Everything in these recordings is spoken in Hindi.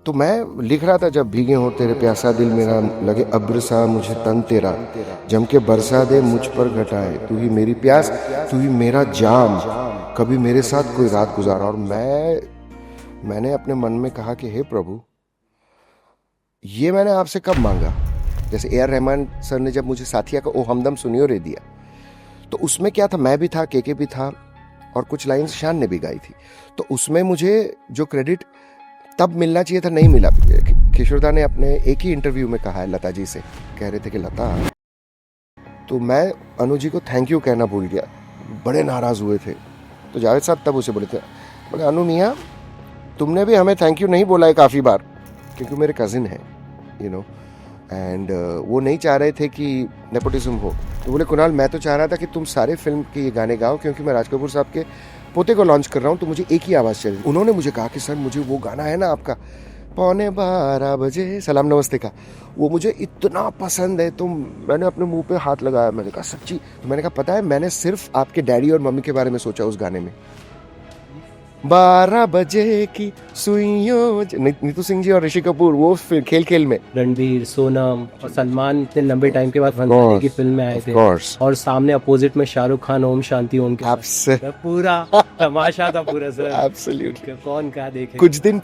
तो मैं लिख रहा था, जब भीगे हो तेरे प्यासा दिल मेरा, लगे अब्र सा मुझे तन तेरा, जम के बरसा दे मुझ पर घटाए, तू ही मेरी प्यास, तू ही मेरा जाम, कभी मेरे साथ कोई रात गुजारा। और मैंने अपने मन में कहा कि हे प्रभु, ये मैंने आपसे कब मांगा। जैसे ए आर रहमान सर ने जब मुझे साथिया का ओ हमदम सुनियो रे दिया, तो उसमें क्या था, मैं भी था, के भी था, और कुछ लाइंस शान ने भी गाई थी। तो उसमें मुझे जो क्रेडिट तब मिलना चाहिए था नहीं मिला। किशोरदा ने अपने एक ही इंटरव्यू में कहा है लता जी से, कह रहे थे कि लता, तो मैं अनु जी को थैंक यू कहना भूल गया, बड़े नाराज हुए थे। तो जावेद साहब तब उसे बोले थे, बोले अनु मियाँ, तुमने भी हमें थैंक यू नहीं बोला है काफ़ी बार, क्योंकि मेरे कज़िन हैं, यू नो, एंड वो नहीं चाह रहे थे कि नेपोटिज्म हो। तो बोले कुणाल, मैं तो चाह रहा था कि तुम सारे फिल्म के ये गाने गाओ, क्योंकि मैं राज कपूर साहब के पोते को लॉन्च कर रहा हूँ, तो मुझे एक ही आवाज़ चाहिए। उन्होंने मुझे कहा कि सर, मुझे वो गाना है ना आपका 11:15 सलाम नमस्ते का, वो मुझे इतना पसंद है। तो मैंने अपने मुंह पे हाथ लगाया, मैंने कहा सच्ची? तो मैंने कहा पता है, मैंने सिर्फ आपके डैडी और मम्मी के बारे में सोचा उस गाने में। 12 बजे की सुइयों, नीतू सिंह जी और ऋषि कपूर, वो खेल खेल में रणबीर, सोनम और सलमान इतने लंबे टाइम के बाद फनसाने की फिल्म में आए थे, और सामने अपोजिट में शाहरुख खान ओम शांति ओम के साथ पूरा तमाशा था पूरा सर। एब्सोल्युटली। कौन क्या देखे। कुछ दिन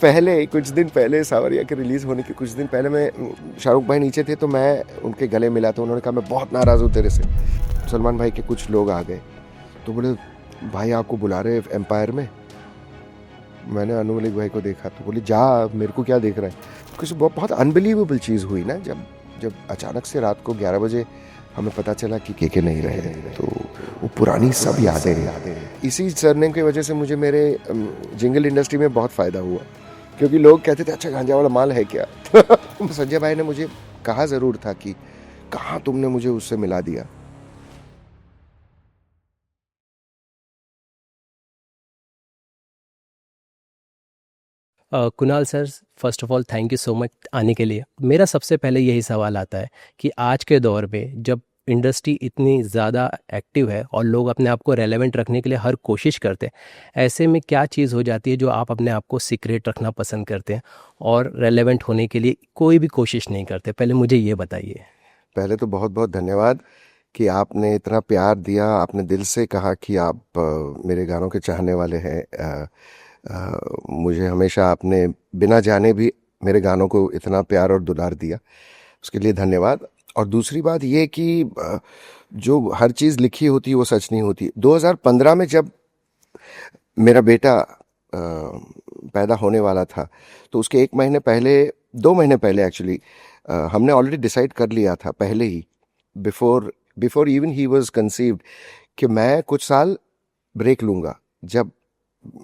पहले सावरिया के रिलीज होने के कुछ दिन पहले, मैं शाहरुख भाई नीचे थे, तो मैं उनके गले मिला, तो उन्होंने कहा मैं बहुत नाराज हूँ तेरे से। सलमान भाई के कुछ लोग आ गए, तो बोले भाई आपको बुला रहे एम्पायर में। मैंने अनु मलिक भाई को देखा, तो बोली जा, मेरे को क्या देख रहा है। कुछ बहुत अनबिलीवेबल चीज़ हुई ना, जब अचानक से रात को 11 बजे हमें पता चला कि के नहीं रहे, तो वो पुरानी सब यादें। इसी सरनेम की वजह से मुझे मेरे जिंगल इंडस्ट्री में बहुत फ़ायदा हुआ, क्योंकि लोग कहते थे अच्छा गांजा वाला माल है क्या। संजय भाई ने मुझे कहा ज़रूर था कि कहाँ तुमने मुझे उससे मिला दिया। Kunal sir, first of all thank you so much आने के लिए। मेरा सबसे पहले यही सवाल आता है कि आज के दौर में जब इंडस्ट्री इतनी ज़्यादा एक्टिव है और लोग अपने आप को रेलेवेंट रखने के लिए हर कोशिश करते हैं, ऐसे में क्या चीज़ हो जाती है जो आप अपने आप को सीक्रेट रखना पसंद करते हैं और रेलेवेंट होने के लिए कोई भी कोशिश नहीं करते? पहले मुझे ये बताइए। पहले तो बहुत बहुत धन्यवाद कि आपने इतना प्यार दिया, आपने दिल से कहा कि आप मेरे गानों के चाहने वाले हैं। मुझे हमेशा आपने बिना जाने भी मेरे गानों को इतना प्यार और दुलार दिया, उसके लिए धन्यवाद। और दूसरी बात ये कि जो हर चीज़ लिखी होती है वो सच नहीं होती। 2015 में जब मेरा बेटा पैदा होने वाला था, तो उसके 1 महीने पहले, 2 महीने पहले एक्चुअली, हमने ऑलरेडी डिसाइड कर लिया था पहले ही, before even he was conceived, कि मैं कुछ साल ब्रेक लूँगा। जब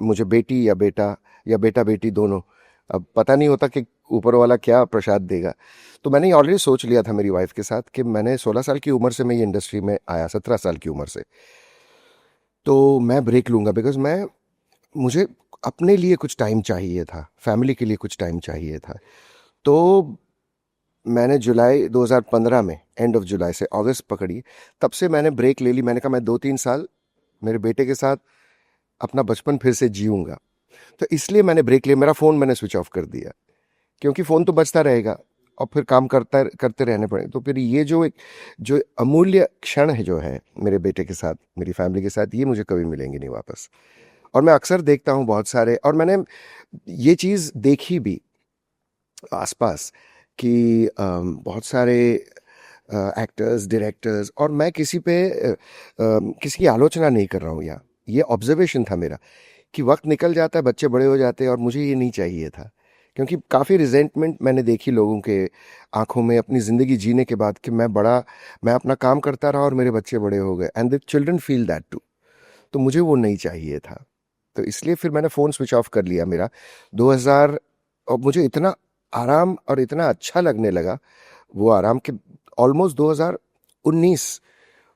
मुझे बेटी या बेटा बेटी दोनों, अब पता नहीं होता कि ऊपर वाला क्या प्रसाद देगा। तो मैंने ऑलरेडी सोच लिया था मेरी वाइफ के साथ कि मैंने 16 साल की उम्र से मैं ये इंडस्ट्री में आया, 17 साल की उम्र से, तो मैं ब्रेक लूँगा, बिकॉज मुझे अपने लिए कुछ टाइम चाहिए था, फैमिली के लिए कुछ टाइम चाहिए था। तो मैंने जुलाई 2015 में, एंड ऑफ जुलाई से अगस्त पकड़ी, तब से मैंने ब्रेक ले ली। मैंने कहा मैं 2-3 साल मेरे बेटे के साथ अपना बचपन फिर से जीऊँगा, तो इसलिए मैंने ब्रेक लिया। मेरा फ़ोन मैंने स्विच ऑफ कर दिया, क्योंकि फ़ोन तो बजता रहेगा और फिर काम करते रहने पड़े। तो फिर ये जो अमूल्य क्षण है जो है मेरे बेटे के साथ, मेरी फैमिली के साथ, ये मुझे कभी मिलेंगे नहीं वापस। और मैं अक्सर देखता हूँ बहुत सारे, और मैंने ये चीज़ देखी भी आसपास कि बहुत सारे एक्टर्स, डायरेक्टर्स, और मैं किसी की आलोचना नहीं कर रहा हूँ, या ये ऑब्जर्वेशन था मेरा कि वक्त निकल जाता है, बच्चे बड़े हो जाते हैं, और मुझे ये नहीं चाहिए था, क्योंकि काफ़ी रिजेंटमेंट मैंने देखी लोगों के आंखों में अपनी ज़िंदगी जीने के बाद, कि मैं अपना काम करता रहा और मेरे बच्चे बड़े हो गए, and the children feel that too. तो मुझे वो नहीं चाहिए था, तो इसलिए फिर मैंने फ़ोन स्विच ऑफ कर लिया मेरा 2000। और मुझे इतना आराम और इतना अच्छा लगने लगा वो आराम, कि ऑलमोस्ट 2019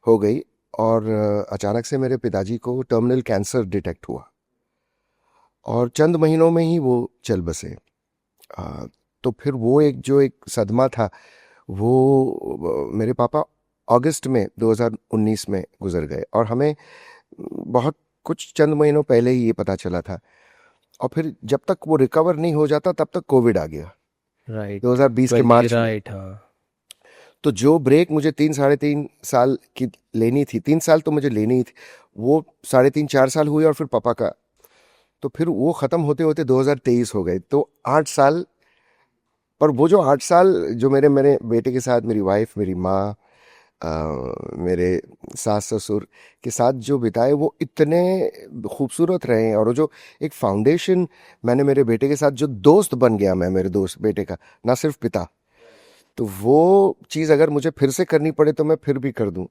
हो गई, और अचानक से मेरे पिताजी को टर्मिनल कैंसर डिटेक्ट हुआ, और चंद महीनों में ही वो चल बसे। तो फिर वो एक सदमा था, वो मेरे पापा अगस्त में 2019 में गुजर गए, और हमें बहुत कुछ चंद महीनों पहले ही ये पता चला था। और फिर जब तक वो रिकवर नहीं हो जाता तब तक कोविड आ गया राइट। 2020 के 20, मार्च में। राइट, हाँ। तो जो ब्रेक मुझे 3 साढ़े 3 साल की लेनी थी, 3 साल तो मुझे लेनी ही थी, वो 3.5 4 साल हुई और फिर पापा का, तो फिर वो ख़त्म होते होते 2023 हो गए, तो 8 साल। पर वो जो 8 साल जो मेरे मेरे बेटे के साथ, मेरी वाइफ, मेरी माँ, मेरे सास ससुर के साथ जो बिताए, वो इतने खूबसूरत रहे हैं। और वो जो एक फाउंडेशन मैंने मेरे बेटे के साथ, जो दोस्त बन गया मैं मेरे दोस्त बेटे का, ना सिर्फ पिता, तो वो चीज़ अगर मुझे फिर से करनी पड़े तो मैं फिर भी कर दूं।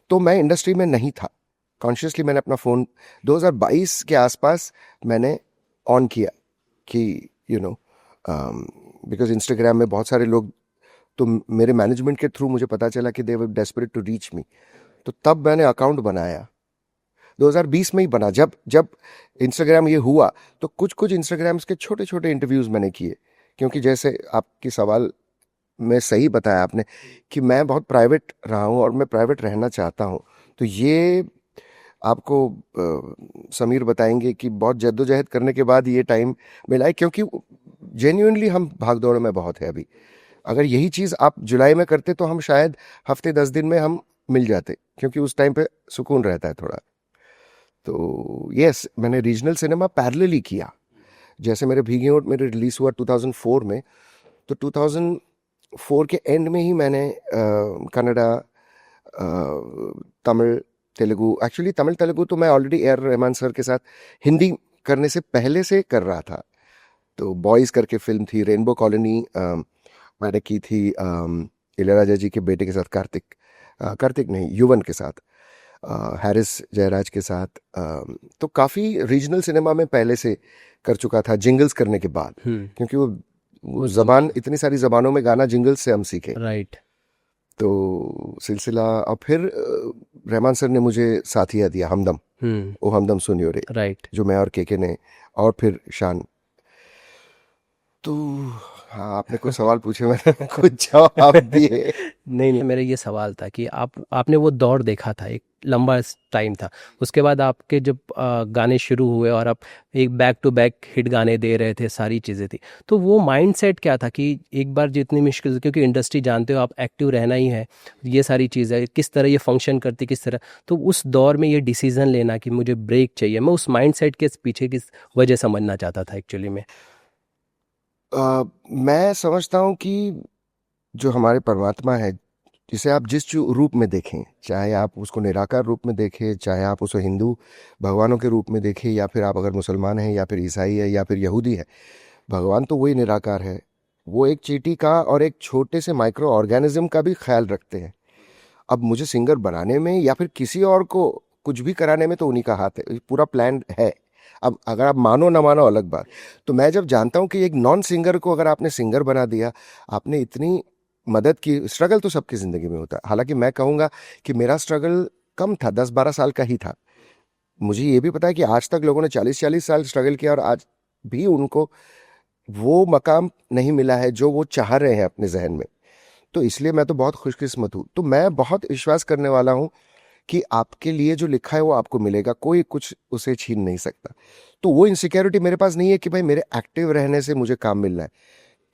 तो मैं इंडस्ट्री में नहीं था, कॉन्शियसली मैंने अपना फ़ोन 2022 के आसपास मैंने ऑन किया कि यू नो, बिकॉज इंस्टाग्राम में बहुत सारे लोग, तो मेरे मैनेजमेंट के थ्रू मुझे पता चला कि दे वर डेस्परेट टू रीच मी। तो तब मैंने अकाउंट बनाया, 2020 में ही बना। जब जब इंस्टाग्राम ये हुआ तो कुछ कुछ इंस्टाग्राम्स के छोटे छोटे इंटरव्यूज़ मैंने किए, क्योंकि जैसे आपकी सवाल में सही बताया आपने कि मैं बहुत प्राइवेट रहा हूँ और मैं प्राइवेट रहना चाहता हूँ। तो ये आपको समीर बताएंगे कि बहुत जद्दोजहद करने के बाद ये टाइम मिला है, क्योंकि जेन्युइनली हम भाग दौड़ में बहुत है अभी। अगर यही चीज़ आप जुलाई में करते तो हम शायद हफ्ते 10 दिन में हम मिल जाते, क्योंकि उस टाइम पे सुकून रहता है थोड़ा। तो यस, मैंने रीजनल सिनेमा पैरेलली किया। जैसे मेरे भीगी ओट मेरे रिलीज हुआ 2004 में, तो 2004 के एंड में ही मैंने कन्नड़ा, तमिल, तेलुगु, एक्चुअली तमिल तेलुगु तो मैं already A R Rahman sir के साथ हिंदी करने से पहले से कर रहा था। तो बॉयज़ करके फिल्म थी, रेनबो कॉलोनी मैंने की थी इளையराजा जी के बेटे के साथ, कार्तिक नहीं, युवन के साथ, हैरिस जयराज के साथ। तो काफ़ी रीजनल सिनेमा में पहले से कर चुका था जिंगल्स करने के बाद, क्योंकि वो ज़बान, इतनी सारी ज़बानों में गाना जिंगल्स से हम सीखे। राइट। तो सिलसिला, और फिर रहमान सर ने मुझे साथिया दिया, हमदम, ओ हमदम सुनियो रे, राइट। जो मैं और के ने, और फिर शान। तो हाँ, आपने कुछ सवाल पूछे, मैंने कुछ जवाब दिए। नहीं नहीं, मेरा ये सवाल था कि आपने वो दौर देखा था, एक लंबा टाइम था, उसके बाद आपके जब गाने शुरू हुए और आप एक बैक टू बैक हिट गाने दे रहे थे, सारी चीज़ें थी, तो वो माइंडसेट क्या था कि एक बार जितनी मुश्किल, क्योंकि इंडस्ट्री जानते हो आप, एक्टिव रहना ही है, ये सारी चीज़ें किस तरह ये फंक्शन करती, किस तरह, तो उस दौर में ये डिसीजन लेना कि मुझे ब्रेक चाहिए, मैं उस माइंडसेट के पीछे किस वजह समझना चाहता था एक्चुअली में। मैं समझता हूँ कि जो हमारे परमात्मा है, जिसे आप जिस रूप में देखें, चाहे आप उसको निराकार रूप में देखें, चाहे आप उसे हिंदू भगवानों के रूप में देखें, या फिर आप अगर मुसलमान हैं, या फिर ईसाई है, या फिर यहूदी है, भगवान तो वही निराकार है। वो एक चींटी का और एक छोटे से माइक्रो ऑर्गेनिज्म का भी ख्याल रखते हैं। अब मुझे सिंगर बनाने में या फिर किसी और को कुछ भी कराने में तो उन्हीं का हाथ है, पूरा प्लान है। अब अगर आप मानो ना मानो अलग बात। तो मैं जब जानता हूँ कि एक नॉन सिंगर को अगर आपने सिंगर बना दिया, आपने इतनी मदद की। स्ट्रगल तो सबकी ज़िंदगी में होता है, हालांकि मैं कहूँगा कि मेरा स्ट्रगल कम था, 10-12 साल का ही था। मुझे ये भी पता है कि आज तक लोगों ने 40-40 साल स्ट्रगल किया और आज भी उनको वो मकाम नहीं मिला है जो वो चाह रहे हैं अपने जहन में। तो इसलिए मैं तो बहुत खुशकिस्मत हूँ। तो मैं बहुत विश्वास करने वाला हूँ कि आपके लिए जो लिखा है वो आपको मिलेगा, कोई कुछ उसे छीन नहीं सकता। तो वो इनसिक्योरिटी मेरे पास नहीं है कि भाई मेरे एक्टिव रहने से मुझे काम मिलना है,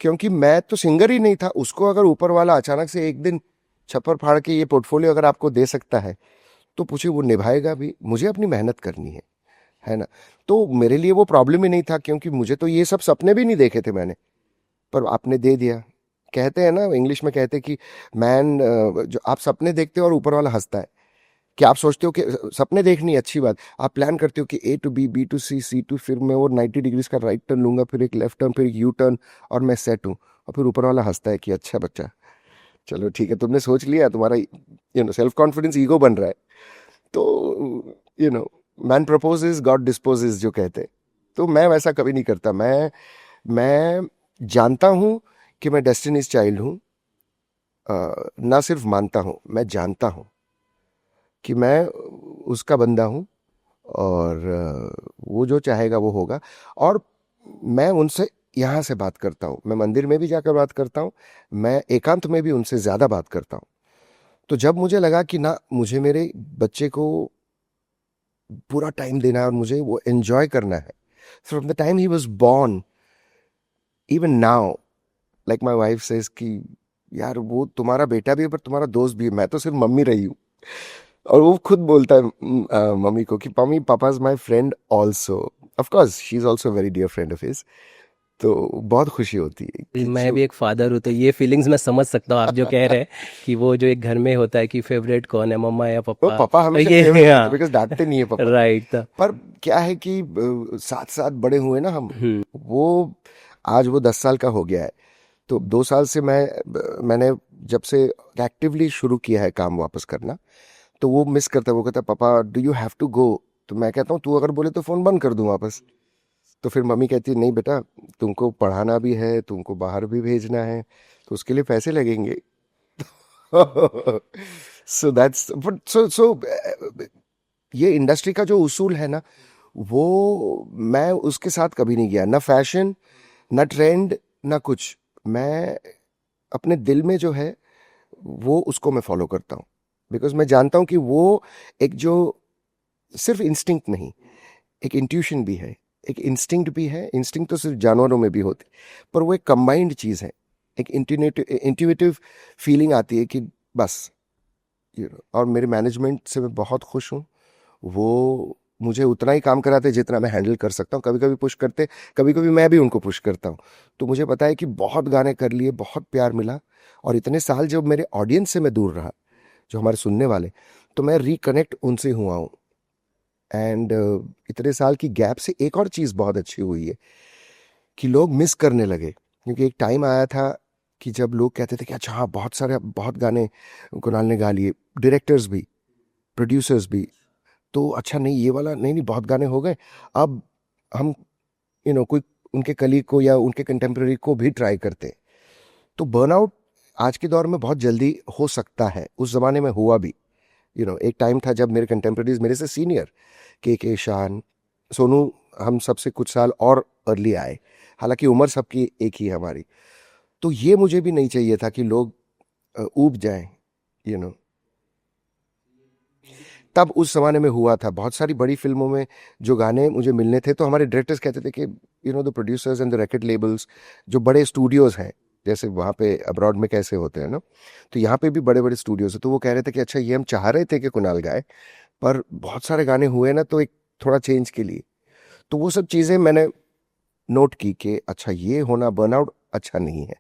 क्योंकि मैं तो सिंगर ही नहीं था। उसको अगर ऊपर वाला अचानक से एक दिन छप्पर फाड़ के ये पोर्टफोलियो अगर आपको दे सकता है, तो पूछिए वो निभाएगा भी। मुझे अपनी मेहनत करनी है ना। तो मेरे लिए वो प्रॉब्लम ही नहीं था, क्योंकि मुझे तो ये सब सपने भी नहीं देखे थे मैंने, पर आपने दे दिया। कहते हैं ना, इंग्लिश में कहते हैं कि मैन, जो आप सपने देखते हो और ऊपर वाला हंसता है, कि आप सोचते हो कि सपने देखनी अच्छी बात, आप प्लान करते हो कि A to B, B to C, C to, फिर मैं वो 90 डिग्रीज का राइट टर्न लूंगा, फिर एक लेफ्ट टर्न, फिर एक यू टर्न, और मैं सेट हूँ। और फिर ऊपर वाला हंसता है कि अच्छा बच्चा, चलो ठीक है, तुमने सोच लिया, तुम्हारा सेल्फ कॉन्फिडेंस, ईगो बन रहा है। तो you know man proposes God disposes जो कहते हैं। तो मैं वैसा कभी नहीं करता। मैं जानता हूँ कि मैं डेस्टिनीज चाइल्ड हूँ। ना सिर्फ मानता हूँ, मैं जानता हूँ कि मैं उसका बंदा हूँ, और वो जो चाहेगा वो होगा। और मैं उनसे यहाँ से बात करता हूँ, मैं मंदिर में भी जाकर बात करता हूँ, मैं एकांत में भी उनसे ज़्यादा बात करता हूँ। तो जब मुझे लगा कि ना, मुझे मेरे बच्चे को पूरा टाइम देना है और मुझे वो एंजॉय करना है, from the time he was born, even now, like my wife says कि यार वो तुम्हारा बेटा भी है पर तुम्हारा दोस्त भी है, मैं तो सिर्फ मम्मी रही हूँ। और वो खुद बोलता है मम्मी को कि मम्मी पापा is my friend also. Of course she is also very dear friend of his. तो बहुत खुशी होती है कि मैं जो भी एक फादर हूँ तो ये फीलिंग्स मैं समझ सकता हूँ आप जो कह रहे हैं कि वो जो एक घर में होता है कि फेवरेट कौन है, मम्मा या वो पापा। पापा तो हमेशा ये फेवरेट होते हाँ, बिकॉज डांटते नहीं है पापा। राइट था। पर क्या है कि साथ साथ बड़े हुए ना हम, हम्म। वो आज वो 10 साल का हो गया है। तो 2 साल से मैंने जब से एक्टिवली शुरू किया है काम वापस करना, तो वो मिस करता है। वो कहता है papa do you have to go. तो मैं कहता हूँ तू अगर बोले तो फ़ोन बंद कर दूँ वापस। तो फिर मम्मी कहती है नहीं बेटा, तुमको पढ़ाना भी है, तुमको बाहर भी भेजना है, तो उसके लिए पैसे लगेंगे। सो दैट्स बट सो ये इंडस्ट्री का जो उसूल है ना, वो मैं उसके साथ कभी नहीं गया, ना फैशन, ना ट्रेंड, ना कुछ। मैं अपने दिल में जो है वो उसको मैं फॉलो करता हूँ, बिकॉज मैं जानता हूँ कि वो एक जो सिर्फ इंस्टिंक्ट नहीं, एक इंट्यूशन भी है, एक इंस्टिंक्ट भी है। इंस्टिंक्ट तो सिर्फ जानवरों में भी होती, पर वो एक कंबाइंड चीज़ है। एक इंट्यूटिव फीलिंग आती है कि बस और मेरे मैनेजमेंट से मैं बहुत खुश हूँ। वो मुझे उतना ही काम कराते जितना मैं हैंडल कर सकता हूँ। कभी कभी पुश करते, कभी कभी मैं भी उनको पुश करता हूँ। तो मुझे पता है कि बहुत गाने कर लिए, बहुत प्यार मिला। और इतने साल जब मेरे ऑडियंस से मैं दूर रहा, जो हमारे सुनने वाले, तो मैं रिकनेक्ट उनसे हुआ हूँ। एंड इतने साल की गैप से एक और चीज़ बहुत अच्छी हुई है कि लोग मिस करने लगे। क्योंकि एक टाइम आया था कि जब लोग कहते थे कि अच्छा हाँ बहुत सारे, बहुत गाने कुणाल ने गा लिए, डायरेक्टर्स भी, प्रोड्यूसर्स भी। तो अच्छा नहीं ये वाला नहीं, नहीं बहुत गाने हो गए, अब हम कोई उनके कलीग को या उनके कंटेम्प्रेरी को भी ट्राई करते हैं। तो बर्नआउट आज के दौर में बहुत जल्दी हो सकता है, उस ज़माने में हुआ भी। एक टाइम था जब मेरे कंटेम्प्रेरीज, मेरे से सीनियर, के शान, सोनू, हम सबसे कुछ साल और अर्ली आए, हालांकि उम्र सबकी एक ही है हमारी। तो ये मुझे भी नहीं चाहिए था कि लोग ऊब जाएं। यू नो तब उस जमाने में हुआ था बहुत सारी बड़ी फिल्मों में जो गाने मुझे मिलने थे, तो हमारे डायरेक्टर्स कहते थे कि the producers and the record labels, जो बड़े स्टूडियोज हैं, जैसे वहाँ पे अब्रॉड में कैसे होते हैं ना, तो यहाँ पे भी बड़े बड़े स्टूडियोज हैं। तो वो कह रहे थे कि अच्छा ये हम चाह रहे थे कि कुणाल गाए, पर बहुत सारे गाने हुए ना, तो एक थोड़ा चेंज के लिए। तो वो सब चीज़ें मैंने नोट की कि अच्छा ये होना, बर्नआउट अच्छा नहीं है।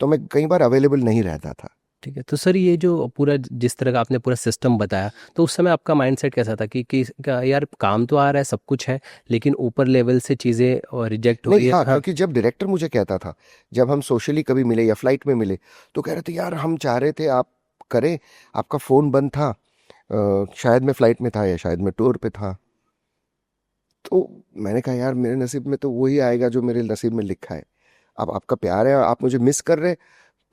तो मैं कई बार अवेलेबल नहीं रहता था। ठीक है, तो सर ये जो पूरा जिस तरह का आपने पूरा सिस्टम बताया, तो उस समय आपका माइंडसेट कैसा था कि यार काम तो आ रहा है, सब कुछ है, लेकिन ऊपर लेवल से चीज़ें रिजेक्ट हो नहीं, रही है। हाँ, हाँ। क्योंकि जब डायरेक्टर मुझे कहता था, जब हम सोशली कभी मिले या फ्लाइट में मिले, तो कह रहे थे यार हम चाह रहे थे आप करें, आपका फ़ोन बंद था, शायद मैं फ्लाइट में था या शायद मैं टूर पे था। तो मैंने कहा यार मेरे नसीब में तो वही आएगा जो मेरे नसीब में लिखा है। अब आपका प्यार है, आप मुझे मिस कर रहे,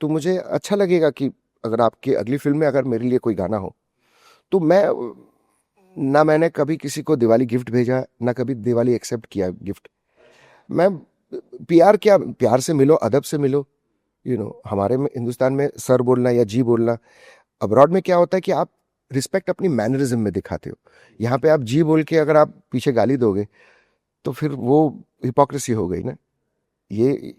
तो मुझे अच्छा लगेगा कि अगर आपकी अगली फिल्म में अगर मेरे लिए कोई गाना हो। तो मैं ना मैंने कभी किसी को दिवाली गिफ्ट भेजा, ना कभी दिवाली एक्सेप्ट किया गिफ्ट। मैं प्यार, क्या प्यार से मिलो, अदब से मिलो। हमारे में हिंदुस्तान में सर बोलना या जी बोलना, अब्रॉड में क्या होता है कि आप रिस्पेक्ट अपनी मैनरिज्म में दिखाते हो। यहाँ पे आप जी बोल के अगर आप पीछे गाली दोगे, तो फिर वो हिपोक्रेसी हो गई ना। ये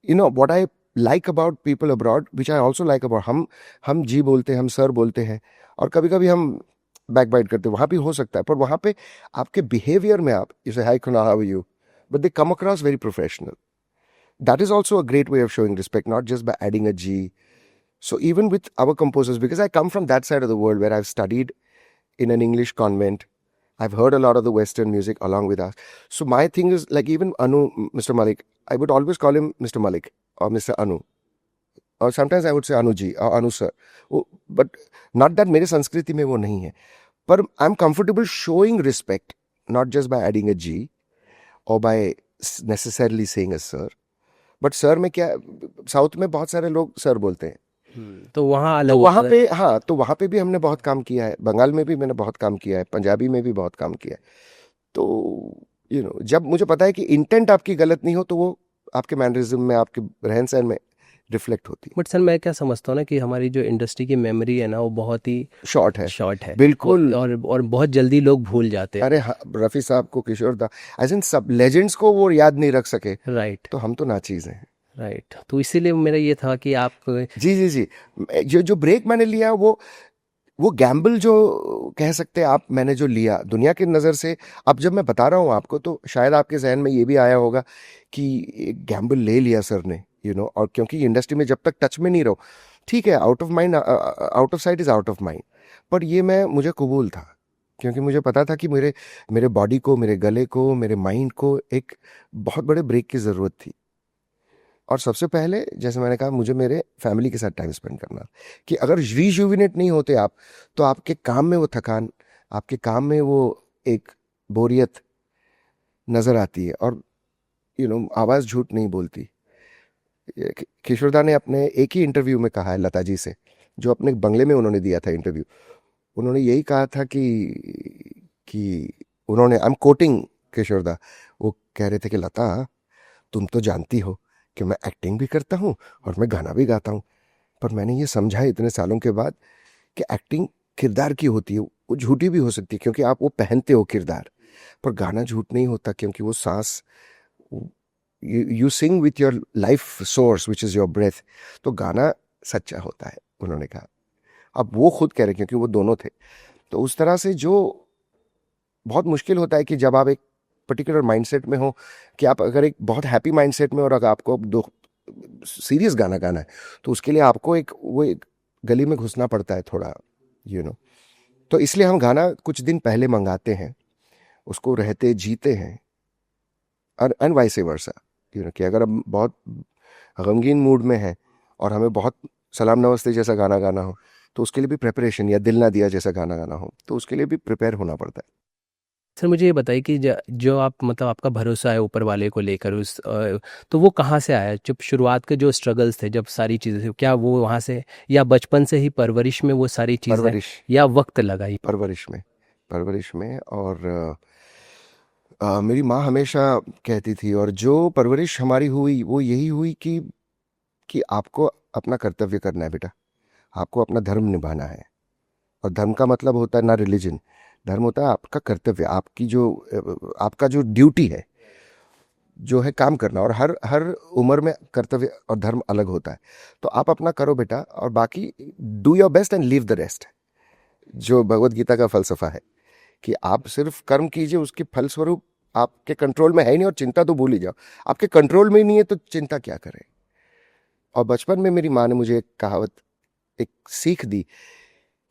what I like about people abroad, which I also like about, हम जी बोलते हैं, हम सर बोलते हैं, और कभी कभी हम बैक बाइट करते हैं, वहाँ भी हो सकता है। पर वहाँ पे आपके बिहेवियर में आप जैसे हाय खुना, how are you, but they come across very professional. That is also a great way of showing respect, not just by adding a G. So even with our composers, because I come from that side of the world where I've studied in an English convent, I've heard a lot of the Western music along with us. So my thing is like even Anu, Mr. Malik, I would always call him Mr. Malik or Mr. Anu. Or sometimes I would say Anu ji or Anu sir. But not that मेरे संस्कृति में वो नहीं है. पर I'm comfortable showing respect, not just by adding a G or by necessarily saying a sir. But sir में क्या, साउथ में बहुत सारे लोग सर बोलते हैं। तो वहाँ अलग तो वहाँ होता है। पे, हाँ, तो वहाँ पे भी हमने बहुत काम किया है, बंगाल में भी मैंने बहुत काम किया है, पंजाबी में भी बहुत काम किया है। तो जब मुझे पता है कि इंटेंट आपकी गलत नहीं हो, तो वो आपके मैनरिज्म में, आपके रहन सहन में रिफ्लेक्ट होती बट सर मैं क्या समझता हूँ ना कि हमारी जो इंडस्ट्री की मेमोरी है ना वो बहुत ही है। शॉर्ट है। शॉर्ट है। बिल्कुल। और बहुत जल्दी लोग भूल जाते हैं। अरे हाँ, रफ़ी साहब को, किशोर दा, एज इन सब लेजेंड्स को वो याद नहीं रख सके, राइट। तो हम तो नाचीज़ हैं। राइट, तो इसीलिए मेरा ये था कि आप जी जी जी। जो जो ब्रेक मैंने लिया, वो गैम्बल जो कह सकते हैं आप, मैंने जो लिया दुनिया की नज़र से, अब जब मैं बता रहा हूँ आपको तो शायद आपके जहन में ये भी आया होगा कि एक गैम्बल ले लिया सर ने, और क्योंकि इंडस्ट्री में जब तक टच में नहीं रहो, ठीक है, out of mind, out of site is out of mind, पर ये मुझे कबूल था, क्योंकि मुझे पता था कि मेरे मेरे बॉडी को, मेरे गले को, मेरे माइंड को एक बहुत बड़े ब्रेक की ज़रूरत थी। और सबसे पहले, जैसे मैंने कहा, मुझे मेरे फैमिली के साथ टाइम स्पेंड करना, कि अगर रिजुविनेट नहीं होते आप, तो आपके काम में वो थकान, आपके काम में वो एक बोरियत नज़र आती है। और आवाज़ झूठ नहीं बोलती। किशोरदा ने अपने एक ही इंटरव्यू में कहा है लता जी से, जो अपने बंगले में उन्होंने दिया था इंटरव्यू, उन्होंने यही कहा था कि उन्होंने, आई एम कोटिंग किशोरदा, वो कह रहे थे कि लता, तुम तो जानती हो कि मैं एक्टिंग भी करता हूँ और मैं गाना भी गाता हूँ, पर मैंने ये समझा है इतने सालों के बाद कि एक्टिंग किरदार की होती है, वो झूठी भी हो सकती है क्योंकि आप वो पहनते हो किरदार, पर गाना झूठ नहीं होता क्योंकि वो सांस, you sing with your life source which is your breath, तो गाना सच्चा होता है, उन्होंने कहा। अब वो खुद कह रहे क्योंकि वो दोनों थे। तो उस तरह से जो बहुत मुश्किल होता है कि जब आप एक पर्टिकुलर माइंडसेट में हो, कि आप अगर एक बहुत हैप्पी माइंडसेट में और अगर आपको दो सीरियस गाना गाना है, तो उसके लिए आपको एक गली में घुसना पड़ता है थोड़ा, यू नो तो इसलिए हम गाना कुछ दिन पहले मंगाते हैं, उसको रहते जीते हैं, और एंड वाइस वर्सा, कि अगर हम बहुत गमगीन मूड में हैं और हमें बहुत सलाम नमस्ते जैसा गाना गाना हो, तो उसके लिए भी प्रिपरेशन, या दिल ना दिया जैसा गाना गाना हो, तो उसके लिए भी प्रिपेयर होना पड़ता है। सर मुझे ये बताइए कि जो आप मतलब आपका भरोसा है ऊपर वाले को लेकर तो वो कहाँ से आया? जब शुरुआत के जो स्ट्रगल्स थे, जब सारी चीज़ें थी, क्या वो वहाँ से, या बचपन से ही परवरिश में वो सारी चीज़ें, परवरिश। या वक्त लगा ही? परवरिश में और मेरी माँ हमेशा कहती थी, और जो परवरिश हमारी हुई वो यही हुई कि आपको अपना कर्तव्य करना है बेटा, आपको अपना धर्म निभाना है। और धर्म का मतलब होता है ना रिलीजन, धर्म होता है आपका कर्तव्य, आपका जो ड्यूटी है, जो है काम करना। और हर हर उम्र में कर्तव्य और धर्म अलग होता है। तो आप अपना करो बेटा, और बाकी do your best and leave the rest, जो भगवत गीता का फलसफा है, कि आप सिर्फ कर्म कीजिए, उसके फलस्वरूप आपके कंट्रोल में है ही नहीं, और चिंता तो भूल ही जाओ, आपके कंट्रोल में ही नहीं है तो चिंता क्या करें। और बचपन में मेरी माँ ने मुझे एक कहावत, एक सीख दी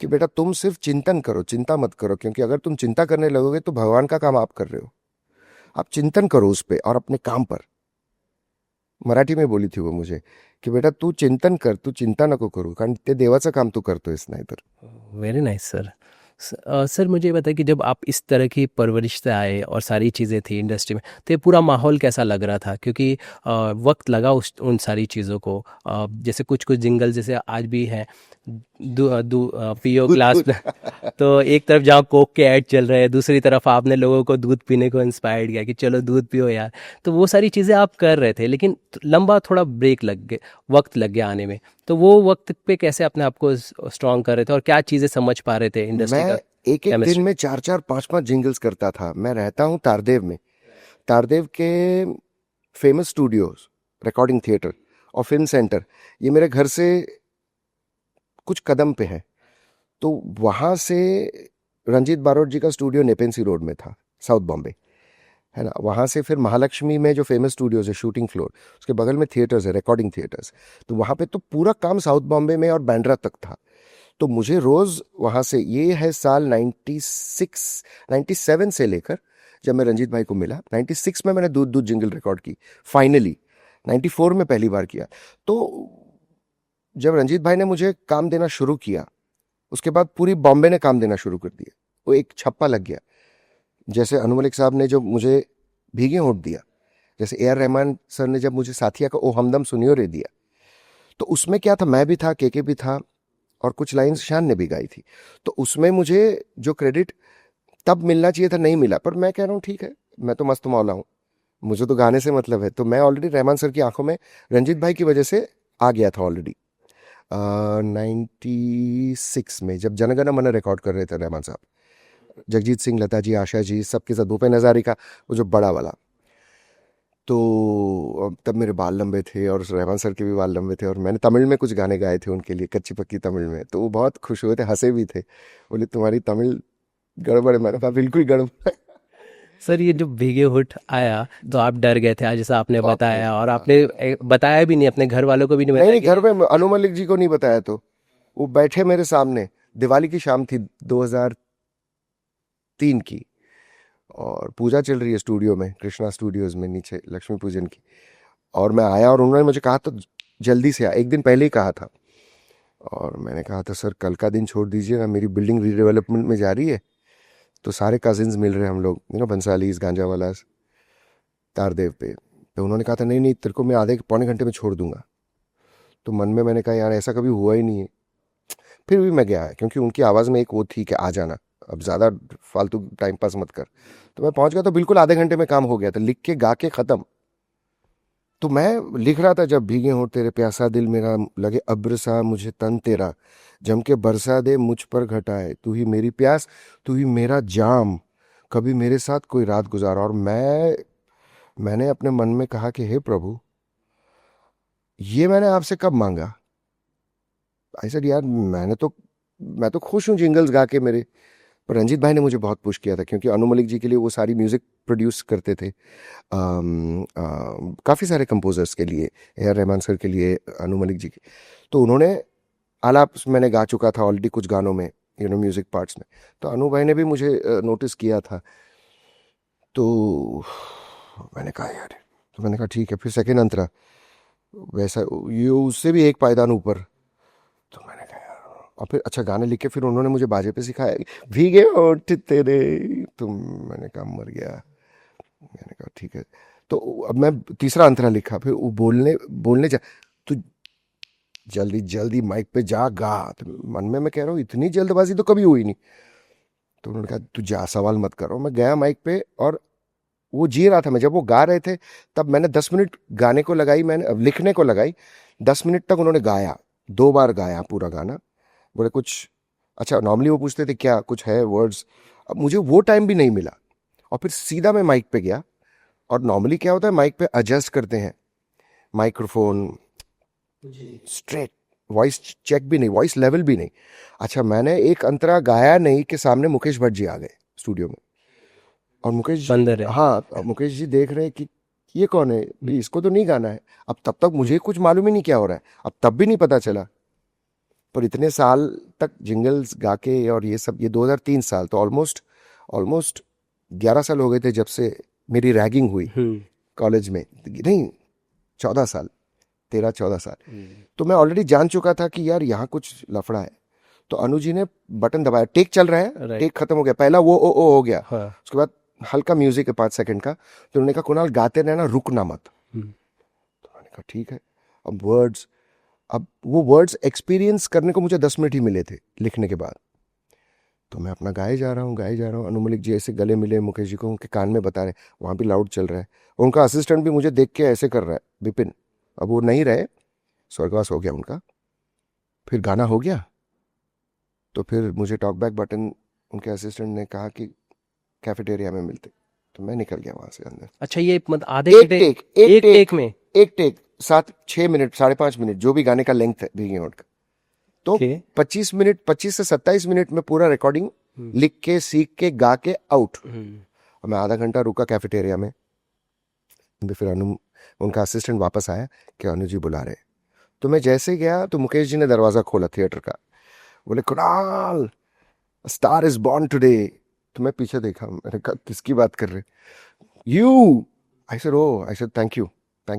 कि बेटा तुम सिर्फ चिंतन करो, चिंता मत करो, क्योंकि अगर तुम चिंता करने लगोगे तो भगवान का काम आप कर रहे हो। आप चिंतन करो उस पे और अपने काम पर। मराठी में बोली थी वो मुझे की बेटा तू चिंतन कर, तू चिंता नको करू, कारण ते देवाचं काम तू करतोयस, नाही तर। Very nice sir. सर मुझे ये बताइए कि जब आप इस तरह की परवरिश से आए और सारी चीज़ें थी इंडस्ट्री में, तो ये पूरा माहौल कैसा लग रहा था? क्योंकि वक्त लगा उन सारी चीज़ों को। जैसे कुछ कुछ जिंगल जैसे आज भी हैं, पियो दूध ग्लास दूध। तो एक तरफ जहाँ कोक के ऐड चल रहे हैं, दूसरी तरफ आपने लोगों को दूध पीने को इंस्पायर्ड किया कि चलो दूध पियो यार। तो वो सारी चीज़ें आप कर रहे थे, लेकिन लंबा थोड़ा ब्रेक लग गया, वक्त लग गया आने में। तो वो वक्त पे कैसे अपने आप को स्ट्रॉन्ग कर रहे थे और क्या चीज़ें समझ पा रहे थे इंडस्ट्री का मैं एक एक दिन केमिस्ट्री? में चार चार पांच पांच जिंगल्स करता था। मैं रहता हूँ तारदेव में, तारदेव के फेमस स्टूडियोज, रिकॉर्डिंग थिएटर और फिल्म सेंटर, ये मेरे घर से कुछ कदम पे है। तो वहाँ से रंजीत बारोट जी का स्टूडियो नेपेंसी रोड में था, साउथ बॉम्बे, है ना। वहाँ से फिर महालक्ष्मी में जो फेमस स्टूडियोज है, शूटिंग फ्लोर, उसके बगल में थिएटर्स है, रिकॉर्डिंग थिएटर्स। तो वहाँ पे तो पूरा काम साउथ बॉम्बे में और बैंड्रा तक था। तो मुझे रोज़ वहाँ से, ये है साल 97 से लेकर जब मैं रंजीत भाई को मिला, 96 में मैंने दूध दूध जिंगल रिकॉर्ड की फाइनली, 94 में पहली बार किया। तो जब रंजीत भाई ने मुझे काम देना शुरू किया, उसके बाद पूरी बॉम्बे ने काम देना शुरू कर दिया। वो एक छप्पा लग गया। जैसे अनु मलिक साहब ने जो मुझे भीगे होंठ दिया, जैसे ए आर रहमान सर ने जब मुझे साथिया का ओ हमदम सुनियो रे दिया, तो उसमें क्या था, मैं भी था, के भी था, और कुछ लाइंस शान ने भी गाई थी। तो उसमें मुझे जो क्रेडिट तब मिलना चाहिए था नहीं मिला। पर मैं कह रहा हूँ ठीक है, मैं तो मस्त मौला हूँ, मुझे तो गाने से मतलब है। तो मैं ऑलरेडी रहमान सर की आंखों में रंजीत भाई की वजह से आ गया था ऑलरेडी। 96 में जब जनगण मन रिकॉर्ड कर रहे थे रहमान साहब, जगजीत सिंह, लता जी, आशा जी, सबके साथ, भूपेन हजारिका का वो जो बड़ा वाला। तो अब तब मेरे बाल लंबे थे और रहमान सर के भी बाल लंबे थे, और मैंने तमिल में कुछ गाने गाए थे उनके लिए, कच्ची पक्की तमिल में। तो वो बहुत खुश हुए थे, हंसे भी थे, बोले तुम्हारी तमिल गड़बड़ है। मैंने कहा बिल्कुल गड़बड़ है। सर ये जो भीगे होठ आया तो आप डर गए थे आज जैसा आपने बाप रे, बताया, और आपने बताया भी नहीं, अपने घर वालों को भी नहीं नहीं बताया नहीं, कि घर में अनु मलिक जी को नहीं बताया। तो वो बैठे मेरे सामने, दिवाली की शाम थी 2003 की, और पूजा चल रही है स्टूडियो में, कृष्णा स्टूडियोज में नीचे, लक्ष्मी पूजन की। और मैं आया और उन्होंने मुझे कहा था जल्दी से आ, एक दिन पहले ही कहा था। और मैंने कहा था सर कल का दिन छोड़ दीजिए ना, मेरी बिल्डिंग रीडेवलपमेंट में जा रही है, तो सारे कजिन्स मिल रहे हैं हम लोग, बंसालीस, गांजावाला, तारदेव पे। तो उन्होंने कहा था नहीं नहीं, तेरे को मैं आधे पौने घंटे में छोड़ दूंगा। तो मन में मैंने कहा यार ऐसा कभी हुआ ही नहीं है। फिर भी मैं गया, क्योंकि उनकी आवाज़ में एक वो थी कि आ जाना, अब ज़्यादा फालतू टाइम पास मत कर। तो मैं पहुंच गया, तो बिल्कुल आधे घंटे में काम हो गया था, लिख के गा के ख़त्म। तो मैं लिख रहा था, जब भीगे हों तेरे प्यासा दिल मेरा, लगे अब्र सा मुझे तन तेरा, जम के बरसा दे मुझ पर घटाए, तू ही मेरी प्यास, तू ही मेरा जाम, कभी मेरे साथ कोई रात गुजार। और मैंने अपने मन में कहा कि हे प्रभु, ये मैंने आपसे कब मांगा। आई सेड यार मैं तो खुश हूँ जिंगल्स गा के मेरे। पर रंजीत भाई ने मुझे बहुत पुश किया था, क्योंकि अनु मलिक जी के लिए वो सारी म्यूजिक प्रोड्यूस करते थे, काफ़ी सारे कंपोजर्स के लिए, ए आर रहमान सर के लिए, अनु मलिक जी के। तो उन्होंने आलाप मैंने गा चुका था ऑलरेडी कुछ गानों में, म्यूजिक पार्ट्स में। तो अनु भाई ने भी मुझे नोटिस किया था। तो मैंने कहा यार, तो मैंने कहा ठीक है। फिर सेकेंड अंतरा वैसा, ये उससे भी एक पायदान ऊपर। तो मैंने कहा यार, और फिर अच्छा गाने लिख के फिर उन्होंने मुझे बाजे पे सिखाया, भीगे होठ तेरे। तो मैंने कहा मर गया। मैंने कहा ठीक है। तो अब मैं तीसरा अंतरा लिखा, फिर वो बोलने बोलने जा, तो जल्दी जल्दी माइक पे जा गा। तो मन में मैं कह रहा हूँ इतनी जल्दबाजी तो कभी हुई नहीं। तो उन्होंने कहा तू जा, सवाल मत करो। मैं गया माइक पे, और वो जी रहा था मैं, जब वो गा रहे थे तब मैंने 10 मिनट गाने को लगाई, मैंने अब लिखने को लगाई। 10 मिनट तक उन्होंने गाया, 2 बार गाया पूरा गाना। बोले कुछ, अच्छा नॉर्मली वो पूछते थे क्या कुछ है वर्ड्स, अब मुझे वो टाइम भी नहीं मिला। और फिर सीधा मैं माइक पे गया, और नॉर्मली क्या होता है माइक पे एडजस्ट करते हैं माइक्रोफोन, स्ट्रेट वॉइस चेक भी नहीं, वॉइस लेवल भी नहीं। अच्छा मैंने एक अंतरा गाया नहीं कि सामने मुकेश भट्ट जी आ गए स्टूडियो में, और मुकेश, बंदर है। हाँ, अब मुकेश जी देख रहे हैं कि ये कौन है भाई, इसको तो नहीं गाना है। अब तब तक मुझे कुछ मालूम ही नहीं क्या हो रहा है, अब तब भी नहीं पता चला। पर इतने साल तक जिंगल्स गा के और ये सब, ये 2003 साल, तो ऑलमोस्ट ऑलमोस्ट 11 साल हो गए थे जब से मेरी रैगिंग हुई कॉलेज में। नहीं, 14 साल, 13-14 साल। तो मैं ऑलरेडी जान चुका था कि यार यहाँ कुछ लफड़ा है। तो अनु जी ने बटन दबाया, टेक चल रहा है, राइट। टेक खत्म हो गया, पहला वो ओ हो गया। हाँ। उसके बाद हल्का म्यूजिक है 5 सेकंड का। तो उन्होंने कहा कुणाल गाते रहना, रुकना मत। तो मैंने कहा ठीक है। अब वो वर्ड्स एक्सपीरियंस करने को मुझे 10 मिनट ही मिले थे लिखने के बाद। तो मैं अपना गाए जा रहा हूँ, गाए जा रहा हूँ। अनु मलिक जी ऐसे गले मिले मुकेश जी को, उनके कान में बता रहे, वहाँ भी लाउड चल रहा है। उनका असिस्टेंट भी मुझे देख के ऐसे कर रहा है, विपिन, अब वो नहीं रहे, स्वर्गवास हो गया उनका। फिर गाना हो गया, तो फिर मुझे टॉक बैक बटन उनके असिस्टेंट ने कहा कि कैफेटेरिया में मिलते। तो मैं निकल गया वहाँ से अंदर। अच्छा ये मतलब आधे एक घंटे टेक, एक टेक में? एक टेक 7-6 मिनट, 5.5 मिनट, जो भी गाने का लेंथ है भीगे होठ का। तो ओके। 25 मिनट, 25 से 27 मिनट में पूरा रिकॉर्डिंग लिख के, सीख के, गा के आउट। और मैं आधा घंटा रुका कैफेटेरिया में। फिर उनका असिस्टेंट वापस आया कि अनु जी बुला रहे। तो मैं जैसे गया तो मुकेश जी ने दरवाज़ा खोला थिएटर का, बोले Kunal, star is born today. तो मैं पीछे देखा, मैंने कहा किसकी बात कर रहे, you. I said oh, I said thank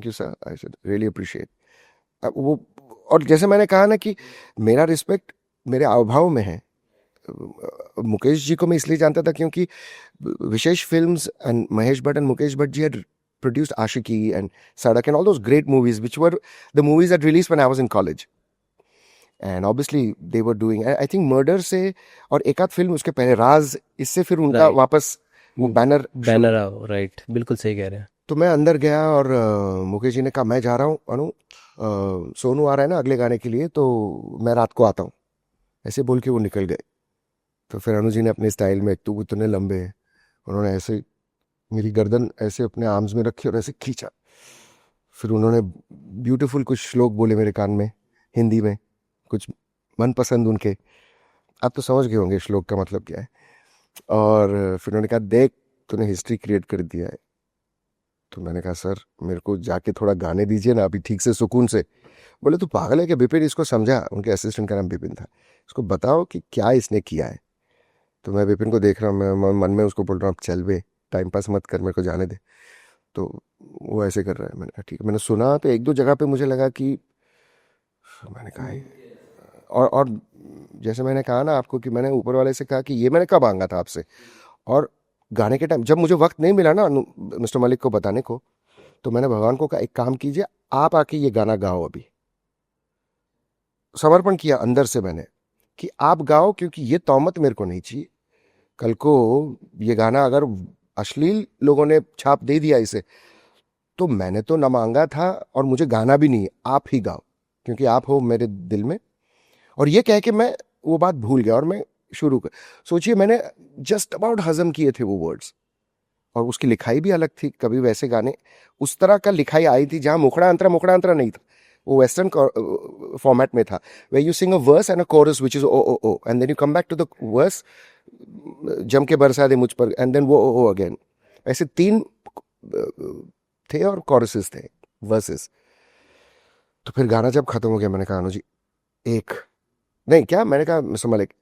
you sir, I said really appreciate. वो, और जैसे मैंने कहा ना कि मेरा रिस्पेक्ट मेरे आवभाव में है। मुकेश जी को मैं इसलिए जानता था क्योंकि Vishesh films and Mahesh Bhatt and Mukesh Bhatt ji had produced Ashiki and Sadak and all those great movies, which were the movies that released when I was in college. And obviously they were doing, I think Murder से, और एक आध फिल्म उसके पहले राज, इससे फिर उनका Right. वापस वो बैनर। बैनर आओ, राइट, बिल्कुल सही कह रहे हैं। तो मैं अंदर गया, और मुकेश जी ने कहा मैं जा रहा हूँ अनु, सोनू आ रहा है ना अगले गाने के लिए, तो मैं रात को आता हूँ, ऐसे बोल के वो निकल गए। तो फिर अनु जी ने अपने स्टाइल में, एक तो वो इतने लंबे हैं, उन्होंने ऐसे मेरी गर्दन ऐसे अपने आर्म्स में रखी और ऐसे खींचा। फिर उन्होंने ब्यूटीफुल कुछ श्लोक बोले मेरे कान में हिंदी में, कुछ मनपसंद उनके, आप तो समझ गए होंगे श्लोक का मतलब क्या है। और फिर उन्होंने कहा देख तूने हिस्ट्री क्रिएट कर दिया है। तो मैंने कहा सर मेरे को जाके थोड़ा गाने दीजिए ना अभी ठीक से सुकून से। बोले तू पागल है क्या विपिन, इसको समझा, उनके असिस्टेंट का नाम विपिन था, इसको बताओ कि क्या इसने किया है। तो मैं विपिन को देख रहा हूँ, मैं मन में उसको बोल रहा हूँ चल बे टाइम पास मत कर, मेरे को जाने दे। तो वो ऐसे कर रहा है। मैंने कहा ठीक है। मैंने सुना तो एक दो जगह पे मुझे लगा कि, मैंने कहा और जैसे मैंने कहा ना आपको कि मैंने ऊपर वाले से कहा कि ये मैंने कब मांगा था आपसे। और गाने के टाइम जब मुझे वक्त नहीं मिला ना मिस्टर मलिक को बताने को, तो मैंने भगवान को कहा एक काम कीजिए आप आके ये गाना गाओ। अभी समर्पण किया अंदर से मैंने कि आप गाओ, क्योंकि ये तौमत मेरे को नहीं चाहिए। कल को ये गाना अगर अश्लील लोगों ने छाप दे दिया इसे, तो मैंने तो न मांगा था और मुझे गाना भी नहीं है, आप ही गाओ क्योंकि आप हो मेरे दिल में। और ये कह के मैं वो बात भूल गया और मैं शुरू कर, सोचिए मैंने जस्ट अबाउट हजम किए थे वो वर्ड्स। और उसकी लिखाई भी अलग थी, कभी वैसे गाने उस तरह का लिखाई आई थी जहां मुखड़ा अंतरा नहीं था, वो वेस्टर्न फॉर्मेट में था, way you sing a verse and a chorus which is oh oh oh and then you come back to the verse, जम के बरसा दे मुझ पर एंड देन वो ओ अगेन। ऐसे तीन थे और कोरसेस थे, वर्सेस। तो फिर गाना जब खत्म हो गया मैंने कहा अनु जी एक, नहीं क्या, मैंने कहा मिस्टर मलिक,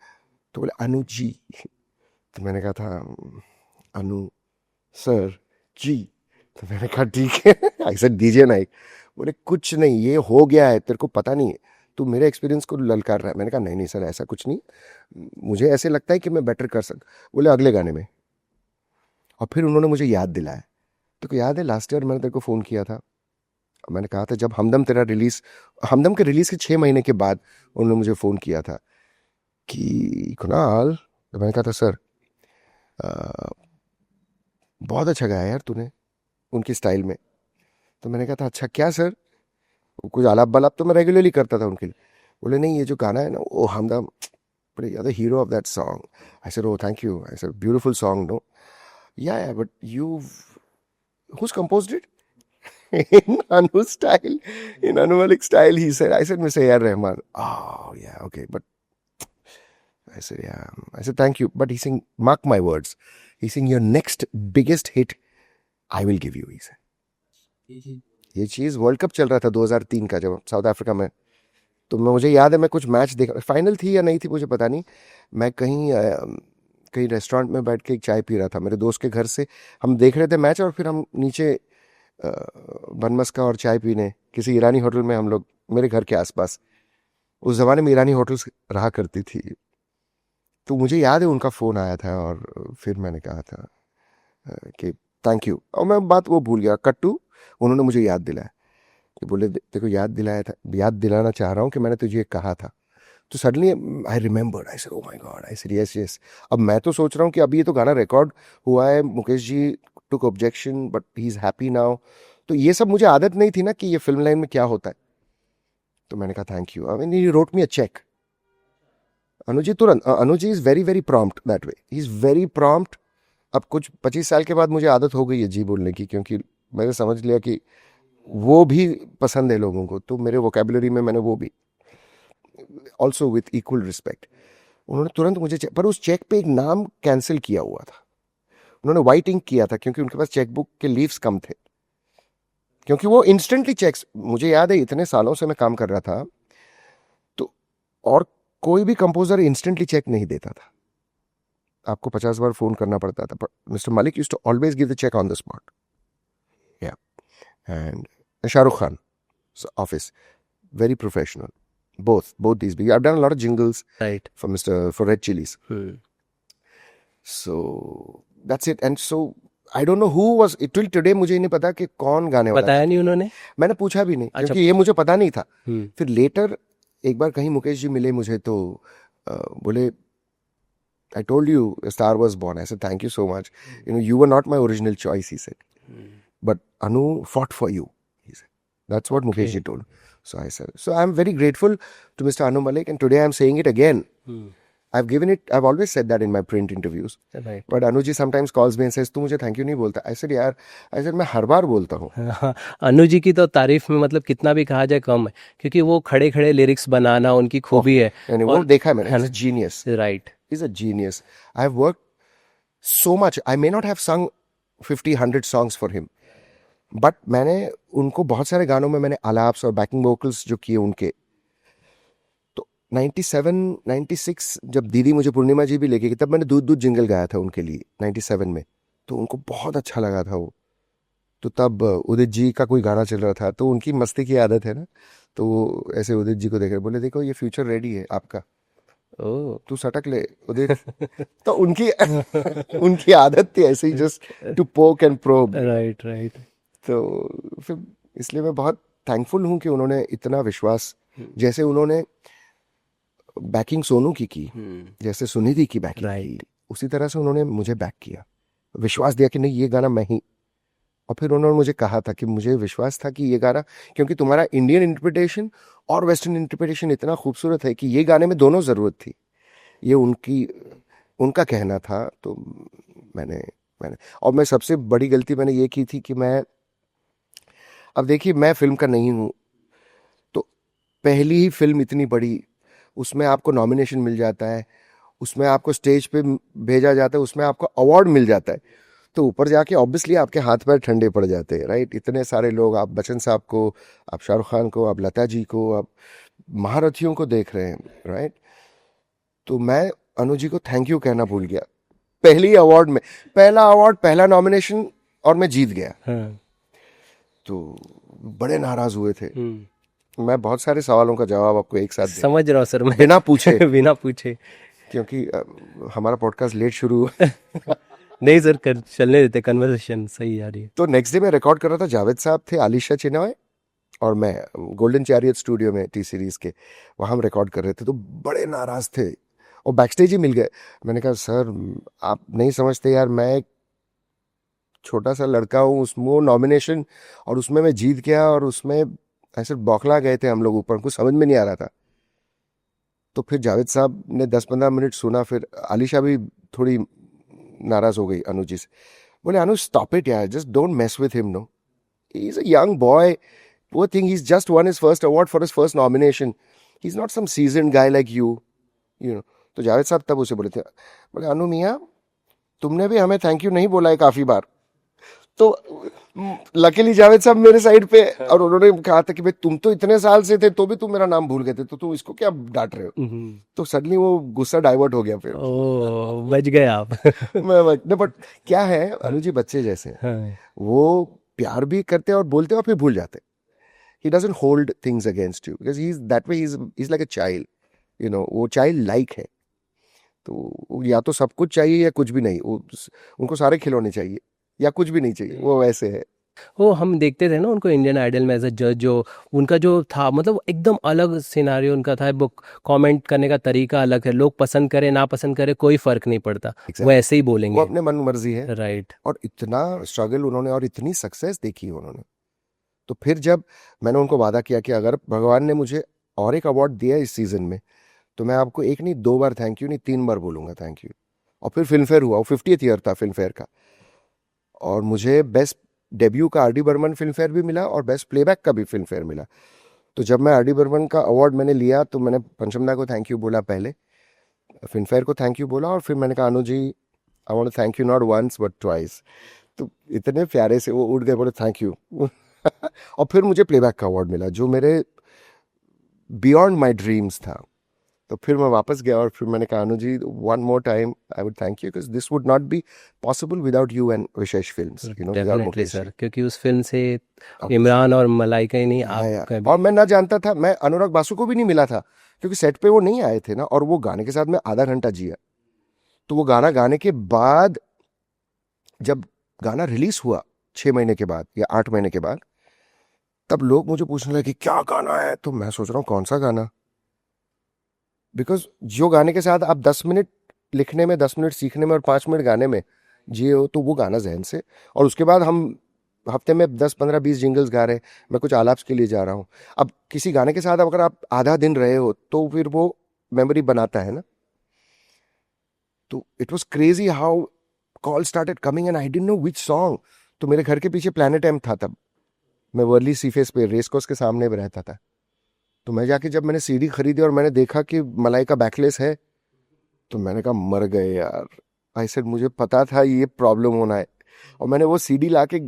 तो बोले अनु जी। तो मैंने कहा था अनु सर जी। तो मैंने कहा ठीक है ऐसा दीजिए ना एक। बोले कुछ नहीं ये हो गया है, तेरे को पता नहीं है, तू मेरे एक्सपीरियंस को ललकार रहा है। मैंने कहा नहीं नहीं सर ऐसा कुछ नहीं, मुझे ऐसे लगता है कि मैं बेटर कर सकता। बोले अगले गाने में। और फिर उन्होंने मुझे याद दिलाया, तो याद है लास्ट ईयर मैंने तेरे को फ़ोन किया था, मैंने कहा था जब हमदम तेरा रिलीज, हमदम के रिलीज के 6 महीने के बाद उन्होंने मुझे फ़ोन किया था कि कुणाल, तो मैंने कहा था सर बहुत अच्छा गाया यार तूने उनकी स्टाइल में। तो मैंने कहा था अच्छा क्या सर, कुछ आलाप बलाप तो मैं रेगुलरली करता था उनके लिए। बोले नहीं ये जो गाना है ना वो हमदम, बड़े ज़्यादा hero of that song. I said oh thank you, I said beautiful song no, yeah but you who's composed it? In Anu's style, in Anu Malik's style, he said, I said, Mr. A.R. Rahman. Oh, yeah, okay. But I said, yeah. I said, thank you. But he's saying, mark my words. He's saying, your next biggest hit, I will give you, he said. ये चीज़ वर्ल्ड कप चल रहा था 2003 का जब साउथ अफ्रीका में। तो मुझे याद है मैं कुछ मैच देखा, फाइनल थी या नहीं थी मुझे पता नहीं, मैं कहीं रेस्टोरेंट में बैठ के एक चाय पी रहा था मेरे दोस्त के घर से, हम देख रहे थे मैच और फिर हम नीचे बनमस्का और चाय पीने किसी ईरानी होटल में, हम लोग मेरे घर के आसपास, उस ज़माने में ईरानी होटल्स रहा करती थी। तो मुझे याद है उनका फ़ोन आया था और फिर मैंने कहा था कि थैंक यू, और मैं बात वो भूल गया। कट्टू उन्होंने मुझे याद दिलाया कि बोले देखो याद दिलाया था, याद दिलाना चाह रहा हूँ कि मैंने तुझे कहा था। तो suddenly I remembered, I said oh my God, I said yes yes. अब मैं तो सोच रहा हूँ कि अभी ये तो गाना रिकॉर्ड हुआ है, Mukesh ji took objection but he is happy now. तो ये सब मुझे आदत नहीं थी ना कि ये फिल्म लाइन में क्या होता है। तो मैंने कहा thank you, I mean he wrote me a cheque. Anuji तुरंत, Anuji is very very prompt that way, he is very prompt. अब कुछ 25 साल के बाद मुझे आदत हो गई है जी बोलने की, क्योंकि मैंने समझ लिया कि वो भी पसंद है लोगों को, तो मेरे वोकेबुलरी में मैंने वो भी ऑल्सो विथ इक्वल रिस्पेक्ट। उन्होंने तुरंत मुझे पर उस चेक पे एक नाम कैंसिल किया हुआ था, उन्होंने वाइट इंक किया था क्योंकि उनके पास चेकबुक के लीव्स कम थे, क्योंकि वो इंस्टेंटली चेक्स, मुझे याद है इतने सालों से मैं काम कर रहा था तो, और कोई भी कंपोजर इंस्टेंटली चेक नहीं देता था, आपको 50 बार फोन करना पड़ता था। Mister Malik used to always give the cheque on the spot. Yeah and Shahrukh Khan office very professional, both these big, I've done a lot of jingles Right. for Red Chilies. So that's it. And so I don't know who was it till today, मुझे नहीं पता कि कौन गाने वाला बताया नहीं उन्होंने, मैंने पूछा भी नहीं क्योंकि ये मुझे पता नहीं था। फिर लेटर एक बार कहीं मुकेश जी मिले मुझे तो बोले I told you a star was born. I said thank you so much, you were not my original choice, he said, but Anu fought for you, he said. That's what Mukesh ji told. So I said, so I'm very grateful to Mr. Anu Malik, and today I'm saying it again. I've always said that in my print interviews. Right. But Anuji sometimes calls me and says, तू मुझे थैंक यू नहीं बोलता. I said, यार, मैं हर बार बोलता हूँ. हाँ, अनु जी की तो तारीफ में मतलब कितना भी कहा जाए कम है, क्योंकि वो खड़े खड़े लिरिक्स बनाना उनकी खूबी है। यानी वो देखा है मैंने. He's a genius. Right. He's a genius. I've worked so much. I may not have sung 50, 100 songs for him. But मैंने उनको बहुत सारे गानों में मैंने आलाप्स और बैकिंग वोकल्स जो किए उनके. तो 97, 96 जब दीदी मुझे पूर्णिमा जी भी लेके गई, तब मैंने दूध दूध जिंगल गाया था उनके लिए 97 में. तो उनको बहुत अच्छा लगा था वो. तो तब उदित जी का कोई गाना चल रहा था, तो उनकी मस्ती की आदत है ना, तो वो ऐसे उदित जी को देख रहे बोले, देखो ये फ्यूचर रेडी है आपका, ओह। तू सटक ले उदित. तो उनकी उनकी आदत थी ऐसे ही, just to poke and probe. Right right. तो फिर इसलिए मैं बहुत थैंकफुल हूँ कि उन्होंने इतना विश्वास, जैसे उन्होंने बैकिंग सोनू की जैसे सुनिधि की बैकिंग की, उसी तरह से उन्होंने मुझे बैक किया, विश्वास दिया कि नहीं ये गाना मैं ही. और फिर उन्होंने मुझे कहा था कि मुझे विश्वास था कि ये गाना, क्योंकि तुम्हारा इंडियन इंटरप्रिटेशन और वेस्टर्न इंटरप्रिटेशन इतना खूबसूरत है कि ये गाने में दोनों ज़रूरत थी. ये उनका कहना था. तो मैंने और मैं सबसे बड़ी गलती मैंने ये की थी कि मैं, अब देखिए मैं फिल्म का नहीं हूँ, तो पहली ही फिल्म इतनी बड़ी, उसमें आपको नॉमिनेशन मिल जाता है, उसमें आपको स्टेज पे भेजा जाता है, उसमें आपको अवार्ड मिल जाता है, तो ऊपर जाके ऑब्वियसली आपके हाथ पैर ठंडे पड़ जाते हैं. राइट. इतने सारे लोग, आप बच्चन साहब को, आप शाहरुख खान को, आप लता जी को, आप महारथियों को देख रहे हैं. राइट. तो मैं अनु जी को थैंक यू कहना भूल गया पहली अवार्ड में. पहला अवार्ड, पहला नॉमिनेशन, और मैं जीत गया. हाँ। तो बड़े नाराज हुए थे. मैं बहुत सारे सवालों का जवाब आपको एक साथ समझ रहा हूँ सर मैं, बिना पूछे बिना पूछे, क्योंकि हमारा पॉडकास्ट लेट शुरू हुआ. नहीं सर, कर चलने देते, कन्वर्सेशन सही आ रही है. तो नेक्स्ट डे मैं रिकॉर्ड कर रहा था, जावेद साहब थे, आलिशा चिनॉय और मैं गोल्डन चैरियट स्टूडियो में टी सीरीज के, वहाँ हम रिकॉर्ड कर रहे थे. तो बड़े नाराज थे और बैकस्टेज ही मिल गए. मैंने कहा सर आप नहीं समझते यार, मैं एक छोटा सा लड़का हूँ, उसमें वो नॉमिनेशन और उसमें मैं जीत गया, और उसमें ऐसे बौखला गए थे हम लोग ऊपर, कुछ समझ में नहीं आ रहा था. तो फिर जावेद साहब ने 10-15 मिनट सुना, फिर आलिशा भी थोड़ी नाराज हो गई अनु जी से. बोले अनु स्टॉप इट यार, just don't mess with him, no he is a young boy, poor thing, he's just won his first award for his first nomination, he's not some seasoned guy like you know. तो जावेद साहब तब उसे बोले थे, बोले अनु मियाँ तुमने भी हमें थैंक यू नहीं बोला है काफ़ी बार. तो लकीली जावेद साहब मेरे साइड पे, और उन्होंने कहा था कि भाई तुम तो इतने साल से थे तो भी तुम मेरा नाम भूल गए थे, तो तुम इसको क्या डांट रहे हो. तो सडनली वो गुस्सा डाइवर्ट हो गया. फिर ओ बच गए आप. मैं बट क्या है, अनु जी बच्चे जैसे हैं. हाँ. वो प्यार भी करते हैं और बोलते हैं और फिर भूल जाते हैं. He doesn't hold things against you because he's that way, he's like a child, you know, वो child like है. तो या तो सब कुछ चाहिए या कुछ भी नहीं, उनको सारे खिलौने चाहिए या कुछ भी नहीं चाहिए, वो वैसे है. वो हम देखते थे ना उनको इंडियन आइडल में एज अ जज, जो उनका जो था मतलब एकदम अलग सिनारियो उनका था. वो कमेंट करने का तरीका अलग है, लोग पसंद करें ना पसंद करें कोई फर्क नहीं पड़ता, वो ऐसे ही बोलेंगे, वो अपने मन मर्जी है. राइट. और इतना स्ट्रगल उन्होंने और इतनी सक्सेस देखी उन्होंने. तो फिर जब मैंने उनको वादा किया कि अगर भगवान ने मुझे और एक अवार्ड दिया इस सीज़न में, तो मैं आपको एक नहीं 2 बार थैंक यू नहीं 3 बार बोलूँगा थैंक यू. और फिर फिल्म फेयर हुआ, वो 50th ईयर था फिल्म फेयर का, और मुझे बेस्ट डेब्यू का R D Burman Filmfare भी मिला और बेस्ट प्लेबैक का भी फिल्म फेयर मिला. तो जब मैं आर डी बर्मन का अवार्ड मैंने लिया, तो मैंने पंचमदा को थैंक यू बोला, पहले फिल्म फेयर को थैंक यू बोला, और फिर मैंने कहा Anu ji I want to thank you not once but twice. तो इतने प्यारे से वो उठ गए, बोले थैंक यू. और फिर मुझे प्लेबैक का अवार्ड मिला जो मेरे बियॉन्ड माई ड्रीम्स था. तो फिर मैं वापस गया और फिर मैंने कहा Anu ji one more time I would thank you because this would not be possible without you and Vishesh films, you know. Definitely sir, क्योंकि उस फिल्म से इमरान और मलाइका ही नहीं आप. और मैं ना जानता था, मैं अनुराग बासु को भी नहीं मिला था क्योंकि सेट पे वो नहीं आए थे ना, और वो गाने के साथ मैं आधा घंटा जिया. तो वो गाना गाने के बाद जब गाना रिलीज हुआ 6 महीने के बाद या 8 महीने के बाद, तब लोग मुझे पूछने लगे कि क्या गाना है. तो मैं सोच रहा हूँ कौन सा गाना, बिकॉज जो गाने के साथ आप 10 मिनट लिखने में, 10 मिनट सीखने में और 5 मिनट गाने में जिए हो, तो वो गाना जहन से. और उसके बाद हम हफ्ते में 10 15 20 जिंगल्स गा रहे हैं, मैं कुछ आलाप्स के लिए जा रहा हूँ। अब किसी गाने के साथ अगर आप आधा दिन रहे हो तो फिर वो मेमोरी बनाता है ना। तो it was crazy how call started coming and I didn't know which song. तो मेरे घर के पीछे प्लैनेट एम था तब, मैं वर्ली सीफेस पे रेस कोर्स के सामने में रहता था। तो मैं जाके जब मैंने सीडी खरीदी और मैंने देखा कि मलाई का बैकलेस है, तो मैंने कहा मर गए यार। आई सेड मुझे पता था ये प्रॉब्लम होना है। और मैंने वो सीडी लाके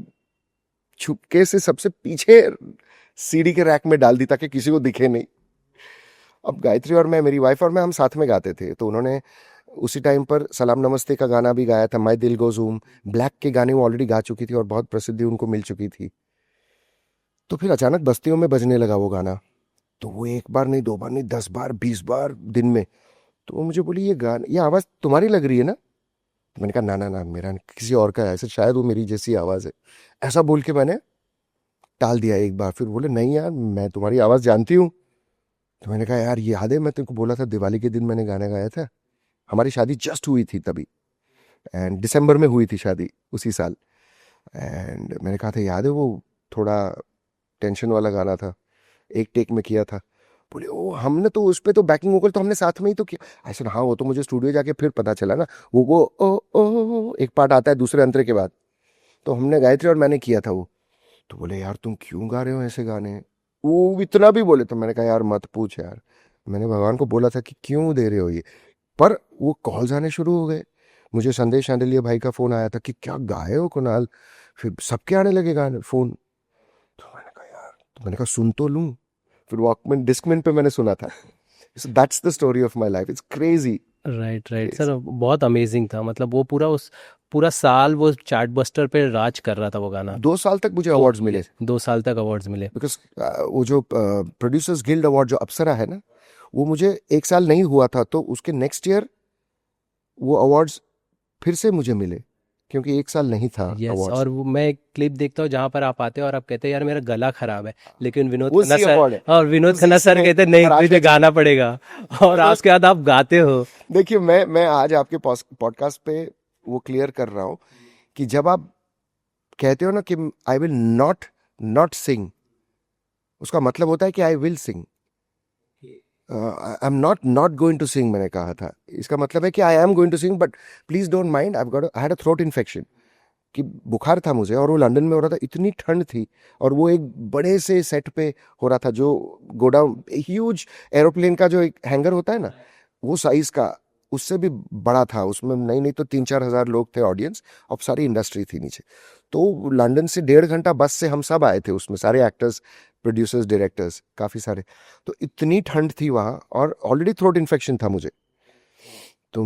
छुपके से सबसे पीछे सीडी के रैक में डाल दी ताकि किसी को दिखे नहीं। अब गायत्री और मैं, मेरी वाइफ और मैं, हम साथ में गाते थे। तो उन्होंने उसी टाइम पर सलाम नमस्ते का गाना भी गाया था, माई दिल गोज़ हूम, ब्लैक के गाने वो ऑलरेडी गा चुकी थी और बहुत प्रसिद्धि उनको मिल चुकी थी। तो फिर अचानक बस्तियों में बजने लगा वो गाना। तो वो एक बार नहीं, दो बार नहीं, 10 बार 20 बार दिन में। तो वो मुझे बोली ये गाना, ये आवाज़ तुम्हारी लग रही है ना। तो मैंने कहा ना ना ना, मेरा नहीं, किसी और का है, ऐसे शायद वो मेरी जैसी आवाज़ है। ऐसा बोल के मैंने टाल दिया एक बार। फिर बोले नहीं यार, मैं तुम्हारी आवाज़ जानती हूँ। तो मैंने कहा यार याद है, मैं तुमको बोला था दिवाली के दिन मैंने गाना गाया था। हमारी शादी जस्ट हुई थी तभी, एंड दिसंबर में हुई थी शादी उसी साल। एंड मैंने कहा था याद है, वो थोड़ा टेंशन वाला गाना था, एक टेक में किया था। बोले ओ हमने तो उस पे तो बैकिंग वोकल तो हमने साथ में ही तो किया। ऐसा हाँ, वो तो मुझे स्टूडियो जाके फिर पता चला ना, वो ओ एक पार्ट आता है दूसरे अंतरे के बाद, तो हमने गायत्री और मैंने किया था वो। तो बोले यार तुम क्यों गा रहे हो ऐसे गाने, वो इतना भी बोले। तो मैंने कहा यार मत पूछ यार, मैंने भगवान को बोला था कि क्यों दे रहे हो ये। पर वो कॉल्स आने शुरू हो गए। मुझे संदेश शांडिलिया भाई का फोन आया था कि क्या गाए हो कुणाल। फिर सबके आने लगे गाने फोन। तो मैंने कहा यार, तो मैंने कहा सुन तो लूं। फिर वॉकमैन डिस्कमैन पे मैंने सुना था। So that's the story of my life, it's crazy. Right right crazy. Sir, बहुत अमेजिंग था। मतलब वो पूरा उस पूरा साल वो चार्ट बस्टर पे राज कर रहा था वो गाना। 2 साल तक मुझे दो अवार्ड्स मिले, 2 साल तक अवार्ड्स मिले। बिकॉज वो जो प्रोड्यूसर्स गिल्ड अवार्ड जो अप्सरा है ना, वो मुझे एक साल नहीं हुआ था, तो उसके नेक्स्ट ईयर वो अवार्ड्स फिर से मुझे मिले, क्योंकि एक साल नहीं था यस, अवार्ड्स। और वो मैं एक क्लिप देखता हूँ जहाँ पर आप आते हो और आप कहते हैं यार मेरा गला खराब है, लेकिन विनोद खन्ना उसी सर, अवार्ड है, और विनोद उसी खन्ना सर से कहते हैं नहीं महाराष्ट्र तुझे में। गाना पड़ेगा, और विनोद, उसके बाद आप गाते हो। देखिए मैं आज आपके पॉडकास्ट पे वो क्लियर कर रहा हूँ कि जब आप कहते हो ना कि I will not not sing, उसका मतलब होता है कि I will sing. I am not going to sing मैंने कहा था, इसका मतलब है कि I am going to sing, but please don't mind, I had a throat infection, कि बुखार था मुझे, और वो लंदन में हो रहा था, इतनी ठंड थी, और वो एक बड़े से सेट पे हो रहा था, जो गोडाउन ह्यूज एरोप्लेन का जो एक हैंगर होता है ना, वो साइज का, उससे भी बड़ा था। उसमें नहीं नहीं तो 3-4 हज़ार लोग थे ऑडियंस, और सारी इंडस्ट्री थी नीचे। तो लंदन से 1.5 घंटा बस से हम सब आए थे, उसमें सारे एक्टर्स, प्रोड्यूसर्स, डायरेक्टर्स, काफ़ी सारे। तो इतनी ठंड थी वहाँ, और ऑलरेडी थ्रोट इन्फेक्शन था मुझे। तो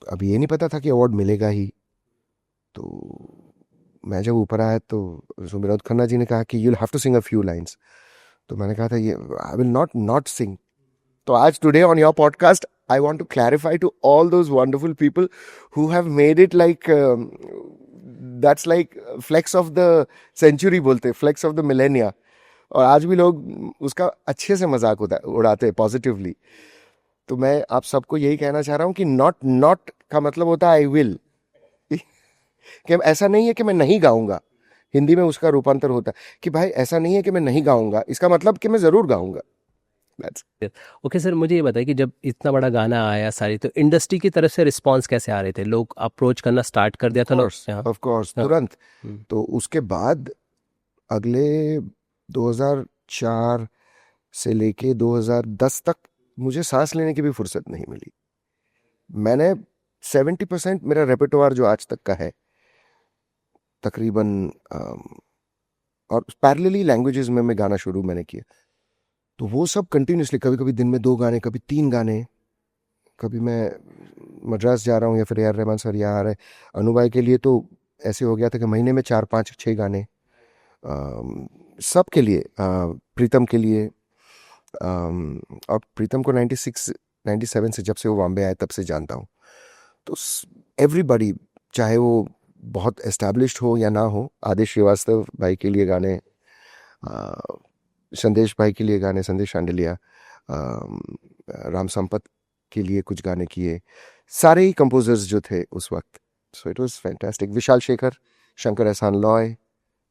अब ये नहीं पता था कि अवार्ड मिलेगा ही। तो मैं जब ऊपर आया तो विनोद खन्ना जी ने कहा कि you have to sing a few lines. तो मैंने कहा था ये I will not not sing. तो आज today on your podcast I want to clarify to all those wonderful people who have made it like, that's like flex of the century बोलते, फ्लेक्स ऑफ द मिलेनिया, और आज भी लोग उसका अच्छे से मजाक उड़ाते हैं पॉजिटिवली। तो मैं आप सबको यही कहना चाह रहा हूँ कि नॉट नॉट का मतलब होता है आई विल, कि ऐसा नहीं है कि मैं नहीं गाऊंगा। हिंदी में उसका रूपांतर होता है कि भाई ऐसा नहीं है कि मैं नहीं गाऊंगा, इसका मतलब कि मैं जरूर गाऊंगा। That's- ओके सर, मुझे ये बताइए कि जब इतना बड़ा गाना आया सारी, तो इंडस्ट्री की तरफ से रिस्पांस कैसे आ रहे थे? लोग अप्रोच करना स्टार्ट कर दिया था लोग? हाँ ऑफ कोर्स हाँ। तुरंत। हम्म, तो उसके बाद अगले 2004 से लेके 2010 तक मुझे सांस लेने की भी फुर्सत नहीं मिली। मैंने 70% मेरा रेpertoire जो आज तक का है तकरीबन, और पैरेलली लैंग्वेजेस में मैं गाना शुरू मैंने किया, तो वो सब कंटिन्यूसली, कभी कभी दिन में 2 गाने, कभी 3 गाने। कभी मैं मद्रास जा रहा हूँ या फिर ए आर रहमान सर यहाँ आ रहे हैं, अनु भाई के लिए तो ऐसे हो गया था कि महीने में 4 5 6 गाने, सब के लिए, प्रीतम के लिए। और प्रीतम को 96 97 से, जब से वो बॉम्बे आए तब से जानता हूँ। तो एवरीबॉडी, चाहे वो बहुत एस्टैब्लिश्ड हो या ना हो, आदेश श्रीवास्तव भाई के लिए गाने, संदेश भाई के लिए गाने, संदेश शांडिलिया, राम संपत के लिए कुछ गाने किए, सारे ही कंपोजर्स जो थे उस वक्त। So it was fantastic. Vishal Shekhar, Shankar Ehsaan Loy,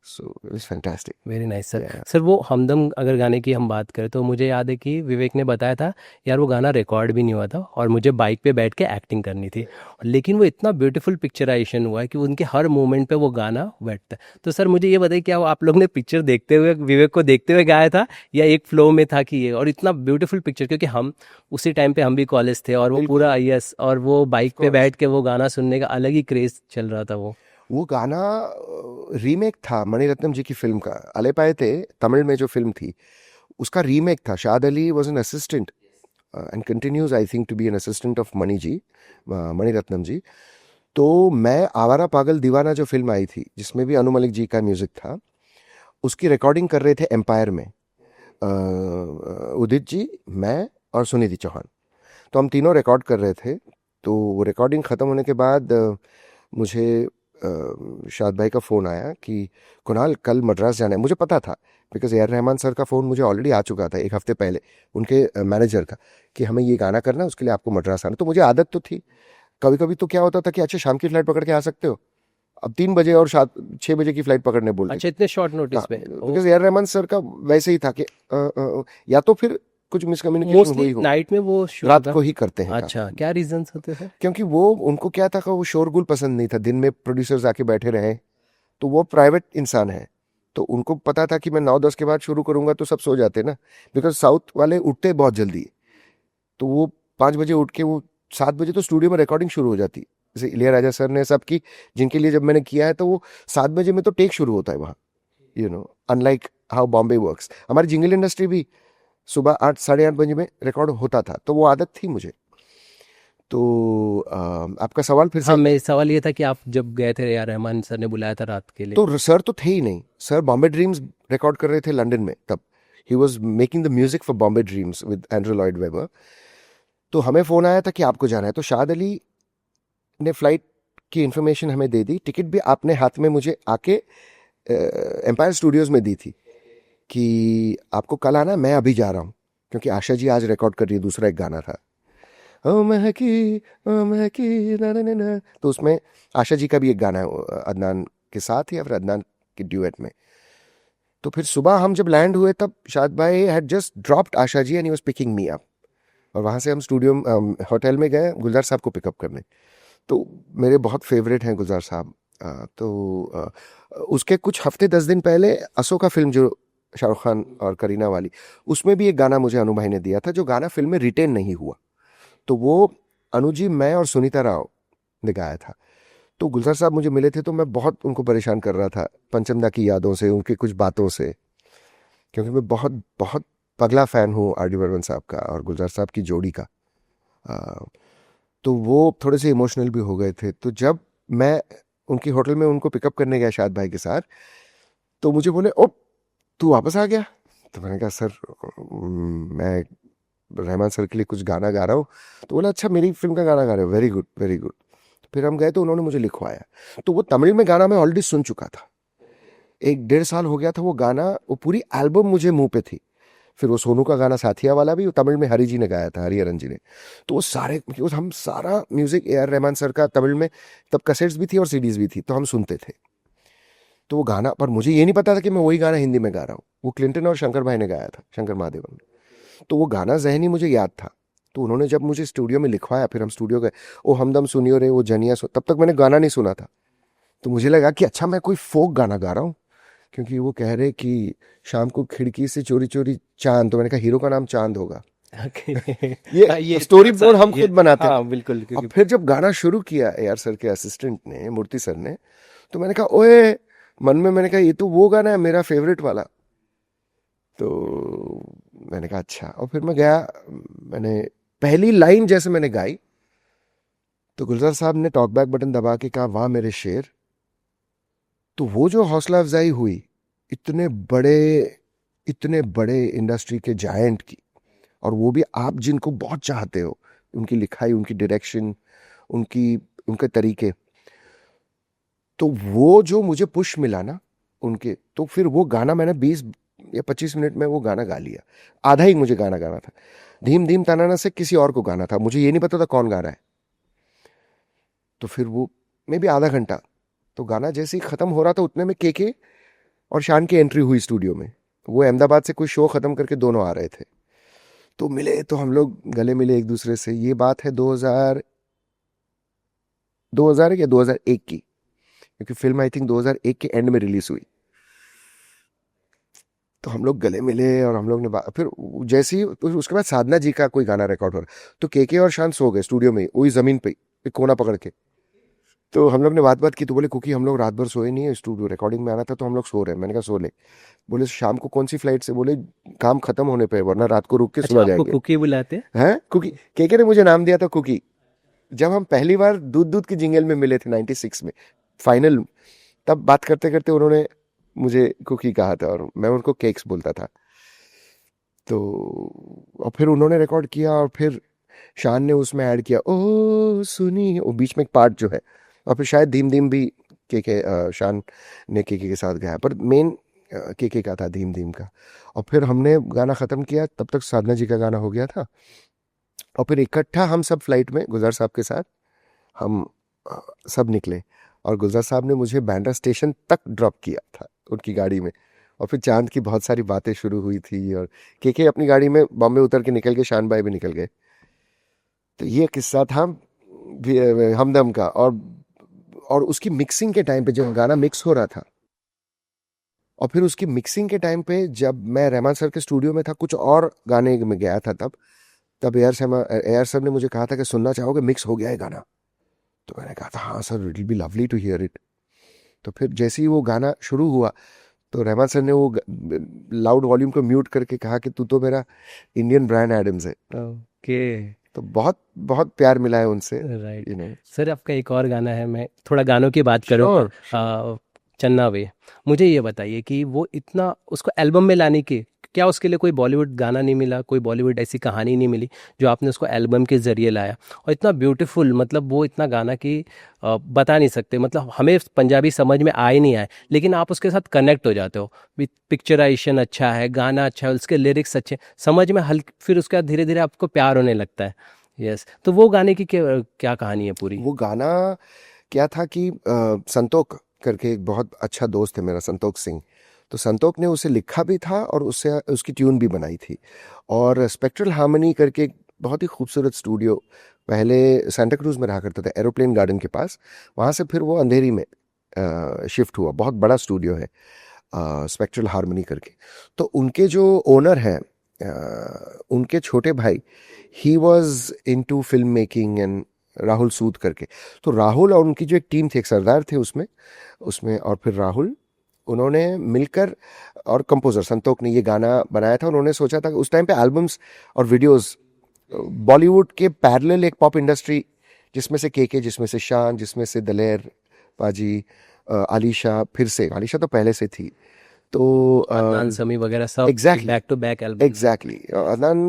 so it was fantastic. Very nice sir. Sir वो हमदम अगर गाने की हम बात करें तो मुझे याद है कि विवेक ने बताया था यार वो गाना रिकॉर्ड भी नहीं हुआ था और मुझे बाइक पे बैठ के एक्टिंग करनी थी, लेकिन वो इतना ब्यूटीफुल पिक्चराइजेशन हुआ है कि उनके हर मोमेंट पे वो गाना बैठता है। तो सर मुझे ये बताइए क्या वो आप लोग ने पिक्चर देखते हुए विवेक को देखते हुए गाया था या एक फ्लो में था कि ये, और इतना ब्यूटीफुल पिक्चर, क्योंकि हम उसी टाइम पे हम भी कॉलेज थे और वो बिल्कुल, पूरा यस, और वो बाइक पे कोर्स। बैठ के वो गाना सुनने का अलग ही क्रेज चल रहा था वो। वो गाना रीमेक था मणिरत्नम जी की फिल्म का, अलेपाए थे तमिल में जो फिल्म थी उसका रीमेक था। Shaad Ali was an assistant and continues I think to be an assistant of Mani ji, Maniratnam ji. तो मैं आवारा पागल दीवाना जो फिल्म आई थी जिसमें भी अनु मलिक जी का म्यूजिक था, उसकी रिकॉर्डिंग कर रहे थे एम्पायर में, उदित जी, मैं और सुनिधि चौहान। तो हम तीनों रिकॉर्ड कर रहे थे। तो वो रिकॉर्डिंग ख़त्म होने के बाद मुझे शाद भाई का फ़ोन आया कि कुणाल कल मद्रास जाना है। मुझे पता था because A R Rahman sir का फ़ोन मुझे ऑलरेडी आ चुका था एक हफ्ते पहले उनके मैनेजर का, कि हमें ये गाना करना है, उसके लिए आपको मद्रास आना। तो मुझे आदत तो थी, कभी कभी तो क्या होता था कि अच्छा शाम की फ्लाइट पकड़ के आ सकते हो, अब 3 बजे और 6 बजे की फ्लाइट पकड़ने बोलते। अच्छा, इतने शॉर्ट नोटिस पे? Because A R Rahman sir का वैसे ही था कि या तो फिर कुछ मिसकम्युनिकेशन हुई मोस्टली हो, नाइट में वो शो रात था। को ही करते हैं काम। अच्छा, क्या रीजंस होते थे? क्योंकि वो उनको क्या था कि वो शोरगुल पसंद नहीं था, दिन में प्रोड्यूसर्स आके बैठे रहे, तो वो प्राइवेट इंसान है, तो उनको पता था कि मैं 9-10 के बाद शुरू करूंगा तो सब सो जाते ना, बिकॉज साउथ वाले उठते बहुत जल्दी। तो वो 5 बजे उठ के वो 7 बजे तो स्टूडियो में रिकॉर्डिंग शुरू हो जाती, जैसे इलियाराजा सर ने सब की, जिनके लिए जब मैंने किया है, तो वो 7 बजे में तो टेक शुरू होता है वहाँ, अनलाइक हाउ बॉम्बे वर्क्स। हमारी जिंगल इंडस्ट्री भी सुबह 8 साढ़े 8 बजे में रिकॉर्ड होता था, तो वो आदत थी मुझे। तो आपका सवाल फिर हाँ, से। मेरा सवाल ये था कि आप जब गए थे या रहमान सर ने बुलाया था रात के लिए? तो सर तो थे ही नहीं, सर बॉम्बे ड्रीम्स रिकॉर्ड कर रहे थे लंदन में तब, he was making the music for Bombay dreams with Andrew Lloyd weber. तो हमें फ़ोन आया था कि आपको जाना है, तो शाद अली ने फ्लाइट की इन्फॉर्मेशन हमें दे दी, टिकट भी आपने हाथ में मुझे आके एम्पायर स्टूडियोज़ में दी थी कि आपको कल आना, मैं अभी जा रहा हूँ, क्योंकि आशा जी आज रिकॉर्ड कर रही है, दूसरा एक गाना था, ओ महकी, ओ महकी, ना ना ना ना। तो उसमें आशा जी का भी एक गाना है अदनान के साथ या फिर अदनान के ड्यूएट में। तो फिर सुबह हम जब लैंड हुए तब शाद भाई had just dropped Asha ji and he was picking me up, और वहाँ से हम स्टूडियो होटल में गए गुलजार साहब को पिकअप करने। तो मेरे बहुत फेवरेट हैं गुलजार साहब। उसके कुछ हफ्ते 10 दिन पहले अशोका फिल्म जो शाहरुख खान और करीना वाली, उसमें भी एक गाना मुझे अनु भाई ने दिया था, जो गाना फिल्म में रिटेन नहीं हुआ, तो वो अनुजी, मैं और सुनीता राव ने गाया था। तो गुलजार साहब मुझे मिले थे, तो मैं बहुत उनको परेशान कर रहा था पंचमदा की यादों से, उनकी कुछ बातों से, क्योंकि मैं बहुत बहुत पगला फ़ैन हूँ आर डी बर्मन साहब का और गुलजार साहब की जोड़ी का। आ, तो वो थोड़े से इमोशनल भी हो गए थे। तो जब मैं उनकी होटल में उनको पिकअप करने गया शाद भाई के साथ, तो मुझे बोले, ओ तू वापस आ गया? तो मैंने कहा सर मैं रहमान सर के लिए कुछ गाना गा रहा हूँ। तो बोला अच्छा मेरी फिल्म का गाना गा रहे हो, वेरी गुड वेरी गुड। फिर हम गए तो उन्होंने मुझे लिखवाया, तो वो तमिल में गाना मैं ऑलरेडी सुन चुका था, 1-1.5 साल हो गया था वो गाना, वो पूरी एल्बम मुझे मुंह पे थी। फिर वो सोनू का गाना साथिया वाला भी वो तमिल में हरी जी ने गाया था, हरिहरन जी ने। तो वो सारे हम सारा music A R Rahman sir का तमिल में, तब कैसेट्स भी थी और सीडीज भी थी, तो हम सुनते थे। तो वो गाना, पर मुझे ये नहीं पता था कि मैं वही गाना हिंदी में गा रहा हूँ, वो क्लिंटन और शंकर भाई ने गाया था, शंकर महादेवन ने। तो वो गाना जहनी मुझे याद था। तो उन्होंने जब मुझे स्टूडियो में लिखवाया, फिर हम स्टूडियो गए, ओ हमदम सुनियो रे, वो जनिया तब तक मैंने गाना नहीं सुना था। तो मुझे लगा कि अच्छा मैं कोई फोक गाना गा रहा हूँ, क्योंकि वो कह रहे कि शाम को खिड़की से चोरी चोरी चांद, तो मैंने कहा हीरो का नाम चांद होगा। ओके। ये स्टोरी बोर्ड हम खुद बनाते हैं। हाँ बिल्कुल, और क्योंकि फिर जब गाना शुरू किया ए आर सर के असिस्टेंट ने, मूर्ति सर ने, तो मैंने कहा ओए, मन में मैंने कहा ये तो वो गाना है मेरा फेवरेट वाला। तो मैंने कहा अच्छा, और फिर मैं गया, मैंने पहली लाइन जैसे मैंने गाई, तो गुलजार साहब ने टॉकबैक बटन दबा के कहा वाह मेरे शेर। तो वो जो हौसला अफजाई हुई इतने बड़े, इतने बड़े इंडस्ट्री के जायंट की, और वो भी आप जिनको बहुत चाहते हो, उनकी लिखाई, उनकी डायरेक्शन, उनकी उनके तरीके, तो वो जो मुझे पुश मिला ना उनके, तो फिर वो गाना मैंने 20 या 25 मिनट में वो गाना गा लिया। आधा ही मुझे गाना गाना था, धीम धीम तनाना से किसी और को गाना था, मुझे ये नहीं पता था कौन गा रहा है। तो फिर वो मे भी आधा घंटा, तो गाना जैसे ही ख़त्म हो रहा था उतने में के और शान की एंट्री हुई स्टूडियो में। वो अहमदाबाद से कोई शो ख़त्म करके दोनों आ रहे थे, तो मिले, तो हम लोग गले मिले एक दूसरे से। ये बात है 2000 या 2001 की, क्योंकि फिल्म आई थिंक 2001 के एंड में रिलीज हुई। तो हम लोग गले मिले और हम लोग ने फिर जैसे ही उसके बाद साधना जी का कोई गाना रिकॉर्ड हो रहा, तो केके और शान सो गए स्टूडियो में, वही ज़मीन पे एक कोना पकड़ के। तो हम लोग ने बात बात की, तो बोले कुकी हम लोग रात भर सोए नहीं है, स्टूडियो रिकॉर्डिंग में आना था तो हम लोग सो रहे हैं। मैंने कहा सो ले। बोले शाम को कौन सी फ्लाइट से? बोले काम खत्म होने पे, वरना रात को रुक के अच्छा, सुना आपको जाएंगे। कुकी बुलाते हैं? हैं कुकी, केके ने मुझे नाम दिया था कुकी। जब हम पहली बार दूध दूध की जिंगल में मिले थे 96 में फाइनल, तब बात करते करते उन्होंने मुझे कुकी कहा था और मैं उनको केक्स बोलता था। तो और फिर उन्होंने रिकॉर्ड किया और फिर शान ने उसमें ऐड किया ओ सुनी, वो बीच में एक पार्ट जो है, और फिर शायद धीम धीम भी के शान ने के साथ गाया, पर मेन के का था धीम धीम का। और फिर हमने गाना ख़त्म किया, तब तक साधना जी का गाना हो गया था। और फिर इकट्ठा हम सब फ्लाइट में गुलजार साहब के साथ हम सब निकले, और गुलजार साहब ने मुझे बैंड्रा स्टेशन तक ड्रॉप किया था उनकी गाड़ी में। और फिर चांद की बहुत सारी बातें शुरू हुई थी, और के अपनी गाड़ी में बॉम्बे उतर के निकल गए, शान भाई भी निकल गए। तो ये किस्सा था हमदम का। और उसकी मिक्सिंग के टाइम पे जब गाना मिक्स हो रहा था, और फिर उसकी मिक्सिंग के टाइम पे जब मैं रहमान सर के स्टूडियो में था, कुछ और गाने में गया था, तब ए आर सर ने मुझे कहा था कि सुनना चाहोगे, मिक्स हो गया है गाना। तो मैंने कहा था हाँ sir, it will be lovely to hear it. तो फिर जैसे ही वो गाना शुरू हुआ, तो रहमान सर ने वो लाउड वॉल्यूम को म्यूट करके कहा कि तू तो मेरा इंडियन ब्रायन एडम्स है। ओके। तो बहुत बहुत प्यार मिला है उनसे, राइट। You know. सर, आपका एक और गाना है, मैं थोड़ा गानों की बात करूँ। श्योर। चन्ना वे। मुझे ये बताइए कि वो इतना उसको एल्बम में लाने की, क्या उसके लिए कोई बॉलीवुड गाना नहीं मिला, कोई बॉलीवुड ऐसी कहानी नहीं मिली जो आपने उसको एल्बम के ज़रिए लाया? और इतना ब्यूटीफुल, मतलब वो इतना गाना कि बता नहीं सकते, मतलब हमें पंजाबी समझ में आ ही नहीं आए, लेकिन आप उसके साथ कनेक्ट हो जाते हो। पिक्चराइजेशन अच्छा है, गाना अच्छा है, उसके लिरिक्स अच्छे, समझ में हल्के, फिर उसके बाद धीरे धीरे आपको प्यार होने लगता है। यस, तो वो गाने की क्या क्या कहानी है पूरी? वो गाना क्या था कि संतोष करके एक बहुत अच्छा दोस्त है मेरा, संतोष सिंह। तो संतोष ने उसे लिखा भी था और उससे उसकी ट्यून भी बनाई थी। और स्पेक्ट्रल हार्मनी करके एक बहुत ही खूबसूरत स्टूडियो पहले सेंटा क्रूज में रहा करता था, एरोप्लेन गार्डन के पास। वहाँ से फिर वो अंधेरी में शिफ्ट हुआ, बहुत बड़ा स्टूडियो है स्पेक्ट्रल हार्मनी करके। तो उनके जो ओनर हैं, उनके छोटे भाई, he was into film making, and Rahul Sood करके। तो राहुल और उनकी जो एक टीम थी, एक सरदार थे उसमें उसमें और फिर राहुल, उन्होंने मिलकर, और कंपोजर संतोष ने ये गाना बनाया था। उन्होंने सोचा था कि उस टाइम पे एल्बम्स और वीडियोस बॉलीवुड के पैरेलल एक पॉप इंडस्ट्री, जिसमें से के, जिसमें से शान, जिसमें से दलेर पाजी, आलिशा, फिर से आलिशा तो पहले से थी, तो अदनान समी वगैरह सब exactly back to back album. Exactly Adnan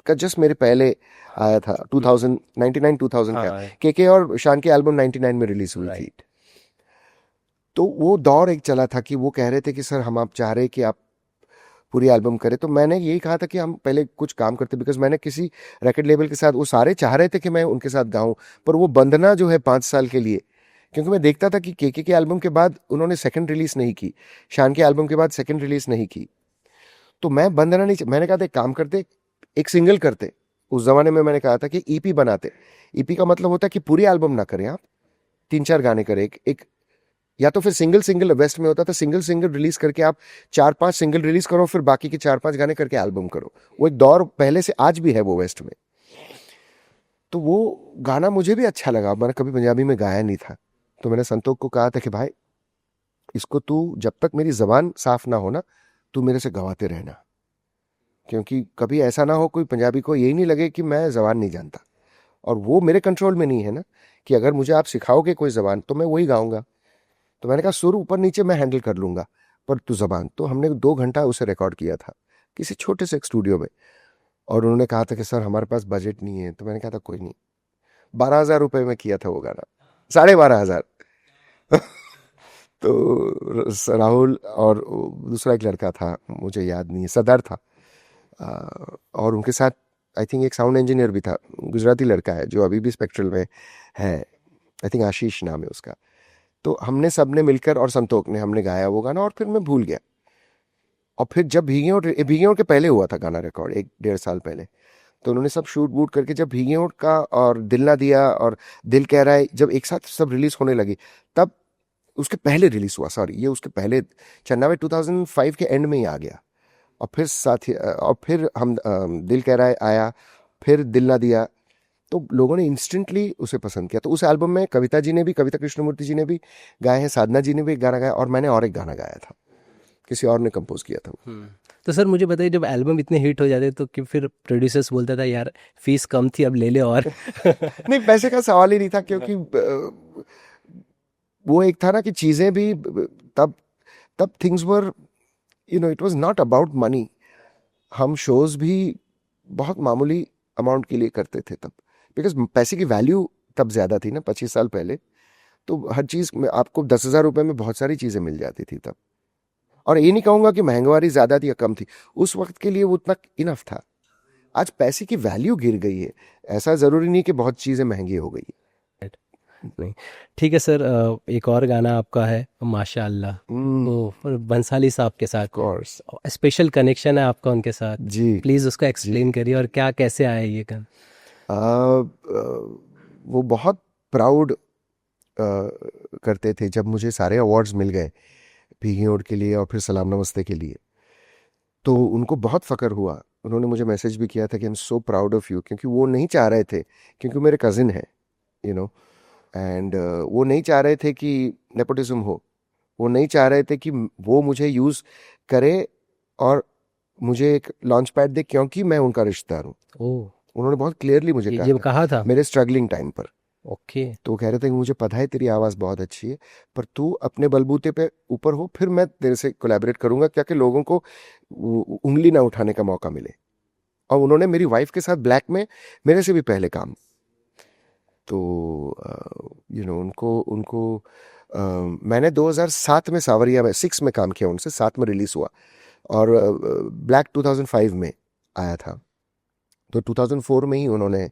का जस्ट मेरे पहले आया था 2000 99 2000 का। हाँ। के और शान की एल्बम 99 में रिलीज हुई थी। राइट। तो वो दौर एक चला था कि वो कह रहे थे कि सर हम आप चाह रहे कि आप पूरी एल्बम करें। तो मैंने यही कहा था कि हम पहले कुछ काम करते, बिकॉज मैंने किसी रैकेट लेबल के साथ, वो सारे चाह रहे थे कि मैं उनके साथ गाऊं, पर वो बंधना जो है 5 साल के लिए, क्योंकि मैं देखता था कि के एल्बम के बाद उन्होंने सेकंड रिलीज नहीं की, शान के एल्बम के बाद सेकंड रिलीज नहीं की। तो मैं बंधना नहीं, मैंने कहा था एक काम करते, एक सिंगल करते। उस जमाने में मैंने कहा था कि ईपी बनाते। ईपी का मतलब होता है कि पूरी एल्बम ना करें आप, 3-4 गाने करें एक, या तो फिर सिंगल सिंगल, वेस्ट में होता था सिंगल सिंगल रिलीज करके आप 4-5 सिंगल रिलीज करो, फिर बाकी के 4-5 गाने करके एल्बम करो। वो एक दौर पहले से आज भी है वो वेस्ट में। तो वो गाना मुझे भी अच्छा लगा, मैंने कभी पंजाबी में गाया नहीं था। तो मैंने संतोष को कहा था कि भाई इसको तू, जब तक मेरी जबान साफ ना हो ना, तू मेरे से गवाते रहना, क्योंकि कभी ऐसा ना हो कोई पंजाबी को यही नहीं लगे कि मैं जबान नहीं जानता। और वो मेरे कंट्रोल में नहीं है ना, कि अगर मुझे आप सिखाओगे कोई जबान तो मैं वही गाऊंगा। तो मैंने कहा सुर ऊपर नीचे मैं हैंडल कर लूंगा, पर तू जबान। तो हमने 2 घंटा उसे रिकॉर्ड किया था किसी छोटे से एक स्टूडियो में। और उन्होंने कहा था कि सर हमारे पास बजट नहीं है। तो मैंने कहा था कोई नहीं, 12,000 रुपये में किया था वो गाना, 12,500। तो राहुल और दूसरा एक लड़का था, मुझे याद नहीं है, सदर था, और उनके साथ आई थिंक एक साउंड इंजीनियर भी था, गुजराती लड़का है जो अभी भी स्पेक्ट्रल में है, आई थिंक आशीष नाम है उसका। तो हमने सबने मिलकर और संतोष ने हमने गाया वो गाना और फिर मैं भूल गया। और फिर जब भीगे ओट के पहले हुआ था गाना रिकॉर्ड, 1-1.5 साल पहले। तो उन्होंने सब शूट वूट करके जब भीगे ओट का और दिल ना दिया और दिल कह रहा है जब एक साथ सब रिलीज होने लगी, तब उसके पहले रिलीज हुआ, सॉरी ये उसके पहले चन्ना में 2005 के एंड में ही आ गया। और फिर साथ ही और फिर हम दिल कह रहा है आया, फिर दिल ना दिया, तो लोगों ने इंस्टेंटली उसे पसंद किया। तो उस एल्बम में कविता जी ने भी, कविता कृष्णमूर्ति जी ने भी गाए हैं, साधना जी ने भी एक गाना गाया और मैंने और एक गाना गाया था, किसी और ने कंपोज किया था वो। तो सर मुझे बताइए, जब एल्बम इतने हिट हो जाते तो कि फिर प्रोड्यूसर्स बोलता था यार फीस कम थी अब ले ले और नहीं, पैसे का सवाल ही नहीं था, क्योंकि वो एक था ना कि चीज़ें भी तब तब things were, it was not about money. हम शोज भी बहुत मामूली अमाउंट के लिए करते थे तब, बिकॉज पैसे की वैल्यू तब ज़्यादा थी ना, 25 साल पहले। तो हर चीज़ में आपको 10,000 रुपये में बहुत सारी चीज़ें मिल जाती थी तब। और ये नहीं कहूँगा कि महंगाई ज़्यादा थी या कम थी, उस वक्त के लिए वो उतना इनफ था। आज पैसे की वैल्यू गिर गई है, ऐसा ज़रूरी नहीं कि बहुत चीज़ें महंगी हो गई नहीं। ठीक है सर, एक और गाना आपका है माशाअल्लाह, है। वो बंसाली साहब के साथ कोर्स। स्पेशल कनेक्शन है आपका उनके साथ, जी प्लीज़ उसको जी। एक्सप्लेन करिए और क्या कैसे आया ये गाना। वो बहुत प्राउड करते थे जब मुझे सारे अवार्ड्स मिल गए, भीगी ओट के लिए और फिर सलाम नमस्ते के लिए। तो उनको बहुत फ़ख्र हुआ, उन्होंने मुझे मैसेज भी किया था कि I am so proud of you, क्योंकि वो नहीं चाह रहे थे, क्योंकि मेरे कज़िन हैं, यू नो एंड वो नहीं चाह रहे थे कि नेपोटिज्म हो, वो नहीं चाह रहे थे कि वो मुझे यूज़ करे और मुझे एक लॉन्च पैड दे, क्योंकि मैं उनका रिश्तेदार हूँ। ओह, उन्होंने बहुत क्लियरली मुझे ये कहा ये था कहा था। मेरे स्ट्रगलिंग टाइम पर। ओके। तो वो कह रहे थे कि मुझे पता है तेरी आवाज़ बहुत अच्छी है, पर तू अपने बलबूते पे ऊपर हो, फिर मैं तेरे से कोलैबोरेट करूंगा, क्या कि लोगों को उंगली ना उठाने का मौका मिले। और उन्होंने मेरी वाइफ के साथ ब्लैक में मेरे से भी पहले काम, तो उनको उनको मैंने 2007 में सावरिया में 6 में काम किया उनसे, 7 में रिलीज़ हुआ और ब्लैक 2005 में आया था। तो 2004 में ही उन्होंने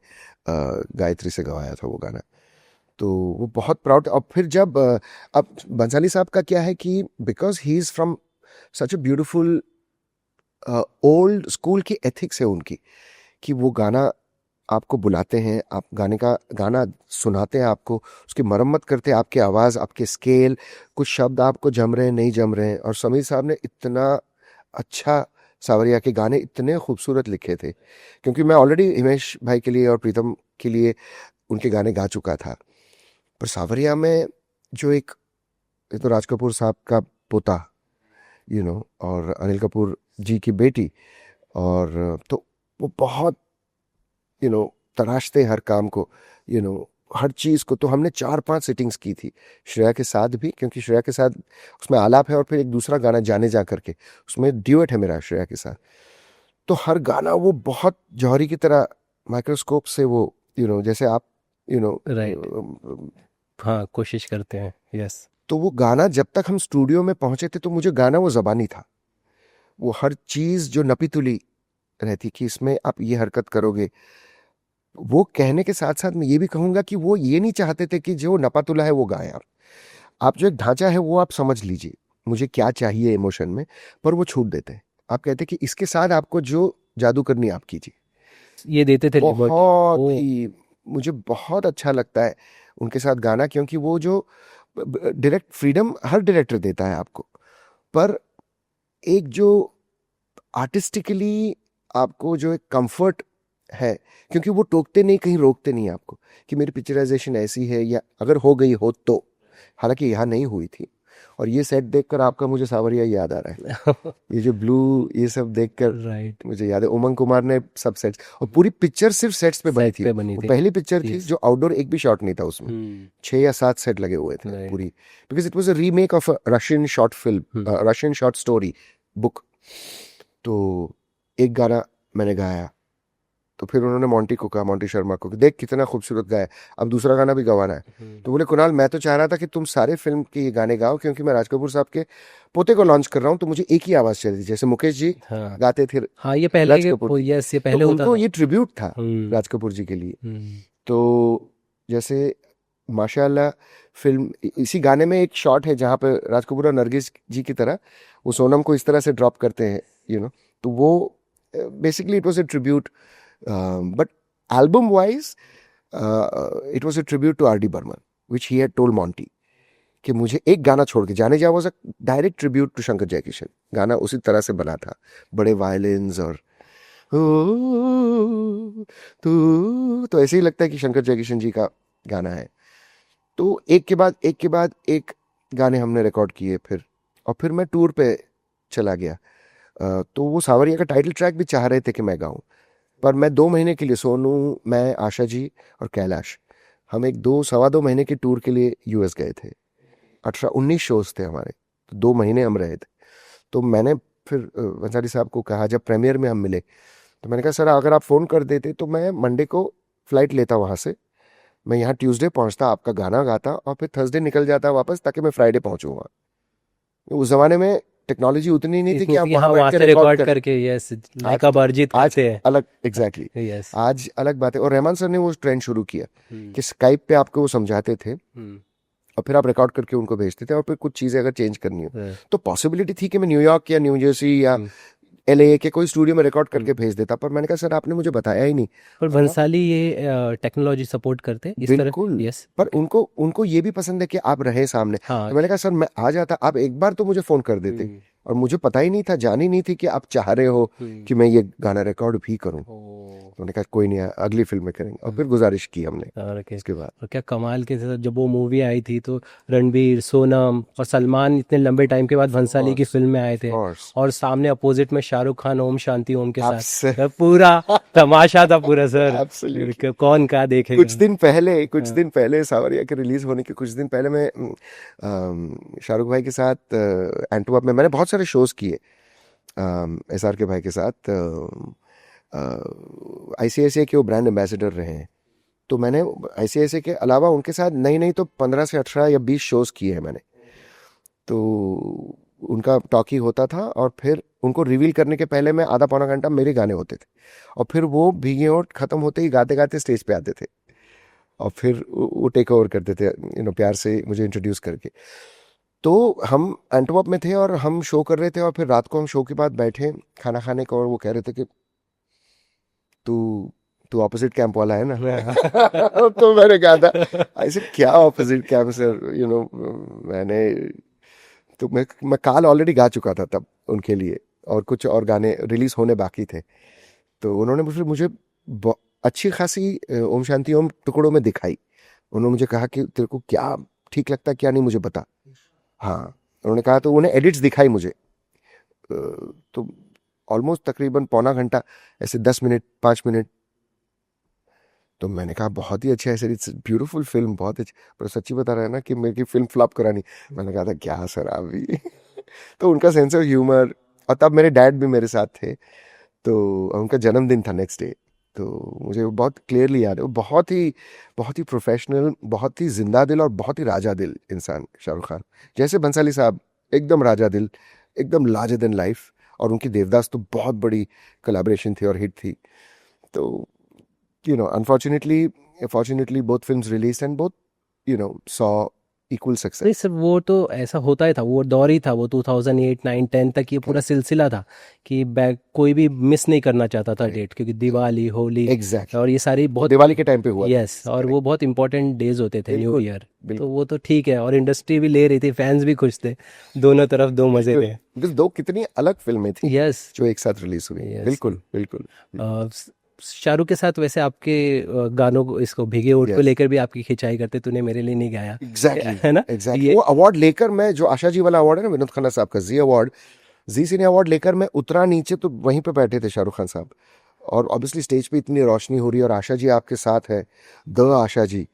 गायत्री से गवाया था वो गाना। तो वो बहुत प्राउड। और फिर जब अब बंसाली साहब का क्या है कि because he is from such a beautiful old school की एथिक्स है उनकी, कि वो गाना आपको बुलाते हैं, आप गाना सुनाते हैं आपको, उसकी मरम्मत करते हैं, आपकी आवाज़, आपके स्केल, कुछ शब्द आपको जम रहे हैं नहीं जम रहे हैं। और समीर साहब ने इतना अच्छा सावरिया के गाने इतने खूबसूरत लिखे थे, क्योंकि मैं ऑलरेडी हिमेश भाई के लिए और प्रीतम के लिए उनके गाने गा चुका था, पर सावरिया में जो एक तो राज कपूर साहब का पोता और अनिल कपूर जी की बेटी, और तो वो बहुत तराशते हर काम को, हर चीज़ को। तो हमने 4-5 सिटिंग्स की थी श्रेया के साथ भी, क्योंकि श्रेया के साथ उसमें आलाप है और फिर एक दूसरा गाना जाने जा करके उसमें ड्यूएट है मेरा श्रेया के साथ। तो हर गाना वो बहुत जौहरी की तरह माइक्रोस्कोप से वो जैसे आप राइट, हाँ कोशिश करते हैं, यस। तो वो गाना जब तक हम स्टूडियो में पहुंचे थे तो मुझे गाना वो ज़बानी था, वो हर चीज़ जो नपी तुली रहती कि इसमें आप ये हरकत करोगे, वो कहने के साथ साथ मैं ये भी कहूँगा कि वो ये नहीं चाहते थे कि जो नपा तुला है वो गाएं आप जो एक ढांचा है वो आप समझ लीजिए मुझे क्या चाहिए इमोशन में, पर वो छूट देते हैं। आप कहते हैं कि इसके साथ आपको जो जादू करनी आप कीजिए। ये देते थे लिबर्टी। बहुत ओ, ही मुझे बहुत अच्छा लगता है उनके साथ गाना, क्योंकि वो जो डायरेक्ट फ्रीडम हर डायरेक्टर देता है आपको, पर एक जो आर्टिस्टिकली आपको जो एक कंफर्ट है, क्योंकि वो टोकते नहीं, कहीं रोकते नहीं आपको कि मेरी पिक्चराइजेशन ऐसी है, या अगर हो गई हो तो, हालांकि यहाँ नहीं हुई थी। और ये सेट देखकर आपका मुझे सावरिया याद आ रहा है, ये जो ब्लू ये सब देखकर राइट, मुझे याद है उमंग कुमार ने सब सेट्स, और पूरी पिक्चर सिर्फ सेट्स पे बनी सेट थी। पे बनी वो थी। पहली पिक्चर थी Yes. जो आउटडोर एक भी शॉट नहीं था उसमें, 6 या 7 सेट लगे हुए थे Right. पूरी, because it was a remake of a Russian short film, Russian short story book. तो एक गाना मैंने गाया, तो फिर उन्होंने मोंटी शर्मा को कि देख कितना खूबसूरत गाया, अब दूसरा गाना भी गवाना है। तो बोले कुणाल मैं तो चाह रहा था कि तुम सारे फिल्म के ये गाने गाओ, क्योंकि मैं राज कपूर साहब के पोते को लॉन्च कर रहा हूँ, तो मुझे एक ही आवाज़ चाहिए थी, जैसे मुकेश जी हाँ गाते थे हाँ, ये पहले राज कपूर की। यस, ये तो पहले होता उनको था। ये ट्रिब्यूट था हम्म, राज कपूर जी के लिए। हम्म, तो जैसे माशाल्लाह फिल्म, इसी गाने में एक शॉट है जहाँ पे राज कपूर और नरगिस जी की तरह वो सोनम को इस तरह से ड्रॉप करते हैं, तो वो basically it was a tribute, but album wise it was a tribute to R D Burman which he had told Monty कि मुझे एक गाना छोड़ के जाने जा, was a direct tribute to Shankar Jaikishan. गाना उसी तरह से बना था, बड़े वायलिन्स और ओ, तो ऐसे ही लगता है कि शंकर जयकिशन जी का गाना है। तो एक गाने हमने रिकॉर्ड किए फिर, और फिर मैं टूर पे चला गया। तो वो सावरिया का टाइटल ट्रैक भी चाह रहे थे कि मैं गाऊं, पर मैं 2 महीने के लिए, सोनू, मैं, आशा जी और कैलाश, हम एक 2 सवा 2 महीने के टूर के लिए यूएस गए थे। 18-19 शोज थे हमारे, तो 2 महीने हम रहे थे। तो मैंने फिर बंसाली साहब को कहा, जब प्रीमियर में हम मिले, तो मैंने कहा सर अगर आप फ़ोन कर देते तो मैं मंडे को फ़्लाइट लेता वहाँ से, मैं यहाँ ट्यूसडे पहुँचता, आपका गाना गाता और फिर थर्सडे निकल जाता वापस, ताकि मैं फ्राइडे पहुँचूँ वहाँ। उस ज़माने में टेक्नोलॉजी उतनी नहीं थी कि इतनी आप थी, वहाँ हाँ, बैठ वहाँ के से रिकॉर्ड रिकॉर्ड कर। करके, यस, आज लाइका अरिजीत आज करते हैं। अलग, एग्जैक्टली यस। आज अलग बात है। और रहमान सर ने वो ट्रेंड शुरू किया कि स्काइप पे आपको वो समझाते थे और फिर आप रिकॉर्ड करके उनको भेजते थे, और फिर कुछ चीज़ें अगर चेंज करनी हो तो पॉसिबिलिटी थी कि मैं न्यूयॉर्क या न्यू जर्सी या एलए के कोई स्टूडियो में रिकॉर्ड करके भेज देता, पर मैंने कहा सर आपने मुझे बताया ही नहीं। और भंसाली ये टेक्नोलॉजी सपोर्ट करते हैं इस तरह। बिल्कुल, यस। पर उनको उनको ये भी पसंद है कि आप रहे सामने। हाँ। तो मैंने कहा सर मैं आ जाता, आप एक बार तो मुझे फोन कर देते, और मुझे पता ही नहीं था, जानी नहीं थी कि आप चाह रहे हो कि मैं ये गाना रिकॉर्ड भी करूं। तो मैंने कहा कोई नहीं, अगली फिल्म में करेंगे, और फिर गुजारिश की हमने और के उसके बाद। और क्या कमाल के साथ जब वो मूवी आई थी, तो रणबीर, सोनम और सलमान इतने लंबे टाइम के बाद भंसाली की कोर्स, फिल्म में आए थे, कोर्स, और सामने अपोजिट में शाहरुख खान ओम शांति ओम के साथ, आपसे तो पूरा तमाशा था पूरा सर। एब्सोल्युटली। कौन क्या देखेगा। कुछ दिन पहले सावरिया के रिलीज होने के कुछ दिन पहले मैं शाहरुख भाई के साथ एंटवर्प में, मैंने बहुत सारे शोज किए एसआर के भाई के साथ, आईसीआईसीआई के वो ब्रांड एम्बेसडर रहे हैं। तो मैंने आईसीआईसीआई के अलावा उनके साथ नई नई तो 15 से 18 या 20 शोज किए हैं मैंने। तो उनका टॉकी होता था, और फिर उनको रिवील करने के पहले में आधा पौना घंटा मेरे गाने होते थे, और फिर वो भीगे ओट खत्म होते ही गाते गाते स्टेज पे आते थे, और फिर वो टेक ओवर करते थे, प्यार से मुझे इंट्रोड्यूस करके। तो हम एंटवर्प में थे और हम शो कर रहे थे, और फिर रात को हम शो के बाद बैठे खाना खाने को, और वो कह रहे थे कि तू तू ऑपोजिट कैंप वाला है ना। तो मैंने कहा था ऐसे क्या ऑपोजिट कैंप सर, मैंने तो मैं काल ऑलरेडी गा चुका था तब उनके लिए, और कुछ और गाने रिलीज होने बाकी थे। तो उन्होंने मुझे अच्छी खासी ओम शांति ओम टुकड़ों में दिखाई। उन्होंने मुझे कहा कि तेरे को क्या ठीक लगता है क्या नहीं मुझे बता। हाँ, उन्होंने कहा, तो उन्हें एडिट्स दिखाई मुझे, तो ऑलमोस्ट तकरीबन पौना घंटा ऐसे 10 मिनट 5 मिनट। तो मैंने कहा बहुत ही अच्छा है सर, इट्स ब्यूटीफुल फिल्म, बहुत अच्छी, पर सच्ची बता रहा है ना कि मेरी फिल्म फ्लॉप करानी। मैंने कहा था क्या सर आप भी। तो उनका सेंस ऑफ ह्यूमर, और तब मेरे डैड भी मेरे साथ थे, तो उनका जन्मदिन था नेक्स्ट डे, तो मुझे बहुत क्लियरली याद है। वो बहुत ही प्रोफेशनल, बहुत ही जिंदा दिल और बहुत ही राजा दिल इंसान शाहरुख खान। जैसे बंसाली साहब एकदम राजा दिल, एकदम लार्जर देन लाइफ, और उनकी देवदास तो बहुत बड़ी कोलैबोरेशन थी और हिट थी। तो unfortunately both films released and both saw equal नहीं success. सर, वो तो ऐसा होता ही था, वो दौर ही था, वो 2008 9 10 तक ये पूरा सिलसिला था कि बैक कोई भी मिस नहीं करना चाहता था डेट, क्योंकि दिवाली, होली एग्जैक्टली, और ये सारी बहुत, दिवाली के टाइम पे हुआ था। यस, और वो बहुत इंपॉर्टेंट डेज होते थे, न्यू बिल्कुल, ईयर। तो बिल्कुल, वो तो ठीक है, और इंडस्ट्री भी ले रही थी, फैंस भी खुश थे, दोनों तरफ दो मजे थे। बिल्कुल, दो कितनी अलग फिल्में थी यस। जो एक साथ रिलीज हुई। यस। बिल्कुल, बिल्कुल। शाहरुख के साथ वैसे आपके गानों को, इसको भीगे ओट को यस, लेकर भी आपकी खिंचाई करते, तूने मेरे लिए नहीं गाया, एग्जैक्टली, है ना एग्जैक्टली। ये। वो अवार्ड लेकर मैं, जो आशा जी वाला अवार्ड है ना, विनोद खन्ना साहब का जी अवार्ड, जी सिने अवार्ड लेकर मैं उतरा नीचे, तो वहीं पे बैठे थे शाहरुख खान साहब, और ऑब्वियसली स्टेज पे इतनी रोशनी हो रही है और आशा जी आपके साथ है, द आशा जी,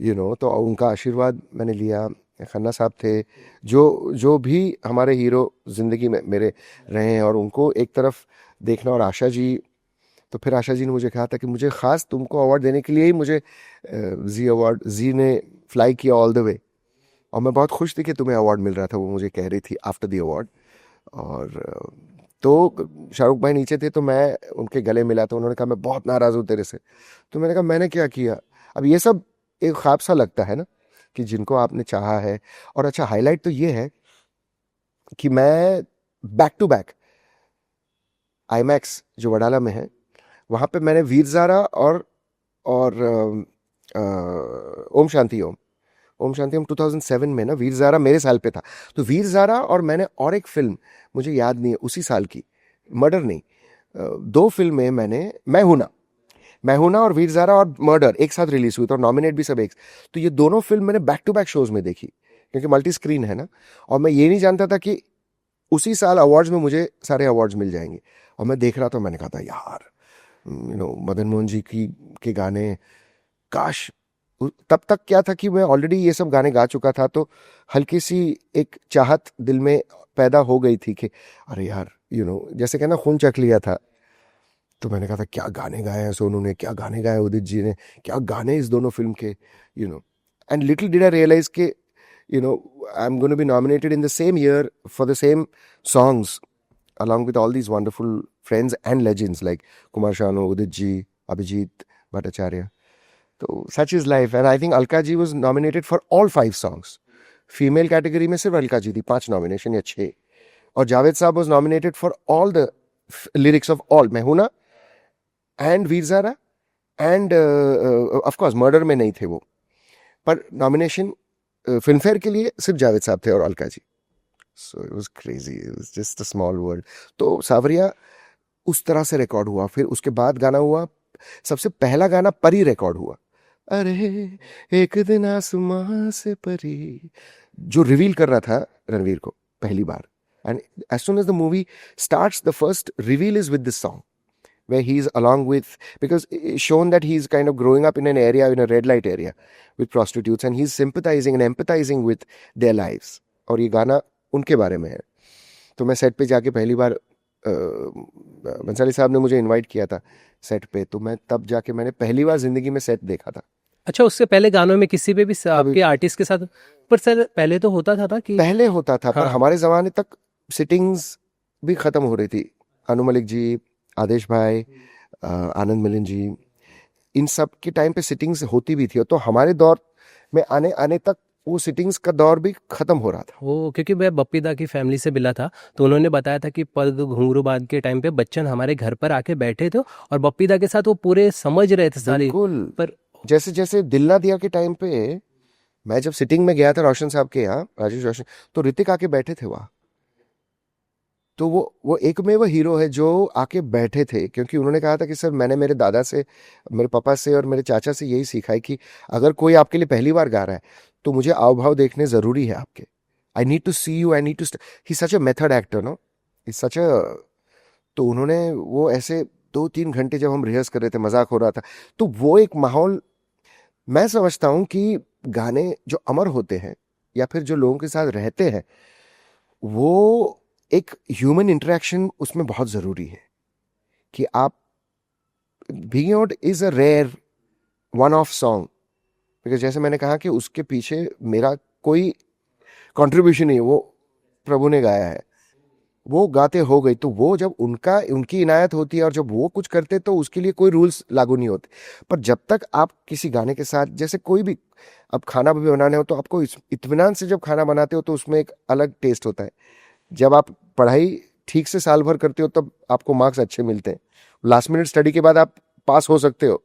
तो उनका आशीर्वाद मैंने लिया। खन्ना साहब थे, जो जो भी हमारे हीरो जिंदगी में मेरे रहे हैं, और उनको एक तरफ देखना, और आशा जी, तो फिर आशा जी ने मुझे कहा था कि मुझे खास तुमको अवार्ड देने के लिए ही मुझे जी ने फ्लाई किया ऑल द वे, और मैं बहुत खुश थी कि तुम्हें अवार्ड मिल रहा था, वो मुझे कह रही थी आफ्टर द अवार्ड। और तो शाहरुख भाई नीचे थे, तो मैं उनके गले मिला, तो उन्होंने कहा मैं बहुत नाराज़ हूँ तेरे से। तो मैंने कहा मैंने क्या किया। अब ये सब एक ख्वाब सा लगता है ना, कि जिनको आपने चाहा है। और अच्छा हाईलाइट तो ये है कि मैं बैक टू बैक आईमैक्स जो वडाला में है वहाँ पे मैंने वीर ज़ारा और ओम शांति ओम, ओम शांति ओम 2007 में ना, वीर ज़ारा मेरे साल पे था। तो वीर ज़ारा और मैंने और एक फिल्म मुझे याद नहीं है उसी साल की, मर्डर नहीं, दो फिल्में मैंने, मैं हूं ना और वीर ज़ारा और मर्डर एक साथ रिलीज हुई, तो नॉमिनेट भी सब एक। तो ये दोनों फिल्म मैंने बैक टू बैक शोज में देखी क्योंकि मल्टी स्क्रीन है ना। और मैं ये नहीं जानता था कि उसी साल अवार्ड्स में मुझे सारे अवार्ड्स मिल जाएंगे। और मैं देख रहा था, मैंने कहा था यार मदन मोहन जी की के गाने, काश। तब तक क्या था कि मैं ऑलरेडी ये सब गाने गा चुका था, तो हल्की सी एक चाहत दिल में पैदा हो गई थी कि अरे यार जैसे कहना खून चख लिया था। तो मैंने कहा था क्या गाने गाए हैं सोनू ने, क्या गाने गाए उदित जी ने, क्या गाने इस दोनों फिल्म के। And little did I realise के I am going to be nominated in the same year for the same songs along with all these wonderful friends and legends like Kumar Sanu, Udit ji, Abhijit Bhattacharya. So such is life. And I think Alka ji was nominated for all 5 songs. Female category में सिर्फ अलका जी थी, 5 नॉमिनेशन या 6। और जावेद साहब was nominated for all the lyrics of all, मैं हूं ना and Veer Zaara and of course Murder में नहीं थे वो, पर नॉमिनेशन फिल्म फेयर के लिए सिर्फ जावेद साहब थे और Alka ji. So it was crazy. It was just a small world. तो सावरिया उस तरह से रिकॉर्ड हुआ। फिर उसके बाद गाना हुआ, सबसे पहला गाना परी रिकॉर्ड हुआ, अरे एक दिन आसमां से परी, जो रिवील कर रहा था रणवीर को पहली बार। And as soon as the movie starts, the first reveal is with this song where he's along with, because it's shown that he's kind of growing up in an area, in a red light area with prostitutes, and he's sympathizing and empathizing with their lives. और ये गाना उनके बारे में है। तो मैं सेट पे जाके पहली बार, बंसाली साहब ने मुझे इनवाइट किया था सेट पे, तो मैं तब जाके मैंने पहली बार जिंदगी में सेट देखा था। अच्छा, उससे पहले गानों में किसी पे भी आपके आर्टिस्ट के साथ, पर सर पहले तो होता था ना कि पहले होता था, पर हाँ। हमारे ज़माने तक सिटिंग्स भी ख़त्म हो रही थी। अनु मलिक जी, आदेश भाई, आनंद मिलिन जी, इन सब के टाइम पे सिटिंग्स होती भी थी। तो हमारे दौर में आने आने तक वो सिटिंग्स का दौर भी खत्म हो रहा था। वो क्योंकि मैं बप्पी दा की फैमिली से मिला था, तो उन्होंने बताया था कि पग घुंघरू बांध के टाइम पे बच्चन हमारे घर पर आके बैठे थे और बप्पी दा के साथ वो पूरे समझ रहे थे सारी। बिल्कुल। पर जैसे जैसे दिल ना दिया के टाइम पे मैं जब सिटिंग में गया था रोशन साहब के यहाँ, राजेश रोशन, तो ऋतिक आके बैठे थे वहाँ। तो वो एकमेव हीरो है जो आके बैठे थे, क्योंकि उन्होंने कहा था कि सर मैंने मेरे दादा से, मेरे पापा से और मेरे चाचा से यही सीखा है कि अगर कोई आपके लिए पहली बार गा रहा है तो मुझे आव भाव देखने ज़रूरी है आपके। I need to see you, I need to, he such a method actor, no, he such a. तो उन्होंने वो ऐसे 2-3 घंटे जब हम रिहर्स कर रहे थे, मजाक हो रहा था, तो वो एक माहौल, मैं समझता हूँ कि गाने जो अमर होते हैं या फिर जो लोगों के साथ रहते हैं, वो एक ह्यूमन इंटरेक्शन उसमें बहुत ज़रूरी है। कि आप, being out is a rare one of song, because जैसे मैंने कहा कि उसके पीछे मेरा कोई कंट्रीब्यूशन नहीं है, वो प्रभु ने गाया है, वो गाते हो गई। तो वो जब उनकी इनायत होती है और जब वो कुछ करते तो उसके लिए कोई रूल्स लागू नहीं होते। पर जब तक आप किसी गाने के साथ, जैसे कोई भी, अब खाना भी बनाने हो तो आपको इत्मीनान से जब खाना बनाते हो तो उसमें एक अलग टेस्ट होता है। जब आप पढ़ाई ठीक से साल भर करते हो तब आपको मार्क्स अच्छे मिलते हैं, लास्ट मिनट स्टडी के बाद आप पास हो सकते हो।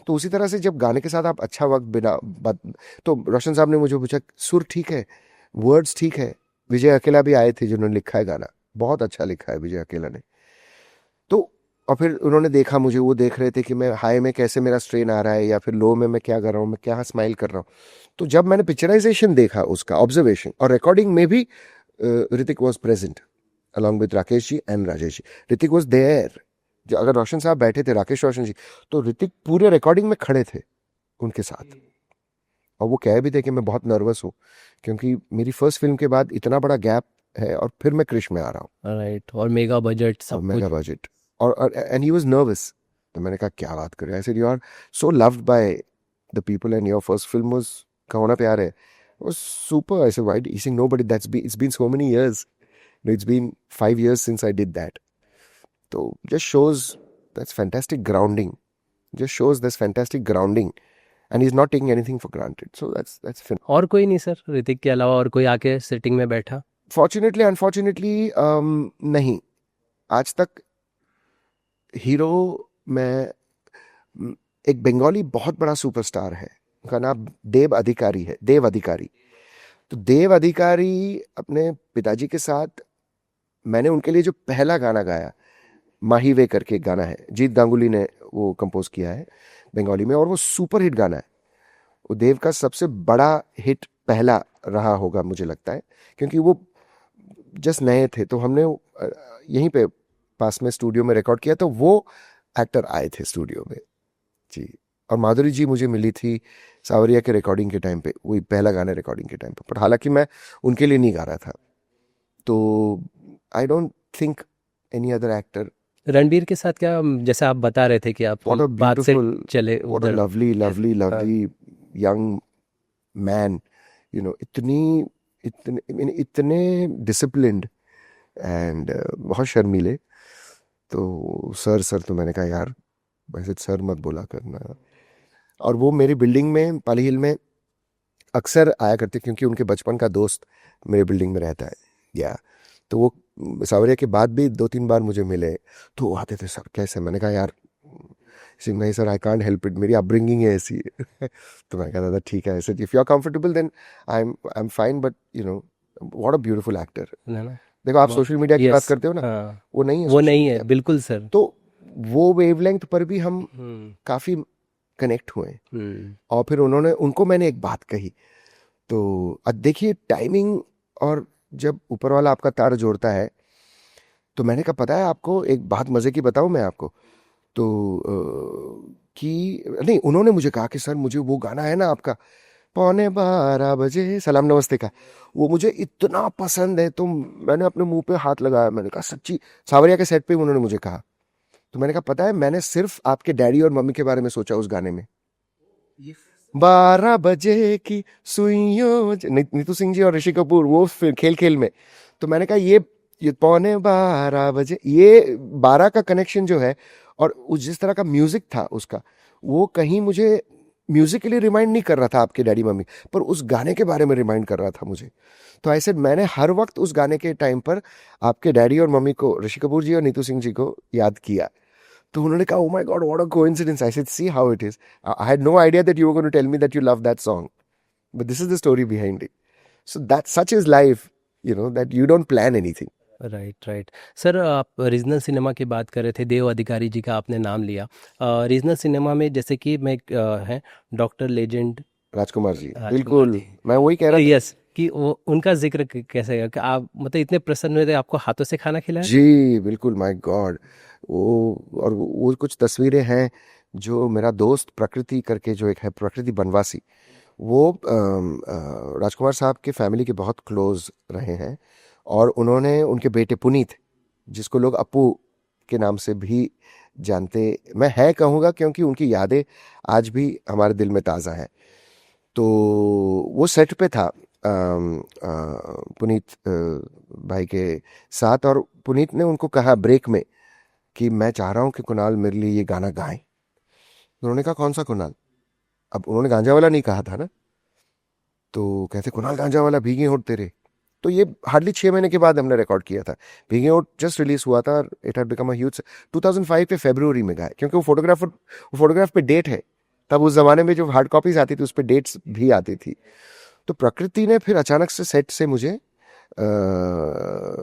तो उसी तरह से जब गाने के साथ आप अच्छा वक्त तो रोशन साहब ने मुझे पूछा सुर ठीक है, वर्ड्स ठीक है। विजय अकेला भी आए थे जिन्होंने लिखा है गाना, बहुत अच्छा लिखा है विजय अकेला ने। तो और फिर उन्होंने देखा मुझे, वो देख रहे थे कि मैं हाई में कैसे मेरा स्ट्रेन आ रहा है या फिर लो में मैं क्या कर रहा हूँ, मैं क्या स्माइल कर रहा हूँ। तो जब मैंने पिक्चराइजेशन देखा उसका, ऑब्जर्वेशन और रिकॉर्डिंग में भी, Hrithik was present along with Rakesh ji and Rajesh ji. Hrithik was there. जो अगर रोशन साहब बैठे थे, राकेश रोशन जी, तो ऋतिक पूरे रिकॉर्डिंग में खड़े थे उनके साथ। और वो कह भी थे कि मैं बहुत नर्वस हूँ क्योंकि मेरी फर्स्ट फिल्म के बाद इतना बड़ा गैप है और फिर मैं क्रिश में आ रहा हूँ, राइट, और मेगा बजट सब मेगा बजट, और एंड ही वाज नर्वस। तो मैंने कहा क्या बात कर रहे हैं, I said you are so loved by the people and your first film was Kaho Naa प्यार है, was super. I said, why? He said, no, but it's been so many years. It's been 5 years since I did that. So just shows that's fantastic grounding. Just shows this fantastic grounding and he's not taking anything for granted. So that's और कोई नहीं सर, ऋतिक के अलावा और कोई आके सिटिंग में बैठा? फॉर्चुनेटली अनफॉर्चुनेटली नहीं, आज तक हीरो में एक बंगाली बहुत बड़ा सुपरस्टार है, उनका नाम देव अधिकारी है, देव अधिकारी। तो देव अधिकारी अपने पिताजी के साथ, मैंने उनके लिए जो पहला गाना गाया, माही वे करके एक गाना है, जीत गांगुली ने वो कंपोज किया है बंगाली में, और वो सुपर हिट गाना है। वो देव का सबसे बड़ा हिट पहला रहा होगा मुझे लगता है, क्योंकि वो जस्ट नए थे, तो हमने यहीं पे पास में स्टूडियो में रिकॉर्ड किया, तो वो एक्टर आए थे स्टूडियो में जी। और माधुरी जी मुझे मिली थी सावरिया के रिकॉर्डिंग के टाइम पे, वही पहला गाना रिकॉर्डिंग के टाइम पे, पर हालांकि मैं उनके लिए नहीं गा रहा था। तो I don't think any other actor. Ranbir के साथ क्या, जैसे आप बता रहे थे कि आप What a बात से beautiful, चले what a उधर। lovely young man, you know, इतने डिसिप्लिन्ड एंड बहुत शर्मीले। तो सर तो मैंने कहा यार वैसे सर मत बोला करना। और वो मेरी बिल्डिंग में पाली हिल में अक्सर आया करते, क्योंकि उनके बचपन का दोस्त मेरे बिल्डिंग में रहता है या। तो वो सावरिया के बाद भी 2-3 बार मुझे मिले, तो वो आते थे, सर कैसे? मैंने कहा यार सिंह नहीं sir, I can't help it, मेरी अपब्रिंगिंग है ऐसी। तो मैं कहता था ठीक है, ऐसे if you are comfortable then I am fine, but you know what a beautiful actor. देखो आप सोशल मीडिया की बात करते हो ना, वो नहीं है, वो social नहीं है, media। बिल्कुल सर। तो वो वेवलेंथ पर भी हम काफी कनेक्ट हुए। और फिर उनको मैंने एक बात कही, तो अब देखिए टाइमिंग, और जब ऊपर वाला आपका तार जोड़ता है, तो मैंने कहा पता है आपको एक बात मजे की बताऊं मैं आपको, तो कि नहीं, उन्होंने मुझे कहा कि सर मुझे वो गाना है ना आपका 12:15 सलाम नमस्ते का, वो मुझे इतना पसंद है। तो मैंने अपने मुंह पे हाथ लगाया, मैंने कहा सच्ची? सावरिया के सेट पे उन्होंने मुझे कहा। तो मैंने कहा पता है मैंने सिर्फ आपके डैडी और मम्मी के बारे में सोचा उस गाने में। 12 बजे की सुइयों, नीतू सिंह जी और ऋषि कपूर, वो खेल खेल में। तो मैंने कहा ये 12:15, ये 12 का कनेक्शन जो है, और उस जिस तरह का म्यूजिक था उसका, वो कहीं मुझे म्यूजिकली रिमाइंड नहीं कर रहा था आपके डैडी मम्मी, पर उस गाने के बारे में रिमाइंड कर रहा था मुझे। तो ऐसे मैंने हर वक्त उस गाने के टाइम पर आपके डैडी और मम्मी को, ऋषि कपूर जी और नीतू सिंह जी को याद किया। तो उन्होंने कहा, "Oh my God, what a coincidence!" I said, "See how it is. I had no idea that you were going to tell me that you love that song, but this is the story behind it." So that such is life, you know, that you don't plan anything. Right sir, आप रीजनल सिनेमा की बात कर रहे थे, देव अधिकारी जी का आपने नाम लिया। रीजनल सिनेमा में जैसे कि मैं हैं डॉक्टर लेजेंड राजकुमार जी, बिल्कुल मैं वही कह रहा था। यस, कि वो उनका जिक्र कैसे है कि आप मतलब इतने प्रसन्न हुए थे, आपको हाथों से खाना खिलाया? जी बिल्कुल, माय गॉड। वो कुछ तस्वीरें हैं जो मेरा दोस्त प्रकृति करके जो एक है, प्रकृति बनवासी, वो राजकुमार साहब के फैमिली के बहुत क्लोज रहे हैं, और उन्होंने उनके बेटे पुनीत, जिसको लोग अपू के नाम से भी जानते, मैं है कहूँगा क्योंकि उनकी यादें आज भी हमारे दिल में ताज़ा हैं। तो वो सेट पे था पुनीत भाई के साथ, और पुनीत ने उनको कहा ब्रेक में कि मैं चाह रहा हूँ कि कुणाल मेरे लिए ये गाना गाएं। उन्होंने कहा कौन सा कुणाल? अब उन्होंने गांजा वाला नहीं कहा था ना, तो कहते कुणाल गांजा वाला भीगे होठ तेरे। तो ये हार्डली 6 महीने के बाद हमने रिकॉर्ड किया था। भीगे होठ जस्ट रिलीज हुआ था, it had become a huge. 2005 के फरवरी में गाए, क्योंकि वो फोटोग्राफ पे डेट है, तब उस जमाने में जो हार्ड कॉपीज आती थी उस पर डेट्स भी आती थी। तो प्रकृति ने फिर अचानक से सेट से मुझे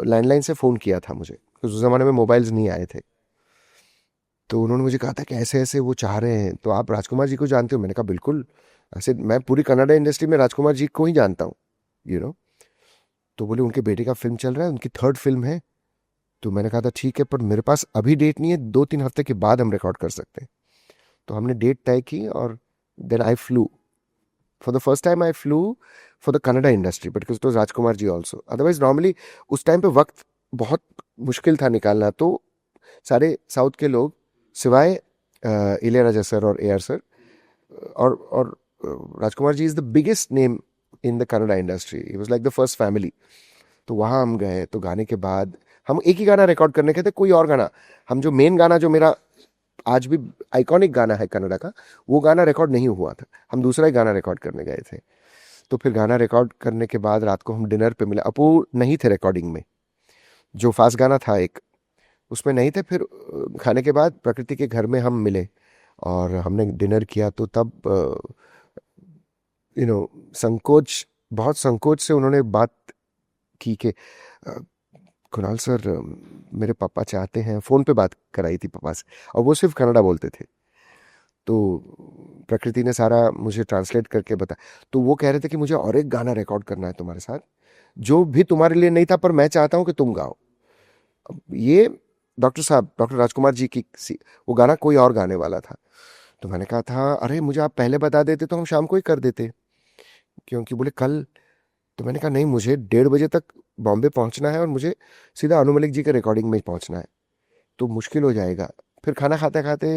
लैंडलाइन से फ़ोन किया था मुझे, क्योंकि उस ज़माने में मोबाइल्स नहीं आए थे। तो उन्होंने मुझे कहा था कि ऐसे ऐसे वो चाह रहे हैं, तो आप राजकुमार जी को जानते हो? मैंने कहा बिल्कुल, ऐसे मैं पूरी कन्नड़ा इंडस्ट्री में राजकुमार जी को ही जानता हूँ, यू नो। तो बोले उनके बेटे का फिल्म चल रहा है, उनकी 3rd फिल्म है। तो मैंने कहा था ठीक है, पर मेरे पास अभी डेट नहीं है, 2-3 हफ्ते के बाद हम रिकॉर्ड कर सकते हैं। तो हमने डेट तय की, और then I flew for the first time I flew for the Kannada industry, but because it was Rajkumar ji also. Otherwise normally उस टाइम पे वक्त बहुत मुश्किल था निकालना, तो सारे साउथ के लोग सिवाय इलैयाराजा सर और AR सर, और Rajkumar ji is the biggest name in the Kannada industry, he was like the first family. तो वहाँ हम गए, तो गाने के बाद हम एक ही गाना रिकॉर्ड करने के थे, कोई और गाना, हम जो मेन गाना जो मेरा आज भी आइकॉनिक गाना है कनाडा का, वो गाना रिकॉर्ड नहीं हुआ था, हम दूसरा ही गाना रिकॉर्ड करने गए थे। तो फिर गाना रिकॉर्ड करने के बाद रात को हम डिनर पे मिले, अपू नहीं थे रिकॉर्डिंग में, जो फास्ट गाना था एक उसमें नहीं थे। फिर खाने के बाद प्रकृति के घर में हम मिले और हमने डिनर किया। तो तब यू नो संकोच, बहुत संकोच से उन्होंने बात की कि कुणाल सर, मेरे पापा चाहते हैं, फ़ोन पे बात कराई थी पापा से और वो सिर्फ कन्नड़ा बोलते थे। तो प्रकृति ने सारा मुझे ट्रांसलेट करके बताया। तो वो कह रहे थे कि मुझे और एक गाना रिकॉर्ड करना है तुम्हारे साथ, जो भी तुम्हारे लिए नहीं था, पर मैं चाहता हूँ कि तुम गाओ। अब ये डॉक्टर साहब, डॉक्टर राजकुमार जी की वो गाना कोई और गाने वाला था। तो मैंने कहा था, अरे मुझे आप पहले बता देते तो हम शाम को ही कर देते, क्योंकि बोले कल। तो मैंने कहा नहीं, मुझे 1:30 बजे तक बॉम्बे पहुंचना है और मुझे सीधा अनु मलिक जी के रिकॉर्डिंग में पहुंचना है, तो मुश्किल हो जाएगा। फिर खाना खाते खाते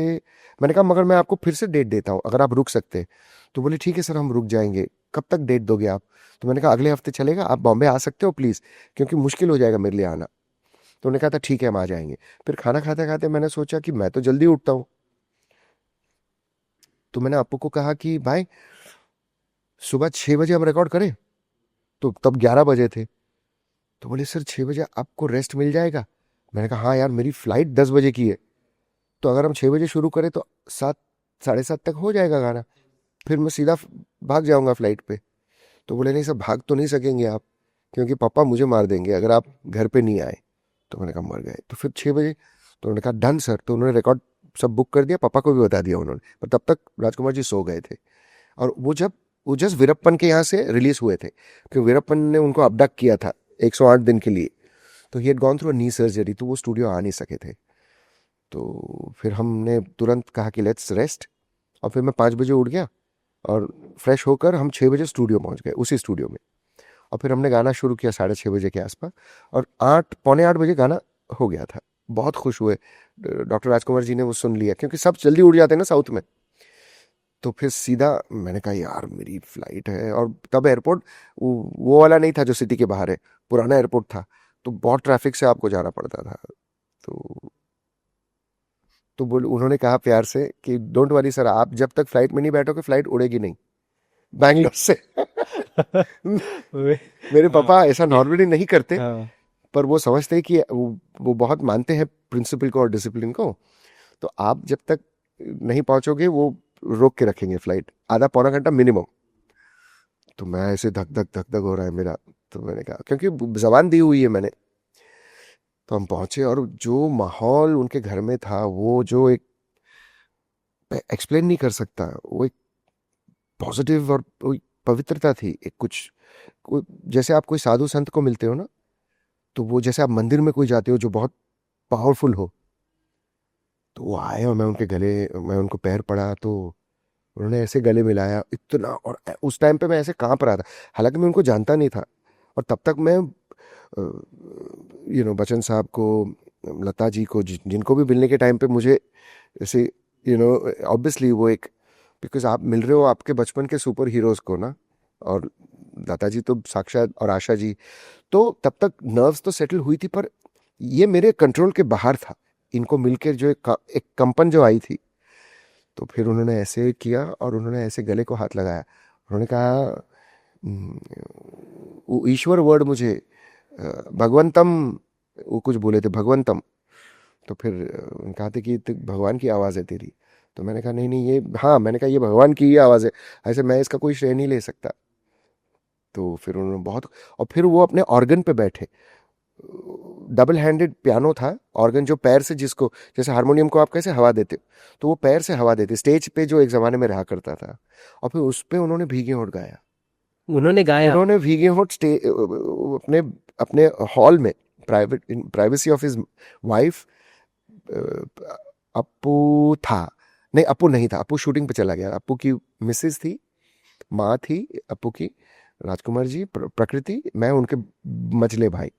मैंने कहा मगर मैं आपको फिर से डेट देता हूँ अगर आप रुक सकते। तो बोले ठीक है सर, हम रुक जाएंगे। कब तक डेट दोगे आप? तो मैंने कहा अगले हफ्ते चलेगा, आप बॉम्बे आ सकते हो प्लीज़, क्योंकि मुश्किल हो जाएगा मेरे लिए आना। तो उन्होंने कहा था ठीक है हम आ जाएंगे। फिर खाना खाते खाते मैंने सोचा कि मैं तो जल्दी उठता हूँ, तो मैंने आपू को कहा कि भाई सुबह 6 बजे हम रिकॉर्ड करें। तो तब 11 बजे थे। तो बोले सर 6 बजे आपको रेस्ट मिल जाएगा? मैंने कहा हाँ यार, मेरी फ्लाइट 10 बजे की है, तो अगर हम 6 बजे शुरू करें तो 7, 7:30 तक हो जाएगा गाना, फिर मैं सीधा भाग जाऊंगा फ्लाइट पे। तो बोले नहीं सर, भाग तो नहीं सकेंगे आप, क्योंकि पापा मुझे मार देंगे अगर आप घर पे नहीं आए। तो मैंने कहा मर गए। तो फिर 6 बजे, तो उन्होंने कहा डन सर। तो उन्होंने रिकॉर्ड सब बुक कर दिया, पापा को भी बता दिया उन्होंने, पर तब तक राजकुमार जी सो गए थे। और वो जस्ट वीरप्पन के यहाँ से रिलीज हुए थे, क्योंकि वीरप्पन ने उनको अबडक्ट किया था 108 दिन के लिए। तो he had gone through knee surgery, तो वो स्टूडियो आ नहीं सके थे। तो फिर हमने तुरंत कहा कि लेट्स रेस्ट, और फिर मैं 5 बजे उठ गया और फ्रेश होकर हम 6 बजे स्टूडियो पहुंच गए, उसी स्टूडियो में। और फिर हमने गाना शुरू किया 6:30 बजे के आसपास, और 8, पौने 8 बजे गाना हो गया था। बहुत खुश हुए डॉक्टर राजकुमार जी ने वो सुन लिया, क्योंकि सब जल्दी उठ जाते हैं ना साउथ में। तो फिर सीधा मैंने कहा यार मेरी फ्लाइट है, और तब एयरपोर्ट वो वाला नहीं था जो सिटी के बाहर है, पुराना एयरपोर्ट था, तो बहुत ट्रैफिक से आपको जाना पड़ता था। तो तो बोल उन्होंने कहा प्यार से कि डोंट वरी सर, आप जब तक फ्लाइट में नहीं बैठोगे फ्लाइट उड़ेगी नहीं बैंगलोर से। वे- मेरे हाँ, पापा ऐसा ये नॉर्मली नहीं करते, हाँ। पर वो समझते हैं कि वो बहुत मानते हैं प्रिंसिपल को और डिसिप्लिन को। तो आप जब तक नहीं पहुंचोगे वो रोक के रखेंगे फ्लाइट, आधा पौना घंटा मिनिमम। तो मैं ऐसे धक धक धक धक हो रहा है मेरा। तो मैंने कहा, क्योंकि जबान दी हुई है मैंने। तो हम पहुंचे, और जो माहौल उनके घर में था, वो जो एक एक्सप्लेन नहीं कर सकता, वो एक पॉजिटिव और वो एक पवित्रता थी, एक कुछ जैसे आप कोई साधु संत को मिलते हो ना, तो वो जैसे आप मंदिर में कोई जाते हो जो बहुत पावरफुल हो। तो वो आए और मैं उनको पैर पड़ा, तो उन्होंने ऐसे गले मिलाया इतना, और उस टाइम पे मैं ऐसे कांप रहा था, हालांकि मैं उनको जानता नहीं था। और तब तक मैं बच्चन साहब को, लता जी को, जिनको भी मिलने के टाइम पे मुझे ऐसे ऑब्वियसली वो एक, बिकॉज आप मिल रहे हो आपके बचपन के सुपर हीरोज को ना, और लता जी तो साक्षात, और आशा जी। तो तब तक नर्व्स तो सेटल हुई थी, पर ये मेरे कंट्रोल के बाहर था। इनको मिलकर जो एक कंपन जो आई थी, तो फिर उन्होंने ऐसे किया और उन्होंने ऐसे गले को हाथ लगाया। उन्होंने कहा "हम्म, वो ईश्वर वर्ड मुझे भगवंतम", वो कुछ बोले थे भगवंतम। तो फिर उन्होंने कहा था कि भगवान की आवाज़ है तेरी। तो मैंने कहा नहीं नहीं, ये हाँ, मैंने कहा ये भगवान की ही आवाज़ है, ऐसे मैं इसका कोई श्रेय नहीं ले सकता। तो फिर उन्होंने बहुत, और फिर वो अपने ऑर्गन पे बैठे। डबल हैंडेड पियानो था, ऑर्गन जो पैर से, जिसको जैसे हारमोनियम को आप कैसे हवा देते हो, तो वो पैर से हवा देते स्टेज पे, जो एक ज़माने में रहा करता था। और फिर उस पे उन्होंने भीगे होठ गाया। उन्होंने गाया। उन्होंने भीगे होठ अपने अपने हॉल में, privacy of his wife. Appu था, नहीं अप्पू नहीं था, अप्पू शूटिंग पे चला गया। अप्पू की मिसेज थी, माँ थी अप्पू की, राजकुमार जी, प्रकृति, मैं उनके मझले भाई।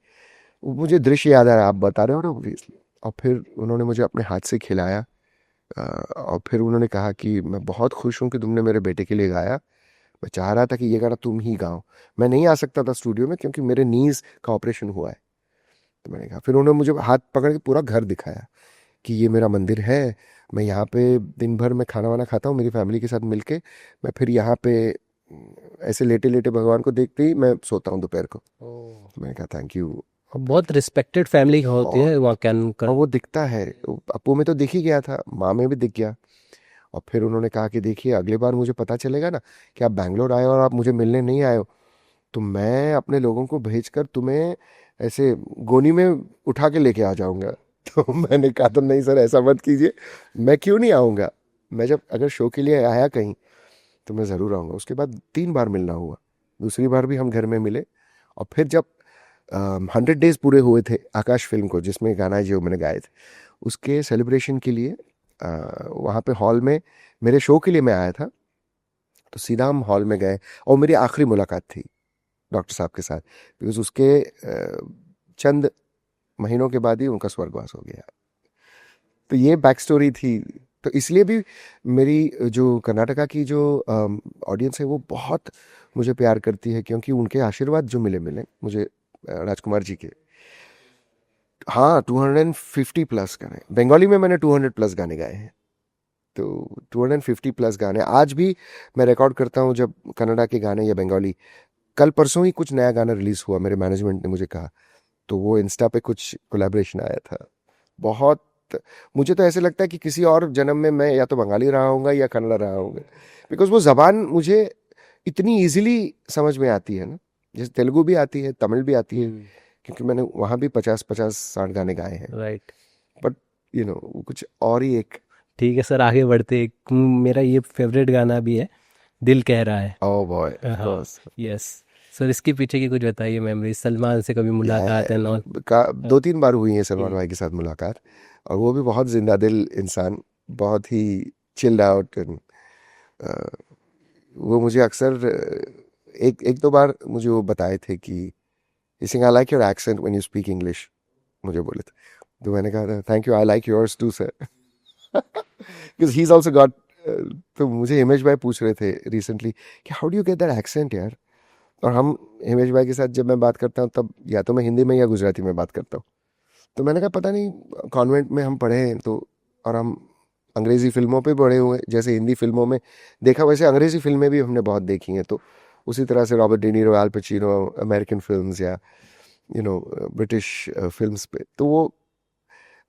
मुझे दृश्य याद आ रहा है, आप बता रहे हो ना obviously। और फिर उन्होंने मुझे अपने हाथ से खिलाया, और फिर उन्होंने कहा कि मैं बहुत खुश हूँ कि तुमने मेरे बेटे के लिए गाया, मैं चाह रहा था कि ये गाना तुम ही गाओ। मैं नहीं आ सकता था स्टूडियो में, क्योंकि मेरे नीज का ऑपरेशन हुआ है। तो मैंने कहा, फिर उन्होंने मुझे हाथ पकड़ के पूरा घर दिखाया कि ये मेरा मंदिर है, मैं यहाँ पे दिन भर मैं खाना वाना खाता हूँ मेरी फैमिली के साथ मिलके, मैं फिर यहाँ पे ऐसे लेटे लेटे भगवान को देखते ही मैं सोता हूँ दोपहर को। ओह। मैंने कहा थैंक यू। बहुत रिस्पेक्टेड फैमिली होती और है वहाँ कैन कर। और वो दिखता है, अपू में तो दिख ही गया था, माँ में भी दिख गया। और फिर उन्होंने कहा कि देखिए अगली बार मुझे पता चलेगा ना कि आप बैंगलोर आए और आप मुझे मिलने नहीं आए हो, तो मैं अपने लोगों को भेजकर तुम्हें ऐसे गोनी में उठा के लेके आ जाऊंगा। तो मैंने कहा तो नहीं सर ऐसा मत कीजिए, मैं क्यों नहीं आऊँगा, मैं जब अगर शो के लिए आया कहीं तो मैं ज़रूर आऊँगा। उसके बाद 3 बार मिलना हुआ, दूसरी बार भी हम घर में मिले। और फिर जब 100 डेज पूरे हुए थे आकाश फिल्म को, जिसमें गाना जो मैंने गाए थे, उसके सेलिब्रेशन के लिए वहाँ पे हॉल में मेरे शो के लिए मैं आया था, तो सीधा हम हॉल में गए और मेरी आखिरी मुलाकात थी डॉक्टर साहब के साथ, बिकॉज उसके चंद महीनों के बाद ही उनका स्वर्गवास हो गया। तो ये बैक स्टोरी थी। तो इसलिए भी मेरी जो कर्नाटका की जो ऑडियंस है वो बहुत मुझे प्यार करती है, क्योंकि उनके आशीर्वाद जो मिले मिले मुझे राजकुमार जी के। हाँ 250 प्लस गाने, बंगाली में मैंने 200 प्लस गाने गाए हैं। तो 250 प्लस गाने आज भी मैं रिकॉर्ड करता हूँ जब कन्नड़ा के गाने या बंगाली। कल परसों ही कुछ नया गाना रिलीज हुआ, मेरे मैनेजमेंट ने मुझे कहा, तो वो इंस्टा पे कुछ कोलैबोरेशन आया था। बहुत मुझे तो ऐसे लगता है कि किसी और जन्म में मैं या तो बंगाली रहा हूँगा या कन्नड़ा रहा हूँगा, बिकॉज वो जबान मुझे इतनी इजीली समझ में आती है ना, जैसे तेलुगु भी आती है, तमिल भी आती है, क्योंकि मैंने वहाँ भी 50-50-60 गाने गाए हैं। राइट। बट कुछ और ही एक। ठीक है सर, आगे बढ़ते मेरा ये फेवरेट गाना भी है, दिल कह रहा है। ओ बॉय ऑफ हाँ। कोर्स। यस। सर इसके पीछे की कुछ बताइए, मेमोरी, सलमान से कभी मुलाकात है और। का 2-3 बार हुई है सलमान भाई के साथ मुलाकात, और वो भी बहुत जिंदा दिल इंसान, बहुत ही चिल्ड आउट। वो मुझे अक्सर एक एक दो बार मुझे वो बताए थे कि Singh I like your accent when you speak English, मुझे बोले थे। तो मैंने कहा thank you, I like yours too sir, because he is also got. तो मुझे हिमेश भाई पूछ रहे थे रिसेंटली कि how do you get that accent यार, और हम हिमेश भाई के साथ जब मैं बात करता हूँ तब या तो मैं हिंदी में या गुजराती में बात करता हूँ। तो मैंने कहा पता नहीं, कॉन्वेंट में हम पढ़े हैं तो, और हम अंग्रेज़ी फिल्मों पे बड़े हुए, जैसे हिंदी फिल्मों में देखा वैसे अंग्रेज़ी फिल्में भी हमने बहुत देखी हैं, तो उसी तरह से रॉबर्ट डी नीरो, अल पचिनो, अमेरिकन फिल्म्स या ब्रिटिश फिल्म्स पे, तो वो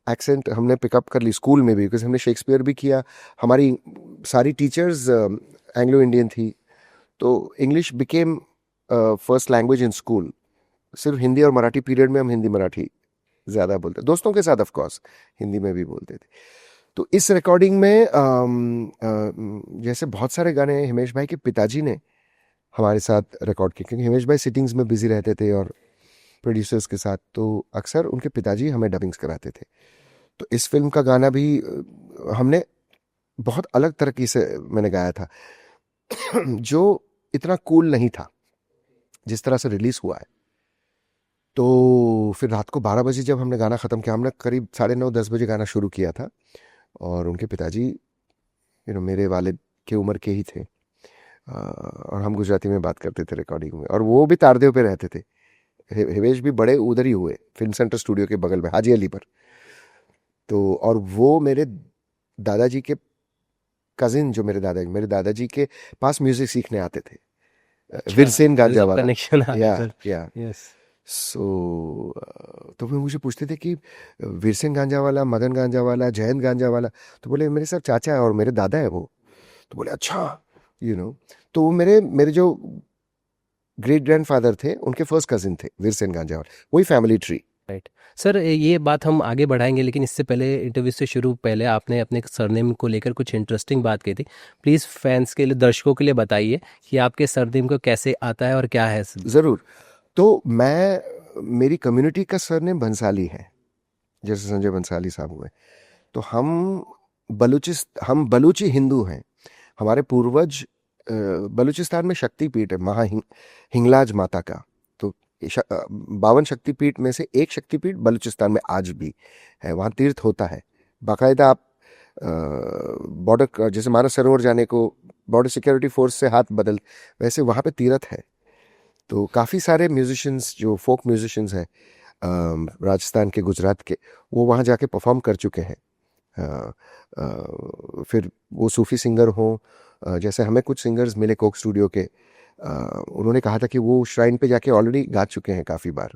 एक्सेंट हमने पिकअप कर ली स्कूल में भी, बिकॉज हमने शेक्सपियर भी किया। हमारी सारी टीचर्स एंग्लो इंडियन थी, तो English became first language in school. सिर्फ हिंदी और मराठी पीरियड में हम हिंदी मराठी ज़्यादा बोलते, दोस्तों के साथ ऑफ कोर्स हिंदी में भी बोलते थे। तो इस रिकॉर्डिंग में जैसे बहुत सारे गाने हिमेश भाई के पिताजी ने हमारे साथ रिकॉर्ड किए, क्योंकि हिमेश भाई सिटिंग्स में बिजी रहते थे और प्रोड्यूसर्स के साथ, तो अक्सर उनके पिताजी हमें डबिंग्स कराते थे। तो इस फिल्म का गाना भी हमने बहुत अलग तरीके से मैंने गाया था, जो इतना कूल नहीं था जिस तरह से रिलीज हुआ है। तो फिर रात को 12 बजे जब हमने गाना ख़त्म किया, हमने करीब 9:30-10 बजे गाना शुरू किया था, और उनके पिताजी मेरे वालिद के उम्र के ही थे, और हम गुजराती में बात करते थे रिकॉर्डिंग में, और वो भी तारदेव पे रहते थे। हिमेश भी बड़े उधर ही हुए, फिल्म सेंटर स्टूडियो के बगल में हाजी अली पर। तो और वो मेरे दादाजी के कजिन, जो मेरे दादाजी के पास म्यूजिक सीखने आते थे, वीरसेन गांजा वाला। कनेक्शन आ गया या सर। या यस। सो तो वो मुझे पूछते थे कि वीरसेन गांजा वाला, मदन गांजा वाला, जयंत गांजा वाला, तो बोले मेरे सब चाचा है और मेरे दादा है वो। तो बोले अच्छा, तो वो मेरे मेरे जो ग्रेट ग्रैंडफादर थे उनके फर्स्ट कजिन थे वीरसेन गांजा वाला, वही फैमिली ट्री। राइट। सर ये बात हम आगे बढ़ाएंगे, लेकिन इससे पहले, इंटरव्यू से शुरू पहले आपने अपने सरनेम को लेकर कुछ इंटरेस्टिंग बात की थी। प्लीज़ फैंस के लिए, दर्शकों के लिए बताइए कि आपके सरनेम को कैसे आता है और क्या है। ज़रूर। तो मेरी कम्युनिटी का सरनेम बंसाली है, जैसे संजय बंसाली साहब हुए, तो हम बलूची हिंदू हैं। हमारे पूर्वज बलूचिस्तान में शक्तिपीठ है हिंगलाज माता का, तो 52 शक्तिपीठ में से एक शक्तिपीठ बलूचिस्तान में आज भी है, वहाँ तीर्थ होता है बाकायदा। आप बॉर्डर, जैसे मानस सरोवर जाने को बॉर्डर सिक्योरिटी फोर्स से हाथ बदल, वैसे वहाँ पे तीर्थ है। तो काफ़ी सारे म्यूजिशियंस जो फोक म्यूजिशियंस हैं राजस्थान के, गुजरात के, वो वहाँ जाके परफॉर्म कर चुके हैं। फिर वो सूफ़ी सिंगर हों, जैसे हमें कुछ सिंगर्स मिले कोक स्टूडियो के, उन्होंने कहा था कि वो श्राइन पे जाके ऑलरेडी गा चुके हैं काफ़ी बार।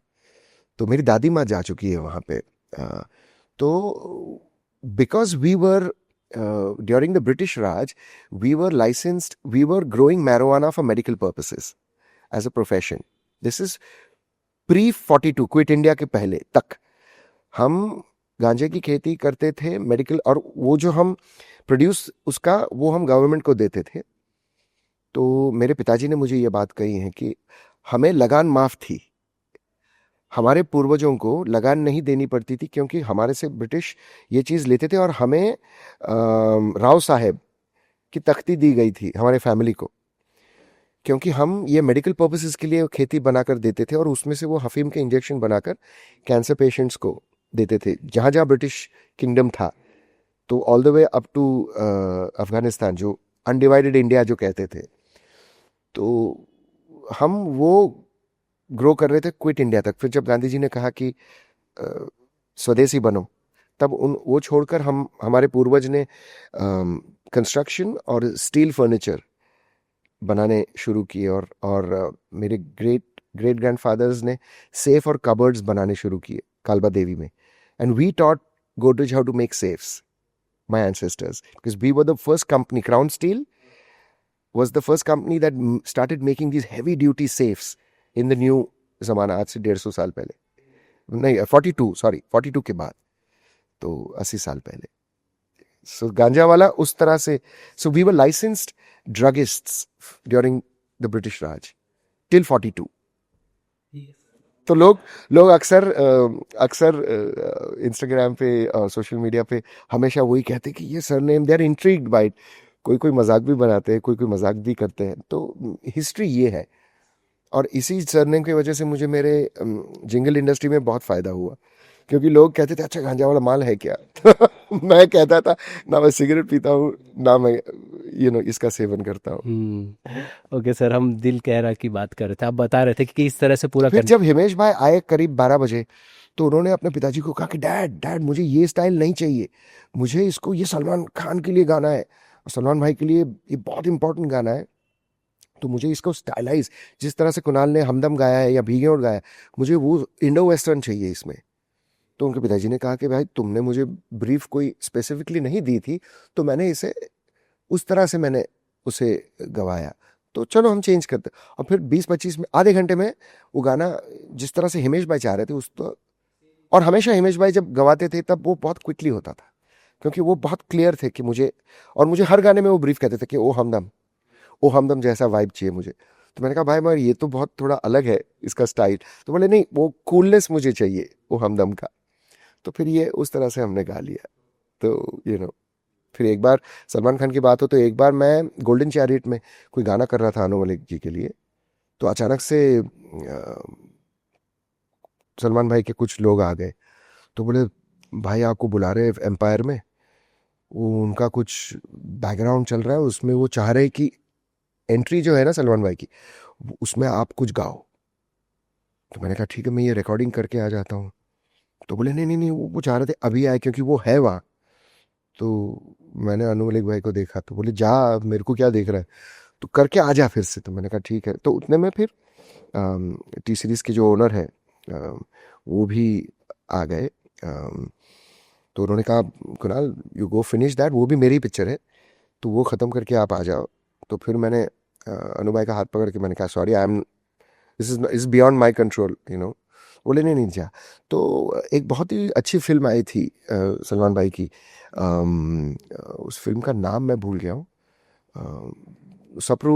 तो मेरी दादी माँ जा चुकी है वहाँ पे। तो because we were during the British Raj, we were licensed, we were growing marijuana for medical purposes as a profession. This is pre 42, quit India के पहले तक हम गांजे की खेती करते थे मेडिकल, और वो जो हम प्रोड्यूस उसका वो हम गवर्नमेंट को देते थे। तो मेरे पिताजी ने मुझे ये बात कही है कि हमें लगान माफ थी, हमारे पूर्वजों को लगान नहीं देनी पड़ती थी, क्योंकि हमारे से ब्रिटिश ये चीज़ लेते थे, और हमें राव साहेब की तख्ती दी गई थी हमारे फैमिली को, क्योंकि हम ये मेडिकल पर्पसेस के लिए खेती बनाकर देते थे, और उसमें से वो हफीम के इंजेक्शन बनाकर कैंसर पेशेंट्स को देते थे जहाँ जहाँ ब्रिटिश किंगडम था। तो all the way up to Afghanistan, जो अनडिवाइडेड इंडिया जो कहते थे, तो हम वो ग्रो कर रहे थे क्विट इंडिया तक। फिर जब गांधी जी ने कहा कि स्वदेशी बनो, तब वो छोड़कर हमारे पूर्वज ने कंस्ट्रक्शन और स्टील फर्नीचर बनाने शुरू किए, और मेरे ग्रेट ग्रेट ग्रैंडफादर्स ने सेफ और कबर्ड्स बनाने शुरू किए कालबा देवी में। And we taught Godrej how to make safes, my ancestors, because we were the first company. Crown Steel was the first company that started making these heavy duty safes in the new ज़माना, आज से 150 साल पहले, नहीं 42, सॉरी 42 के बाद, तो 80 साल पहले। सो गांजा वाला उस तरह से, so we were licensed druggists during the British Raj till 42। तो लोग अक्सर इंस्टाग्राम पे और सोशल मीडिया पे हमेशा वही कहते कि ये surname, they are intrigued by it. कोई मजाक भी बनाते हैं, कोई मजाक भी करते हैं। तो हिस्ट्री ये है, और इसी सरनेम की वजह से मुझे मेरे जिंगल इंडस्ट्री में बहुत फ़ायदा हुआ, क्योंकि लोग कहते थे अच्छा गांजा वाला माल है क्या। तो मैं कहता था ना मैं सिगरेट पीता हूँ, ना मैं इसका सेवन करता हूँ। ओके सर, हम दिल कह रहा की बात कर रहे थे, आप बता रहे थे कि इस तरह से पूरा फिर कर। जब हिमेश भाई आए करीब 12 बजे, तो उन्होंने अपने पिताजी को कहा कि डैड मुझे ये स्टाइल नहीं चाहिए, मुझे इसको, ये सलमान खान के लिए गाना है, सलमान भाई के लिए ये बहुत इंपॉर्टेंट गाना है, तो मुझे इसको स्टाइलाइज, जिस तरह से कुणाल ने हमदम गाया है या भीगे और गाया, मुझे वो इंडो वेस्टर्न चाहिए इसमें। तो उनके पिताजी ने कहा कि भाई तुमने मुझे ब्रीफ कोई स्पेसिफिकली नहीं दी थी, तो मैंने इसे उस तरह से मैंने उसे गवाया, तो चलो हम चेंज करते। और फिर 20-25 में, आधे घंटे में वो गाना जिस तरह से हिमेश भाई चाह रहे थे उस तो, और हमेशा हिमेश भाई जब गवाते थे तब वो बहुत क्विकली होता था, क्योंकि वो बहुत क्लियर थे कि मुझे हर गाने में वो ब्रीफ कहते थे कि ओ हमदम जैसा वाइब चाहिए मुझे। तो मैंने कहा भाई मगर ये तो बहुत थोड़ा अलग है इसका स्टाइल। तो बोले नहीं, वो कूलनेस मुझे चाहिए ओ हमदम का। तो फिर ये उस तरह से हमने गा लिया। तो फिर एक बार सलमान खान की बात हो, तो एक बार मैं गोल्डन चैरियट में कोई गाना कर रहा था अनु मलिक जी के लिए, तो अचानक से सलमान भाई के कुछ लोग आ गए, तो बोले भाई आपको बुला रहे एम्पायर में, वो उनका कुछ बैकग्राउंड चल रहा है, उसमें वो चाह रहे कि एंट्री जो है ना सलमान भाई की, उसमें आप कुछ गाओ। तो मैंने कहा ठीक है, मैं ये रिकॉर्डिंग करके आ जाता हूँ। तो बोले नहीं, वो चाह रहे थे अभी आए क्योंकि वो है वहाँ। तो मैंने अनु मलिक भाई को देखा, तो बोले जा, मेरे को क्या देख रहा है, तो करके आ जा फिर से। तो मैंने कहा ठीक है। तो उतने में फिर टी सीरीज़ के जो ओनर है वो भी आ गए। तो उन्होंने कहा Kunal you go finish that, वो भी मेरी पिक्चर है, तो वो ख़त्म करके आप आ जाओ। तो फिर मैंने अनु भाई का हाथ पकड़ के मैंने कहा sorry, this is beyond my control, बोले नहीं जा। तो एक बहुत ही अच्छी फिल्म आई थी सलमान भाई की, उस फिल्म का नाम मैं भूल गया हूँ, सप्रू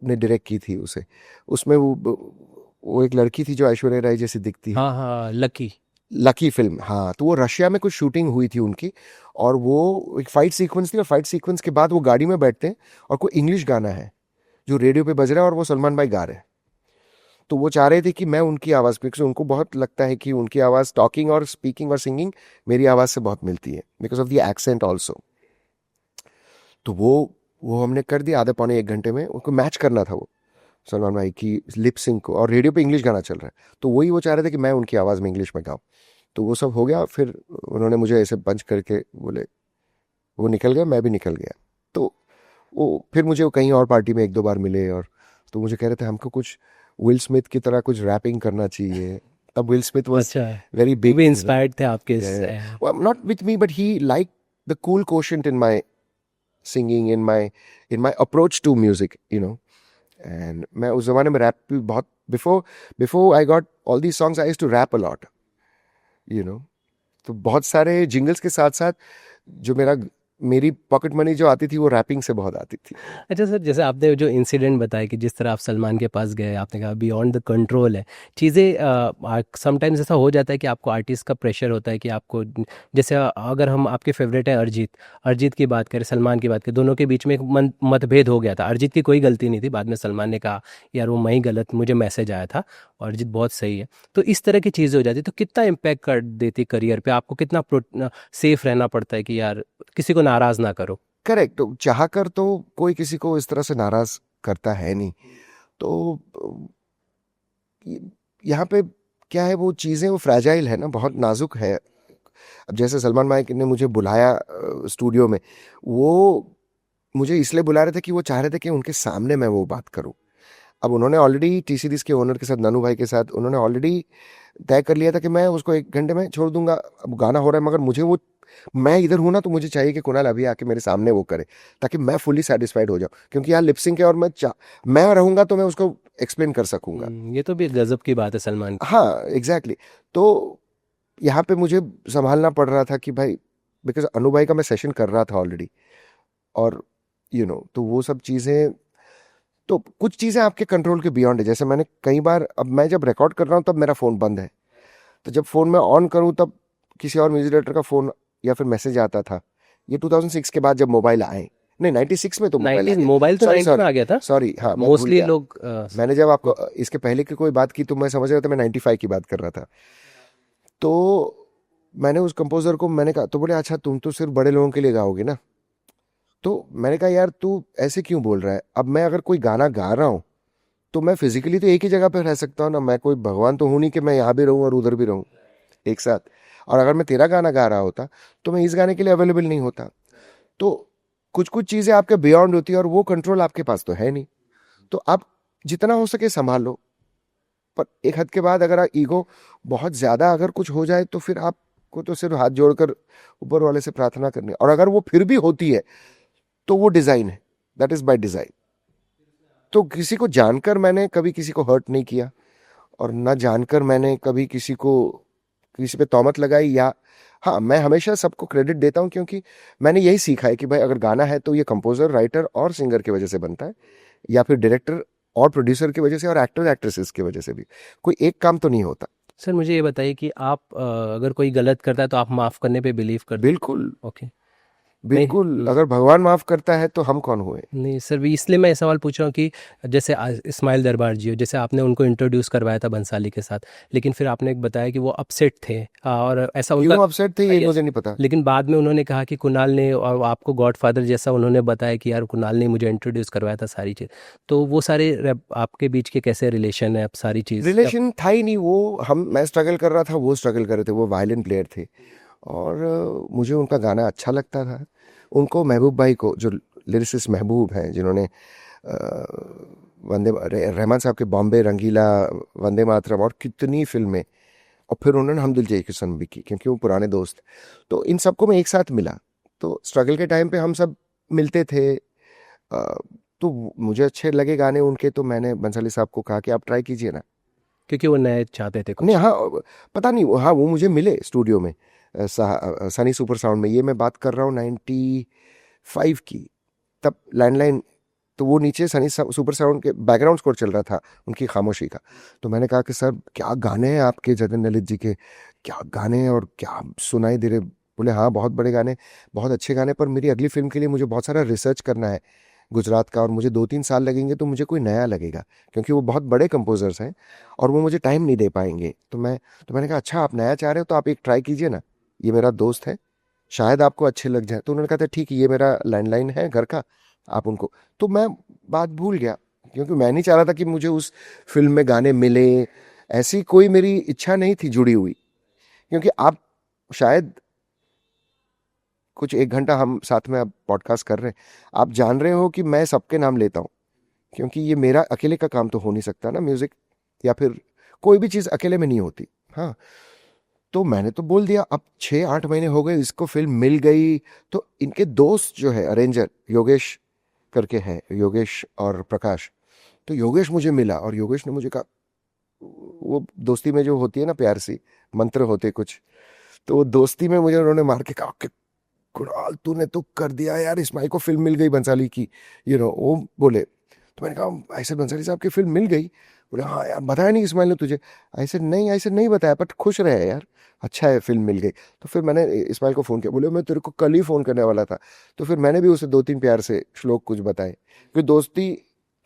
ने डायरेक्ट की थी उसे। उसमें वो एक लड़की थी जो ऐश्वर्या राय जैसी दिखती है। हाँ, लकी फिल्म, हाँ। तो वो रशिया में कुछ शूटिंग हुई थी उनकी, और वो एक फाइट सीक्वेंस थी, और फाइट सीक्वेंस के बाद वो गाड़ी में बैठते हैं और कोई इंग्लिश गाना है जो रेडियो पे बज रहा है और वो सलमान भाई गा रहे हैं। तो वो चाह रहे थे कि मैं उनकी आवाज़, बिकॉज उनको बहुत लगता है कि उनकी आवाज़ टॉकिंग और स्पीकिंग और सिंगिंग मेरी आवाज़ से बहुत मिलती है, because of the accent also. तो वो हमने कर दिया आधे पौने एक घंटे में। उनको मैच करना था वो सलमान भाई की लिप सिंक को, और रेडियो पे इंग्लिश गाना चल रहा है, तो वही वो चाह रहे थे कि मैं उनकी आवाज़ में इंग्लिश में गाऊँ। तो वो सब हो गया। फिर उन्होंने मुझे ऐसे पंच करके बोले वो निकल गया, मैं भी निकल गया। तो वो फिर मुझे वो कहीं और पार्टी में एक दो बार मिले, और तो मुझे कह रहे थे हमको कुछ विल स्मिथ की तरह कुछ रैपिंग करना चाहिए। तब विल स्मिथ वाज अच्छा, वेरी वो बिग, भी इंस्पायर्ड थे आपके इस not with me, but he like the cool quotient in my singing, in my approach to music, and मैं उस जमाने में रैप भी बहुत, before before I got all these songs I used to rap a lot, you know. तो बहुत सारे जिंगल्स के साथ साथ जो मेरी पॉकेट मनी जो आती थी वो रैपिंग से बहुत आती थी। अच्छा सर, जैसे आपने जो इंसिडेंट बताया कि जिस तरह आप सलमान के पास गए, आपने कहा बियॉन्ड द कंट्रोल है चीज़ें। समटाइम्स ऐसा हो जाता है कि आपको आर्टिस्ट का प्रेशर होता है कि आपको, जैसे अगर हम आपके फेवरेट हैं अरिजीत, अरिजीत की बात करें, सलमान की बात करें, दोनों के बीच में एक मतभेद हो गया था। अरिजीत की कोई गलती नहीं थी, बाद में सलमान ने कहा यार वो मैं ही गलत, मुझे मैसेज आया था और अरिजीत बहुत सही है। तो इस तरह की चीज़ें हो जाती तो कितना इम्पैक्ट कर देती करियर पे, आपको कितना सेफ रहना पड़ता है कि यार किसी को नाराज़ ना करो। करेक्ट, तो चाह कर तो कोई किसी को इस तरह से नाराज करता है नहीं। तो ये- यहाँ पे क्या है, वो चीज़ें वो फ्रैजाइल है ना, बहुत नाजुक है। अब जैसे सलमान माइक ने मुझे बुलाया स्टूडियो में, वो मुझे इसलिए बुला रहे थे कि वो चाह रहे थे कि उनके सामने मैं वो बात करूं। अब उन्होंने ऑलरेडी टी सीरीज के ओनर के साथ, नानू भाई के साथ, उन्होंने ऑलरेडी तय कर लिया था कि मैं उसको 1 घंटे में छोड़ दूंगा। अब गाना हो रहा है, मगर मुझे वो, मैं इधर हूं ना, तो मुझे चाहिए कि कुणाल अभी आके मेरे सामने वो करे, ताकि मैं फुली सेटिस्फाइड हो जाऊं, क्योंकि यहाँ लिपसिंग है और मैं रहूंगा तो मैं उसको एक्सप्लेन कर सकूंगा। ये तो भी गजब की बात है सलमान की। हाँ, एग्जैक्टली तो यहाँ पे मुझे संभालना पड़ रहा था कि भाई, बिकॉज अनु भाई का मैं सेशन कर रहा था ऑलरेडी, और तो वो सब चीज़ें, तो कुछ चीज़ें आपके कंट्रोल के बियॉन्ड है। जैसे मैंने कई बार, अब मैं जब रिकॉर्ड कर रहा हूँ तब मेरा फ़ोन बंद है, तो जब फ़ोन मैं ऑन करूँ तब किसी और म्यूजिक डायरेक्टर का फ़ोन या फिर मैसेज आता था। ये 2006 के बाद जब मोबाइल आए, नहीं 96 में तो मोबाइल आ 90 गया। मोबाइल तो सॉरी 90 में सॉरी आ गया था। सॉरी, हाँ मैं भूल मोस्टली गया। लोग मैंने जब आपको इसके पहले की कोई बात की तो मैं समझ रहा था मैं 95 की बात कर रहा था। तो मैंने उस कंपोजर को मैंने कहा, तो बोले अच्छा तुम तो सिर्फ बड़े लोगों के लिए गाओगे ना। तो मैंने कहा यार तू ऐसे क्यों बोल रहा है, अब मैं अगर कोई गाना गा रहा हूँ तो मैं फिजिकली तो एक ही जगह पे रह सकता हूँ ना, मैं कोई भगवान तो हूँ नहीं कि मैं यहाँ भी रहूँ और उधर भी रहूँ एक साथ। और अगर मैं तेरा गाना गा रहा होता तो मैं इस गाने के लिए अवेलेबल नहीं होता। तो कुछ कुछ चीज़ें आपके बियॉन्ड होती है और वो कंट्रोल आपके पास तो है नहीं। तो आप जितना हो सके संभाल लो, पर एक हद के बाद अगर ईगो बहुत ज़्यादा अगर कुछ हो जाए तो फिर आपको तो सिर्फ हाथ जोड़कर ऊपर वाले से प्रार्थना करनी है। और अगर वो फिर भी होती है तो वो डिज़ाइन है, दैट इज़ बाय डिज़ाइन। तो किसी को जानकर मैंने कभी किसी को हर्ट नहीं किया, और ना जानकर मैंने कभी किसी पे तौमत लगाई, या हाँ, मैं हमेशा सबको क्रेडिट देता हूँ, क्योंकि मैंने यही सीखा है कि भाई अगर गाना है तो ये कंपोजर, राइटर और सिंगर की वजह से बनता है, या फिर डायरेक्टर और प्रोड्यूसर की वजह से, और एक्टर एक्ट्रेसेस की वजह से भी। कोई एक काम तो नहीं होता। सर मुझे ये बताइए कि आप अगर कोई गलत करता है तो आप माफ़ करने पे बिलीव करते बिल्कुल, हैं? ओके। नहीं। बिल्कुल, अगर भगवान माफ करता है तो हम कौन हुए। नहीं सर, इसलिए मैं ये सवाल पूछ रहा हूँ कि जैसे इस्माइल दरबार जी हो, जैसे आपने उनको इंट्रोड्यूस करवाया था बंसाली के साथ, लेकिन फिर आपने एक बताया कि वो अपसेट थे। और ऐसा उनका क्यों अपसेट थे ये यस, मुझे नहीं पता। लेकिन बाद में उन्होंने कहा कि कुणाल ने, और आपको गॉडफादर जैसा उन्होंने बताया कि यार कुणाल ने मुझे इंट्रोड्यूस करवाया था सारी चीज़। तो वो सारे आपके बीच के कैसे रिलेशन है, अब सारी चीज़ रिलेशन था ही नहीं वो। मैं स्ट्रगल कर रहा था, वो स्ट्रगल कर रहे थे, वो वायलिन प्लेयर थे, और मुझे उनका गाना अच्छा लगता था। उनको, महबूब भाई को, जो लिरिसिस्ट महबूब हैं, जिन्होंने रहमान साहब के बॉम्बे, रंगीला, वंदे मातरम और कितनी फिल्में, और फिर उन्होंने हम दिल जय किशन भी की, क्योंकि वो पुराने दोस्त। तो इन सबको मैं एक साथ मिला, तो स्ट्रगल के टाइम पे हम सब मिलते थे। तो मुझे अच्छे लगे गाने उनके, तो मैंने बंसाली साहब को कहा कि आप ट्राई कीजिए ना। क्योंकि वो नए चाहते थे नहीं, कुछ। हाँ, पता नहीं, हाँ वो मुझे मिले स्टूडियो में, सनी सुपर साउंड में। ये मैं बात कर रहा हूँ 95 की। तब लैंडलाइन, तो वो नीचे सुपर साउंड के बैकग्राउंड स्कोर चल रहा था उनकी खामोशी का। तो मैंने कहा कि सर क्या गाने हैं आपके, जतिन ललित जी के, क्या गाने हैं और क्या सुनाई दे रहे। बोले हाँ बहुत बड़े गाने, बहुत अच्छे गाने, पर मेरी अगली फिल्म के लिए मुझे बहुत सारा रिसर्च करना है गुजरात का, और मुझे 2-3 साल लगेंगे, तो मुझे कोई नया लगेगा, क्योंकि वो बहुत बड़े कंपोजर्स हैं और वो मुझे टाइम नहीं दे पाएंगे। तो मैंने कहा अच्छा आप नया चाह रहे हो तो आप एक ट्राई कीजिए ना, ये मेरा दोस्त है, शायद आपको अच्छे लग जाए। तो उन्होंने कहा था ठीक है, ये मेरा लैंडलाइन है घर का, आप उनको। तो मैं बात भूल गया, क्योंकि मैं नहीं चाह रहा था कि मुझे उस फिल्म में गाने मिले, ऐसी कोई मेरी इच्छा नहीं थी जुड़ी हुई। क्योंकि आप शायद कुछ 1 घंटा हम साथ में अब पॉडकास्ट कर रहे हैं, आप जान रहे हो कि मैं सबके नाम लेता हूँ, क्योंकि ये मेरा अकेले का काम तो हो नहीं सकता ना, म्यूजिक या फिर कोई भी चीज़ अकेले में नहीं होती। हाँ, तो मैंने तो बोल दिया। अब 6-8 महीने हो गए, इसको फिल्म मिल गई। तो इनके दोस्त जो है अरेंजर, योगेश करके है, योगेश और प्रकाश, तो योगेश मुझे मिला और योगेश ने मुझे कहा, वो दोस्ती में जो होती है ना प्यार सी मंत्र होते कुछ, तो वो दोस्ती में मुझे उन्होंने मार के कहा कि कुणाल तूने तो कर दिया यार, इस्माइल को फिल्म मिल गई बंसाली की, वो बोले। तो मैंने कहा ऐसे बंसाली साहब की फिल्म मिल गई? बोले हाँ यार, बताया नहीं इस्माइल ने तुझे? ऐसे नहीं बताया, बट खुश रहे यार, अच्छा है फिल्म मिल गई। तो फिर मैंने इस्माइल को फ़ोन किया, बोले मैं तेरे को कल ही फ़ोन करने वाला था। तो फिर मैंने भी उसे 2-3 प्यार से श्लोक कुछ बताए, क्योंकि दोस्ती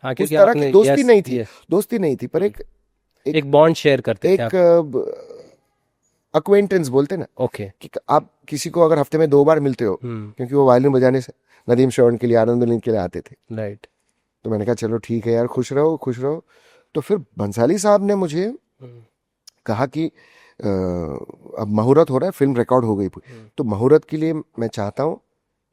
हाँ, उस क्योंकि तरह की आपने दोस्ती यस नहीं थी, यस दोस्ती नहीं थी, पर एक एक एक बॉन्ड शेयर करते थे एक आप। अक्वेंटेंस बोलते ना, ओके। कि आप किसी को अगर हफ्ते में 2 बार मिलते हो, क्योंकि वो वायलिन बजाने से नदीम श्रवण के लिए, आनंद मिलन के लिए आते थे। राइट। तो मैंने कहा चलो ठीक है यार, खुश रहो खुश रहो। तो फिर बंसाली साहब ने मुझे कहा कि अब मुहूर्त हो रहा है, फिल्म रिकॉर्ड हो गई पूरी, तो मुहूर्त के लिए मैं चाहता हूँ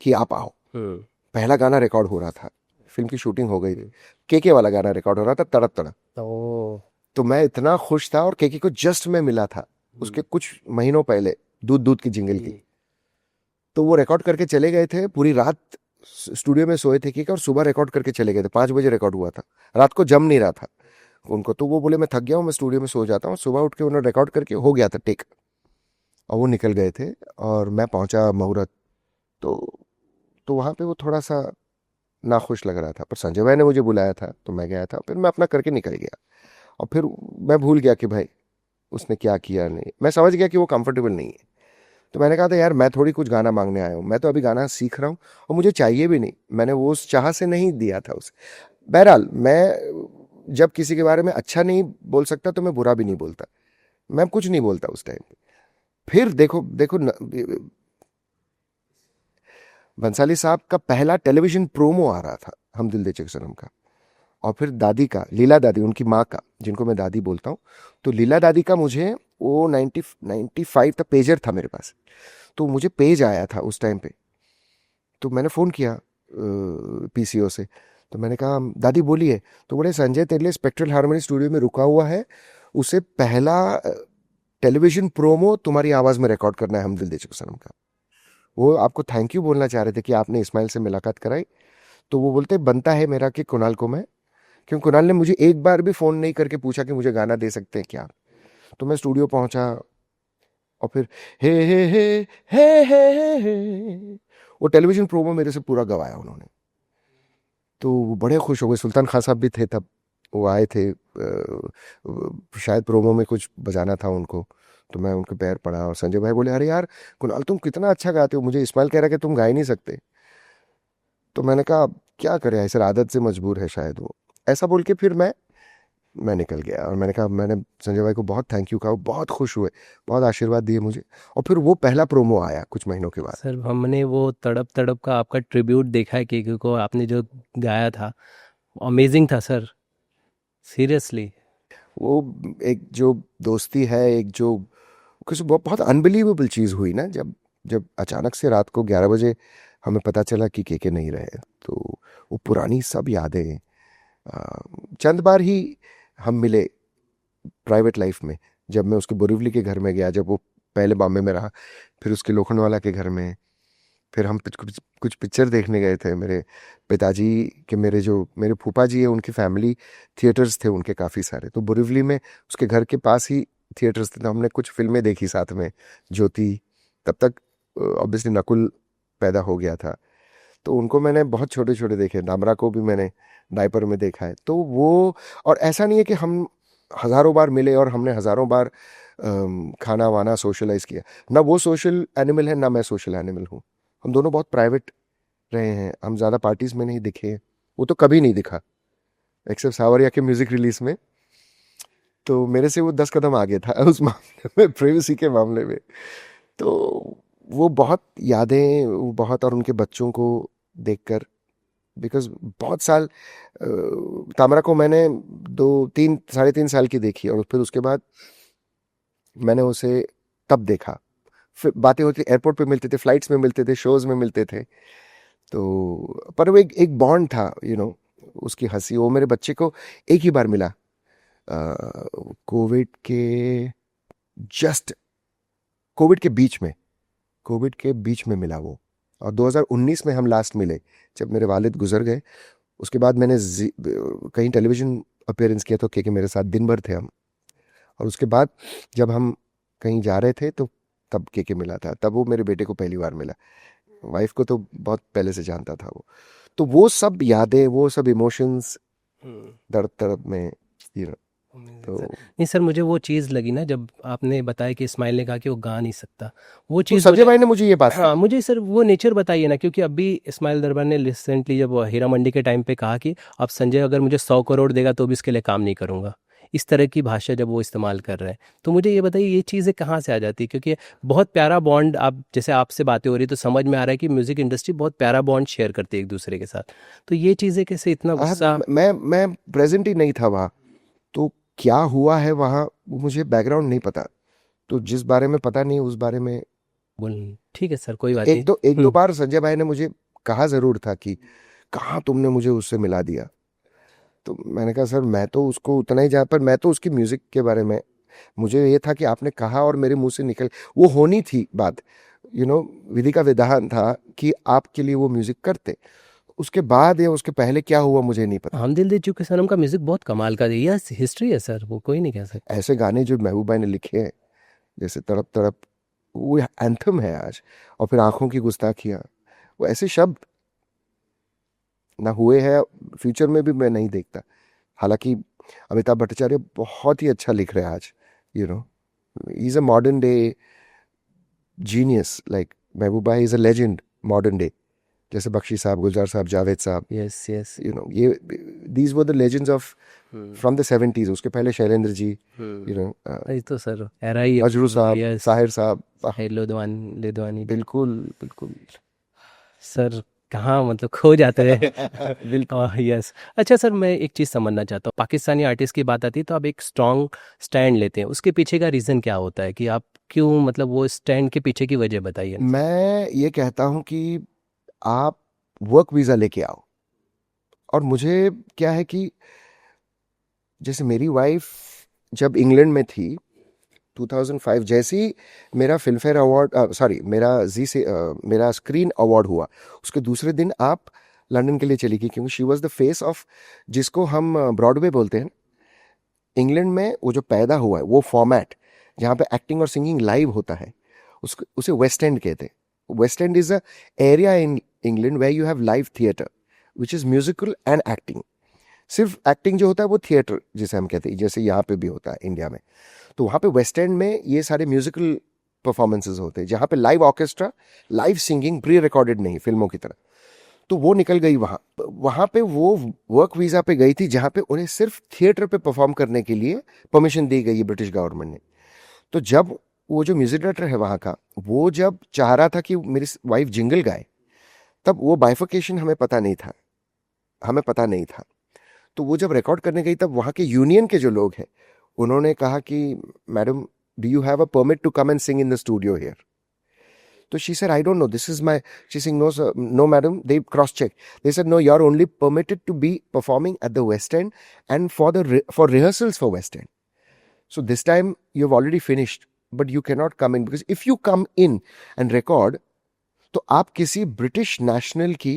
कि आप आओ। पहला गाना रिकॉर्ड हो रहा था, फिल्म की शूटिंग हो गई थी, केके वाला गाना रिकॉर्ड हो रहा था, तड़प तड़प। ओ। तो मैं इतना खुश था, और केके को जस्ट मैं मिला था उसके कुछ महीनों पहले, दूध दूध की जिंगल की। तो वो रिकॉर्ड करके चले गए थे, पूरी रात स्टूडियो में सोए थे केके, और सुबह रिकॉर्ड करके चले गए थे, 5 बजे रिकॉर्ड हुआ था, रात को जम नहीं रहा था उनको। तो वो बोले मैं थक गया हूँ, मैं स्टूडियो में सो जाता हूँ। सुबह उठ के उन्होंने रिकॉर्ड करके हो गया था टेक, और वो निकल गए थे, और मैं पहुंचा मुहूर्त। तो वहाँ पे वो थोड़ा सा नाखुश लग रहा था, पर संजय भाई ने मुझे बुलाया था तो मैं गया था, फिर मैं अपना करके निकल गया। और फिर मैं भूल गया कि भाई उसने क्या किया, नहीं, मैं समझ गया कि वो कंफर्टेबल नहीं है। तो मैंने कहा था यार, मैं थोड़ी कुछ गाना मांगने आया हूँ, मैं तो अभी गाना सीख रहा हूँ, और मुझे चाहिए भी नहीं, मैंने वो उस चाह से नहीं दिया था उसे। बहरहाल, मैं जब किसी के बारे में अच्छा नहीं बोल सकता तो मैं बुरा भी नहीं बोलता, मैं कुछ नहीं बोलता उस टाइम पे। फिर देखो देखो बंसाली साहब का पहला टेलीविजन प्रोमो आ रहा था, हम दिल दे चुके सनम का, और फिर दादी का, लीला दादी, उनकी माँ का, जिनको मैं दादी बोलता हूँ, तो लीला दादी का मुझे वो 95 तक पेजर था मेरे पास, तो मुझे पेज आया था उस टाइम पे। तो मैंने फ़ोन किया पीसीओ से, तो मैंने कहा दादी बोलिए। तो बोले संजय तेरे लिए स्पेक्ट्रल हार्मनी स्टूडियो में रुका हुआ है, उसे पहला टेलीविजन प्रोमो तुम्हारी आवाज़ में रिकॉर्ड करना है हम दिल दे चुके सनम का। वो आपको थैंक यू बोलना चाह रहे थे कि आपने इस्माइल से मुलाकात कराई। तो वो बोलते बनता है मेरा कि कुणाल को मैं, क्योंकि कुणाल ने मुझे एक बार भी फ़ोन नहीं करके पूछा कि मुझे गाना दे सकते हैं क्या। तो मैं स्टूडियो पहुंचा, और फिर हे वो टेलीविजन प्रोमो मेरे से पूरा गवाया उन्होंने। तो वो बड़े खुश हो गए, सुल्तान खान साहब भी थे तब, वो आए थे, शायद प्रोमो में कुछ बजाना था उनको। तो मैं उनके पैर पड़ा, और संजय भाई बोले अरे यार कुणाल तुम कितना अच्छा गाते हो, मुझे इस्माइल कह रहा कि तुम गा ही नहीं सकते। तो मैंने कहा "अब क्या करें, ऐसे आदत से मजबूर है शायद वो", ऐसा बोल के फिर मैं निकल गया। और मैंने कहा, मैंने संजय भाई को बहुत थैंक यू कहा, वो बहुत खुश हुए, बहुत आशीर्वाद दिए मुझे। और फिर वो पहला प्रोमो आया कुछ महीनों के बाद। सर हमने वो तड़प तड़प का आपका ट्रिब्यूट देखा है केके को, आपने जो गाया था अमेजिंग था सर, सीरियसली। वो एक जो दोस्ती है, एक जो कुछ बहुत अनबिलीवेबल चीज़ हुई ना, जब जब अचानक से रात को 11 बजे हमें पता चला कि केके नहीं रहे। तो वो पुरानी सब यादें, अ, चंद बार ही हम मिले प्राइवेट लाइफ में, जब मैं उसके बोरिवली के घर में गया, जब वो पहले बॉम्बे में रहा, फिर उसके लोखंडवाला के घर में, फिर हम कुछ पिक्चर देखने गए थे। मेरे पिताजी के, मेरे फूफा जी है, उनकी फैमिली थिएटर्स थे उनके काफ़ी सारे, तो बोरिवली में उसके घर के पास ही थिएटर्स थे, तो हमने कुछ फिल्में देखी साथ में, ज्योति, तब तक ऑब्वियसली नकुल पैदा हो गया था। तो उनको मैंने बहुत छोटे छोटे देखे, दामरा को भी मैंने डायपर में देखा है। तो वो, और ऐसा नहीं है कि हम हज़ारों बार मिले और हमने हज़ारों बार खाना वाना सोशलाइज किया, ना वो सोशल एनिमल है ना मैं सोशल एनिमल हूँ। हम दोनों बहुत प्राइवेट रहे हैं, हम ज़्यादा पार्टीज में नहीं दिखे, वो तो कभी नहीं दिखा एक्सेप्ट सावरिया के म्यूजिक रिलीज में। तो मेरे से वो 10 कदम आगे था उस मामले में, प्रेवेसी के मामले में। तो वो बहुत यादें, वो बहुत, और उनके बच्चों को देखकर, बिकॉज बहुत साल तामरा को मैंने 2-3 साढ़े 3 साल की देखी, और फिर उसके बाद मैंने उसे तब देखा फिर बातें होती, एयरपोर्ट पे मिलते थे, फ्लाइट्स में मिलते थे, शोज में मिलते थे। तो पर वो एक बॉन्ड था, उसकी हंसी। वो मेरे बच्चे को एक ही बार मिला, कोविड के जस्ट कोविड के बीच में, कोविड के बीच में मिला वो। और 2019 में हम लास्ट मिले, जब मेरे वालिद गुजर गए। उसके बाद मैंने कहीं टेलीविजन अपीयरेंस किया तो के मेरे साथ दिन भर थे हम। और उसके बाद जब हम कहीं जा रहे थे तो तब के मिला था, तब वो मेरे बेटे को पहली बार मिला। वाइफ को तो बहुत पहले से जानता था वो। तो वो सब यादें, वो सब इमोशंस दर्द तड़प में, यू नो। तो नहीं सर, मुझे वो चीज़ लगी ना जब आपने बताया कि इस्माइल ने कहा कि वो गा नहीं सकता, वो तो चीज़ संजय मुझे, भाई ने मुझे ये बात हाँ मुझे सर वो नेचर बताइए ना, क्योंकि अभी इस्माइल दरबार ने रिसेंटली जब हीरा मंडी के टाइम पे कहा कि अब संजय अगर मुझे 100 करोड़ देगा तो भी इसके लिए काम नहीं करूँगा, इस तरह की भाषा जब वो इस्तेमाल कर रहे हैं, तो मुझे ये बताइए ये चीज़ें कहाँ से आ जाती है? क्योंकि बहुत प्यारा बॉन्ड, आप जैसे आपसे बातें हो रही तो समझ में आ रहा है कि म्यूज़िक इंडस्ट्री बहुत प्यारा बॉन्ड शेयर करती है एक दूसरे के साथ, तो ये चीज़ें कैसे इतना गुस्सा? मैं प्रेजेंट ही नहीं था वहाँ, तो क्या हुआ है वहाँ वो मुझे बैकग्राउंड नहीं पता। तो जिस बारे में पता नहीं उस बारे में, बोल, ठीक है सर, कोई बात नहीं। एक दो बार संजय भाई ने मुझे कहा जरूर था कि कहाँ तुमने मुझे उससे मिला दिया। तो मैंने कहा सर मैं तो उसको उतना ही पर मैं तो उसकी म्यूजिक के बारे में, मुझे ये था कि आपने कहा और मेरे मुंह से निकल, वो होनी थी बात, विधि का विधान था कि आपके लिए वो म्यूजिक करते। उसके बाद या उसके पहले क्या हुआ मुझे नहीं पता। हम दिल दे चुके सनम का म्यूजिक बहुत कमाल का है, यह हिस्ट्री है सर, वो कोई नहीं कह सकता। ऐसे गाने जो महबूब भाई ने लिखे हैं, जैसे तड़प तड़प, वो एंथम है आज। और फिर आंखों की गुस्ताखियां, वो ऐसे शब्द ना हुए हैं, फ्यूचर में भी मैं नहीं देखता। हालांकि अमिताभ भट्टाचार्य बहुत ही अच्छा लिख रहे हैं आज, you know, he is a modern day genius. Like Mehbooba is a legend modern day, जैसे बख्शी साहब, गुलजार साहब, जावेद साहब, यस यस। ये these were the legends of from the 70s। उसके पहले शैलेंद्र जी, ये तो सर एरा ही नजरू साहब, यस। साहिर साहब, साहिर लोधवानी भी। बिल्कुल बिल्कुल। सर कहाँ मतलब खो जाते हैं। बिल्कुल। यस। अच्छा सर, मैं एक चीज़ समझना चाहता हूँ, पाकिस्तानी आर्टिस्ट की बात आती है तो आप एक स्ट्रॉन्ग स्टैंड लेते हैं, उसके पीछे का रीज़न क्या होता है कि आप क्यों, मतलब वो स्टैंड के पीछे की वजह बताइए ना। मैं ये कहता हूँ कि आप वर्क वीज़ा लेके आओ। और मुझे क्या है कि जैसे मेरी वाइफ जब इंग्लैंड में थी 2005, जैसे ही मेरा फिल्म फेयर अवार्ड, सॉरी, मेरा मेरा स्क्रीन अवार्ड हुआ, उसके दूसरे दिन आप लंदन के लिए चली गई, क्योंकि she was the face of, जिसको हम ब्रॉडवे बोलते हैं इंग्लैंड में। वो जो पैदा हुआ है वो फॉर्मेट जहाँ पे एक्टिंग और सिंगिंग लाइव होता है, उसको उसे वेस्ट एंड कहते हैं। West End is a area in England where you have live theatre which is musical and acting. सिर्फ एक्टिंग जो होता है वो थिएटर जिसे हम कहते हैं, जैसे यहाँ पे भी होता है इंडिया में। तो वहाँ पे वेस्ट एंड में ये सारे म्यूजिकल परफॉर्मेंसेज होते हैं, जहाँ पे live orchestra, live singing, pre recorded नहीं फिल्मों की तरह। तो वो निकल गई वहाँ, वहाँ पे वो वर्क वीज़ा पे गई थी, जहाँ पे उन्हें सिर्फ थिएटर पे परफॉर्म करने के लिए परमिशन दी गई है ब्रिटिश गवर्नमेंट ने। तो जब वो जो म्यूजिक डायरेक्टर है वहाँ का, वो जब चाह रहा था कि मेरी वाइफ जिंगल गाए, तब वो बाइफिकेशन हमें पता नहीं था, हमें पता नहीं था। तो वो जब रिकॉर्ड करने गई, तब वहाँ के यूनियन के जो लोग हैं उन्होंने कहा कि madam, do you have a permit to come and sing in the studio here? So she said, I don't know. This is my. She saying, no, sir, no, madam. They cross check. They said, no, you're only permitted to be performing at the West End and for rehearsals for West End. So this time you've already finished, but you cannot come in, because if you come in and record, तो आप किसी ब्रिटिश नेशनल की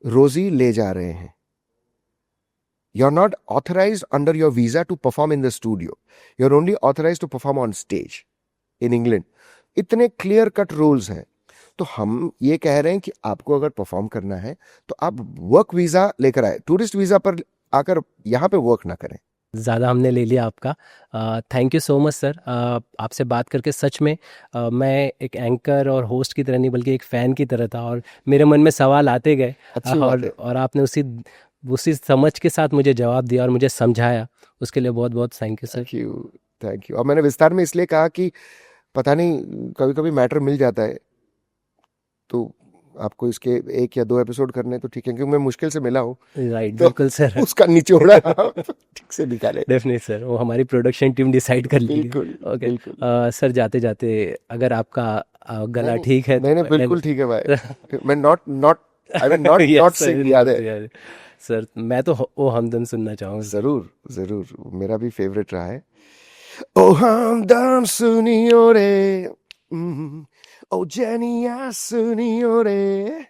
रोजी ले जा रहे हैं. You're not authorized under your visa to perform in the studio. You're only authorized to perform on stage in England. इतने क्लियर कट रूल्स हैं. तो हम ये कह रहे हैं कि आपको अगर परफॉर्म करना है तो आप वर्क वीजा लेकर आए, टूरिस्ट वीजा पर आकर यहाँ पे वर्क ना करें. ज़्यादा हमने ले लिया आपका, thank you so much sir. आपसे बात करके सच में मैं एक एंकर और होस्ट की तरह नहीं बल्कि एक फ़ैन की तरह था, और मेरे मन में सवाल आते गए, अच्छी बात है. और आपने उसी समझ के साथ मुझे जवाब दिया और मुझे समझाया, उसके लिए बहुत बहुत thank you sir. Thank you, thank you. और मैंने विस्तार में इसलिए कहा कि पता नहीं कभी कभी मैटर मिल जाता है, तो आपको इसके 1 या 2 एपिसोड करने तो ठीक है, क्योंकि मैं मुश्किल से मिला हूँ, राइट, तो बिल्कुल सर। उसका निचोड़ा ठीक से निकाले। डेफिनेट सर, वो हमारी प्रोडक्शन टीम डिसाइड कर लेगी। बिल्कुल ओके। बिल्कुल। सर जाते जाते अगर आपका गला नहीं ठीक है नहीं नहीं, तो बिल्कुल ठीक है भाई, मैं not not I mean not yes not sir, Singh, याद है। सर मैं तो ओ हमदम सुनना चाहूँगा। जरूर जरूर, मेरा भी फेवरेट रहा है। ओ हमदम सुनियो रे, ओ जेनिया सुनियो रे,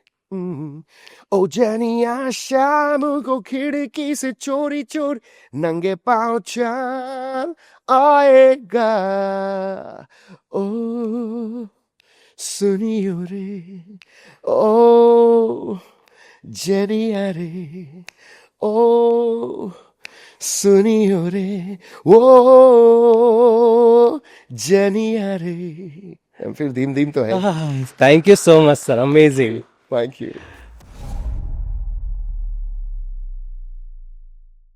ओ जेनिया शाम को खिड़की से चोरी चोरी नंगे पाँव चल आएगा, ओ सुनियो रे, ओ जेनिया रे, ओ सुनियो रे, वो जेनिया रे। फिर धीम धीम तो है। Thank you so much sir, amazing. Thank you.